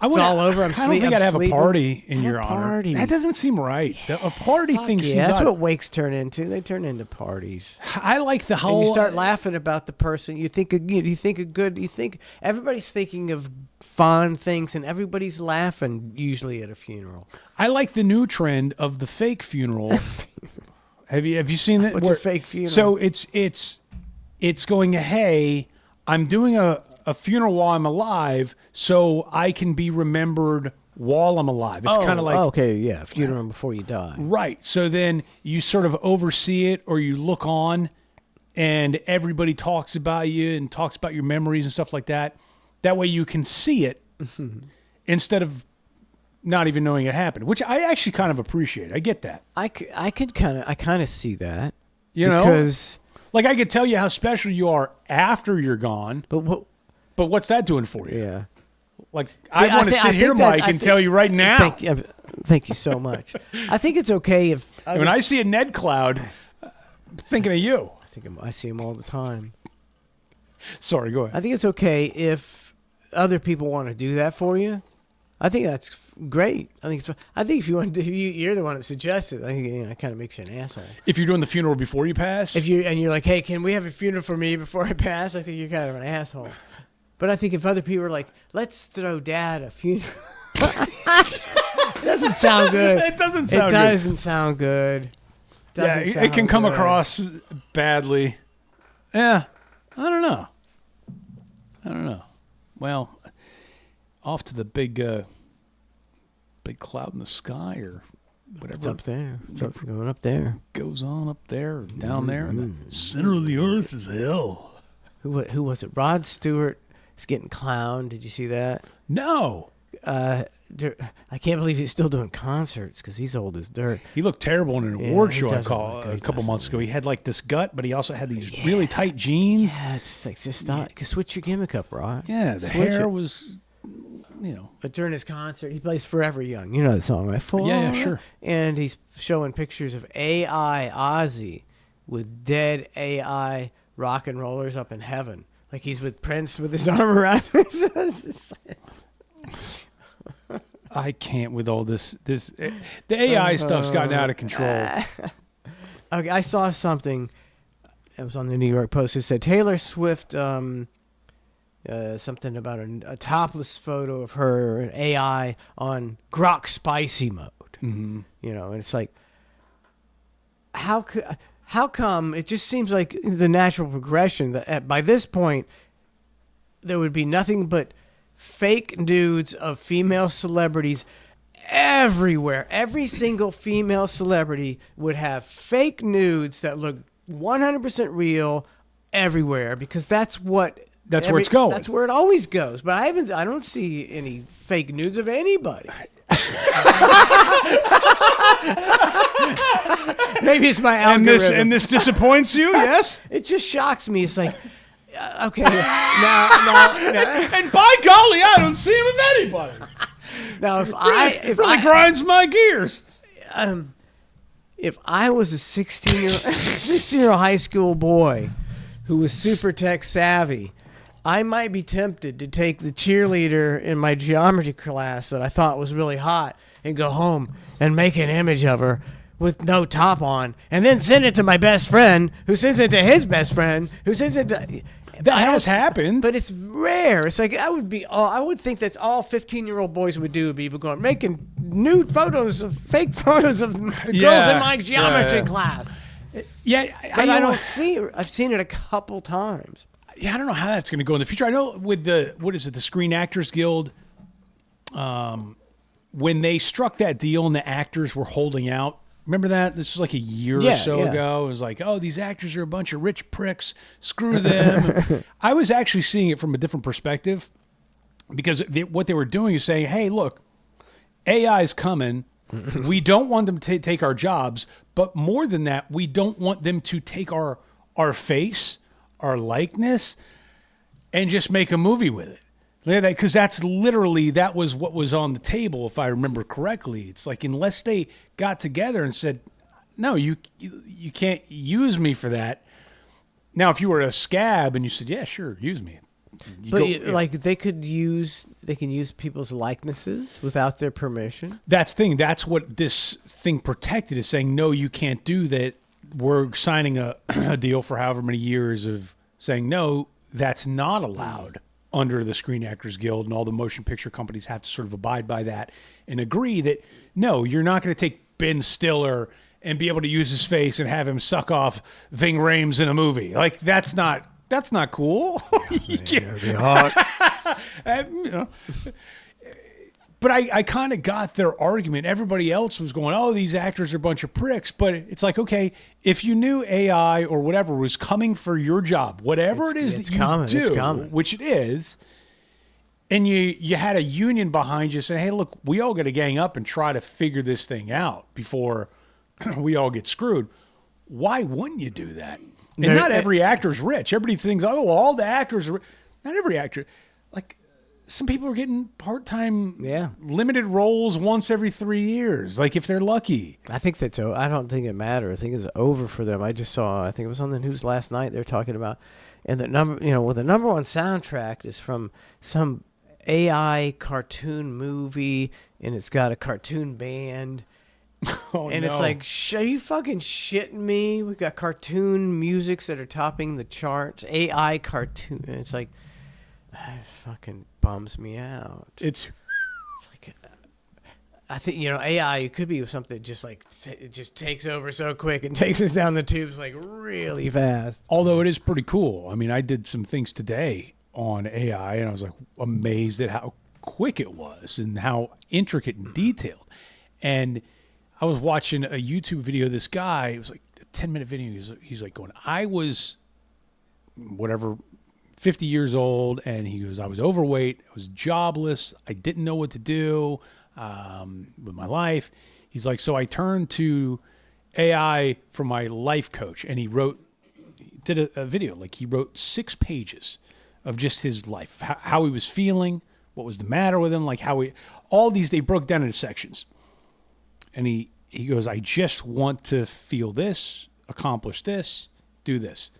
It's all over. I don't think I'd have a party in your honor. Party. That doesn't seem right. A party thing seems that's odd. what wakes turn into. They turn into parties. I like the whole. And you start laughing about the person. You think everybody's thinking of fond things, and everybody's laughing usually at a funeral. I like the new trend of the fake funeral. Have you seen that? What's a fake funeral? So it's going. Hey, I'm doing a funeral while I'm alive, so I can be remembered while I'm alive. It's kind of like funeral before you die. Right. So then you sort of oversee it, or you look on, and everybody talks about you and talks about your memories and stuff like that. That way you can see it instead of not even knowing it happened, which I actually kind of appreciate. I get that. I kind of see that. You know, because like I could tell you how special you are after you're gone, but what's that doing for you? Yeah. Like, I want to sit here, Mike, and tell you right now. Thank you so much. I think it's okay if when I see a Ned Cloud, I'm thinking of you. I see him all the time. Sorry, go ahead. I think it's okay if other people want to do that for you. I think that's great. I think if you want to, you're the one that suggested. I think it kind of makes you an asshole. If you're doing the funeral before you pass, you're like, hey, can we have a funeral for me before I pass? I think you're kind of an asshole. But I think if other people are like, let's throw Dad a funeral, doesn't sound good. It doesn't sound. It doesn't sound good. It can come across badly. Yeah, I don't know. Well, off to the big cloud in the sky or whatever. It's up there. It's going up there. Goes on up there or down there. And the center of the earth is hell. Who was it? Rod Stewart is getting clowned. Did you see that? No. I can't believe he's still doing concerts because he's old as dirt. He looked terrible in an award show I saw a couple months ago. He had like this gut, but he also had these really tight jeans. Yeah, it's like just stop. Switch your gimmick up, Rod. Yeah, the hair was, But during his concert, he plays "Forever Young." You know the song, right? Yeah, sure. And he's showing pictures of AI Ozzy with dead AI rock and rollers up in heaven, like he's with Prince with his arm around him. I can't with all this. The AI stuff's gotten out of control. Okay, I saw something. It was on the New York Post. It said Taylor Swift, something about a topless photo of her an AI on Grok Spicy mode. Mm-hmm. You know, and it's like, how come it just seems like the natural progression that by this point there would be nothing but fake nudes of female celebrities everywhere. Every single female celebrity would have fake nudes that look 100% real everywhere because that's where it's going. That's where it always goes. But I don't see any fake nudes of anybody. Maybe it's my algorithm. And this disappoints you, yes? It just shocks me. It's like, okay, now. And by golly, I don't see him with anybody. Now, if it really grinds my gears. If I was a 16-year-old high school boy who was super tech savvy, I might be tempted to take the cheerleader in my geometry class that I thought was really hot and go home and make an image of her with no top on, and then send it to my best friend, who sends it to his best friend, who sends it to. That has happened, but it's rare. It's like I would think that's all 15-year-old boys would do, would be making nude photos of fake photos of the girls in my geometry class. Yeah, but I don't see it. I've seen it a couple times. Yeah, I don't know how that's going to go in the future. I know with the Screen Actors Guild, when they struck that deal and the actors were holding out. Remember that? This was like a year or so ago. It was like, oh, these actors are a bunch of rich pricks. Screw them. I was actually seeing it from a different perspective. because what they were doing is saying, hey, look, AI is coming. We don't want them to take our jobs, but more than that, we don't want them to take our face, our likeness, and just make a movie with it. Because that was what was on the table, if I remember correctly. It's like, unless they got together and said, no, you can't use me for that. Now, if you were a scab and you said, yeah, sure, use me. They can use people's likenesses without their permission. That's the thing. That's what this thing protected, is saying, no, you can't do that. We're signing a deal for however many years of saying, no, that's not allowed under the Screen Actors Guild, and all the motion picture companies have to sort of abide by that and agree that, no, you're not going to take Ben Stiller and be able to use his face and have him suck off Ving Rhames in a movie. Like, that's not cool. But I kind of got their argument. Everybody else was going, oh, these actors are a bunch of pricks. But it's like, okay, if you knew AI or whatever was coming for your job, whatever it is that you do, which it is, and you had a union behind you saying, hey, look, we all got to gang up and try to figure this thing out before we all get screwed. Why wouldn't you do that? And not every actor's rich. Everybody thinks, oh, well, all the actors are. Not every actor. Like, some people are getting part-time limited roles once every 3 years, like if they're lucky. I think that's. I don't think it matters. I think it's over for them. I just saw. I think it was on the news last night. They're talking about, and the number one soundtrack is from some AI cartoon movie, and it's got a cartoon band. It's like, are you fucking shitting me? We've got cartoon musics that are topping the charts. AI cartoon. And it's like, it fucking bums me out. It's like, I think, AI, it could be something just like, it just takes over so quick and takes us down the tubes like really fast. Although it is pretty cool. I mean, I did some things today on AI, and I was like amazed at how quick it was and how intricate and detailed. And I was watching a YouTube video of this guy. It was like a 10-minute video. He's like going, I was 50 years old, and he goes, I was overweight, I was jobless, I didn't know what to do with my life. He's like, so I turned to AI for my life coach, and he did a video. Like, he wrote 6 pages of just his life, how he was feeling, what was the matter with him, like all these, they broke down into sections. And he goes, I just want to feel this, accomplish this, do this.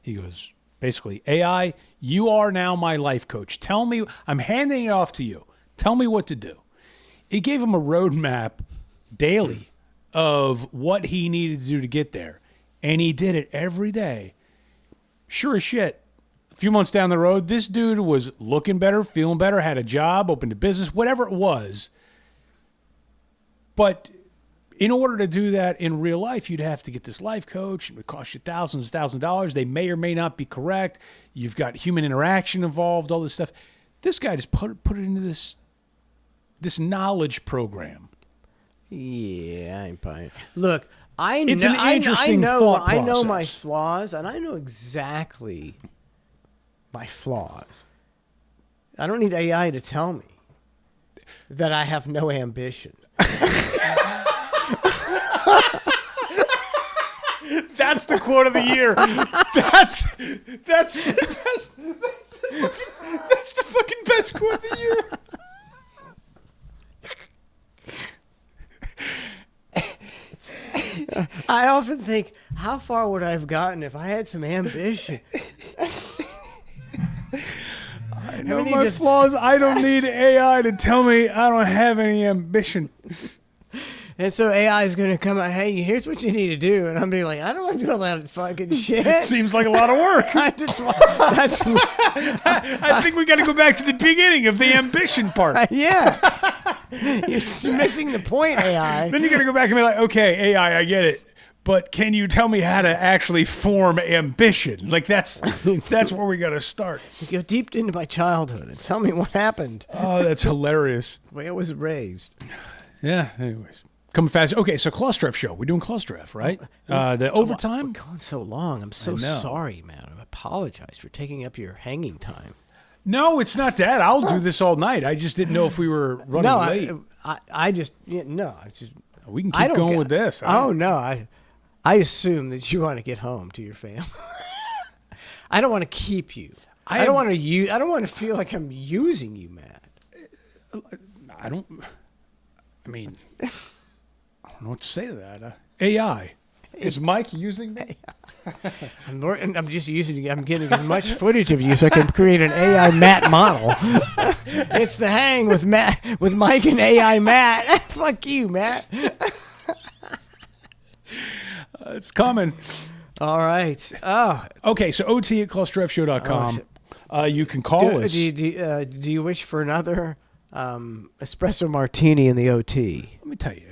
He goes, basically, AI, you are now my life coach. Tell me, I'm handing it off to you. Tell me what to do. It gave him a roadmap daily of what he needed to do to get there. And he did it every day. Sure as shit. A few months down the road, this dude was looking better, feeling better, had a job, opened a business, whatever it was. But in order to do that in real life, you'd have to get this life coach. It would cost you thousands of dollars. They may or may not be correct. You've got human interaction involved, all this stuff. This guy just put it into this knowledge program. Yeah, I ain't buying it. Look, I know my flaws, and I know exactly my flaws. I don't need AI to tell me that I have no ambition. That's the quote of the year. That's the fucking best quote of the year. I often think, how far would I have gotten if I had some ambition? I know my flaws. I don't need AI to tell me I don't have any ambition. And so AI is going to come out, hey, here's what you need to do. And I'm being like, I don't want to do all that fucking shit. It seems like a lot of work. I think we got to go back to the beginning of the ambition part. Yeah. You're missing the point, AI. Then you got to go back and be like, okay, AI, I get it. But can you tell me how to actually form ambition? Like, that's where we got to start. Go deep into my childhood and tell me what happened. Oh, that's hilarious. The way I was raised. Yeah, anyways. Coming fast. Okay, so Clusterf show. We're doing Clusterf, right? The overtime. We're going so long. I'm so sorry, man. I apologize for taking up your hanging time. No, it's not that. I'll do this all night. I just didn't know if we were running late. I just no. I just we can keep going with this. Oh no, I assume that you want to get home to your family. I don't want to keep you. I don't want to use. I don't want to feel like I'm using you, Matt. I mean, I don't know what to say to that. AI. Is Mike using me? I'm just using. I'm getting as much footage of you so I can create an AI Matt model. It's the hang with Mike and AI Matt. Fuck you, Matt. It's coming. All right. Oh, okay. So OT at clusterfshow.com. You can call us. Do you wish for another espresso martini in the OT? Let me tell you,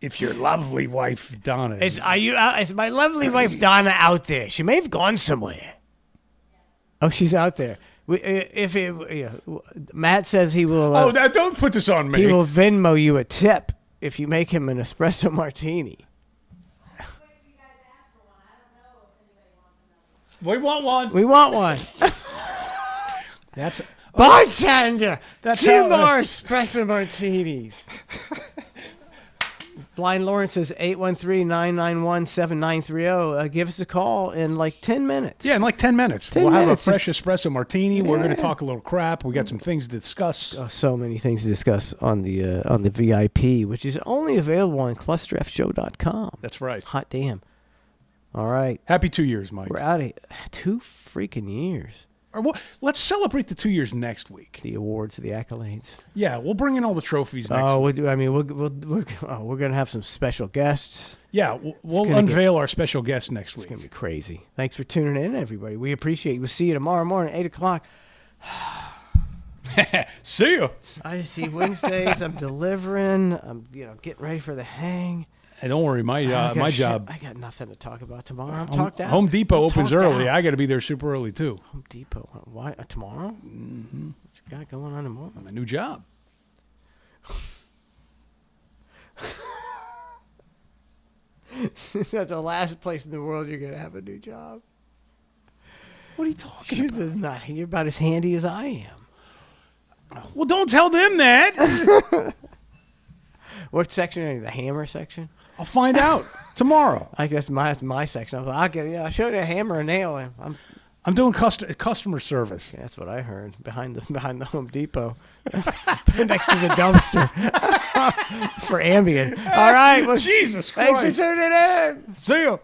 if your lovely wife Donna is my lovely wife Donna out there? She may have gone somewhere. Oh, she's out there. Matt says he will. Don't put this on me. He will Venmo you a tip if you make him an espresso martini. We want one. We want one. That's bartender. That's two more espresso martinis. Blind Lawrence says 813-991-7930. Give us a call in like 10 minutes. Yeah, in like 10 minutes. We'll have a fresh espresso martini. Yeah. We're going to talk a little crap. We got some things to discuss. Oh, so many things to discuss on the VIP, which is only available on clusterfshow.com. That's right. Hot damn. All right. Happy 2 years, Mike. We're out of 2 freaking years. Let's celebrate the 2 years next week. The awards, the accolades. Yeah, we'll bring in all the trophies next week. We're going to have some special guests. Yeah, we'll unveil our special guest next week. It's going to be crazy. Thanks for tuning in, everybody. We appreciate you. We'll see you tomorrow morning, 8 o'clock. See you. I see Wednesdays. I'm delivering. I'm getting ready for the hang. Hey, don't worry, my job. I got nothing to talk about tomorrow. I'm talked out. Home Depot opens early. I got to be there super early too. Home Depot. Why tomorrow? Mm-hmm. What you got going on tomorrow? My new job. That's the last place in the world you're gonna have a new job. What are you talking about? You're about as handy as I am. Well, don't tell them that. What section are you? The hammer section? I'll find out tomorrow. I guess my section. I'll show you a hammer and nail. I'm doing customer service. Yeah, that's what I heard behind the Home Depot, next to the dumpster for Ambien. All right, Jesus Christ! Thanks for tuning in. See you.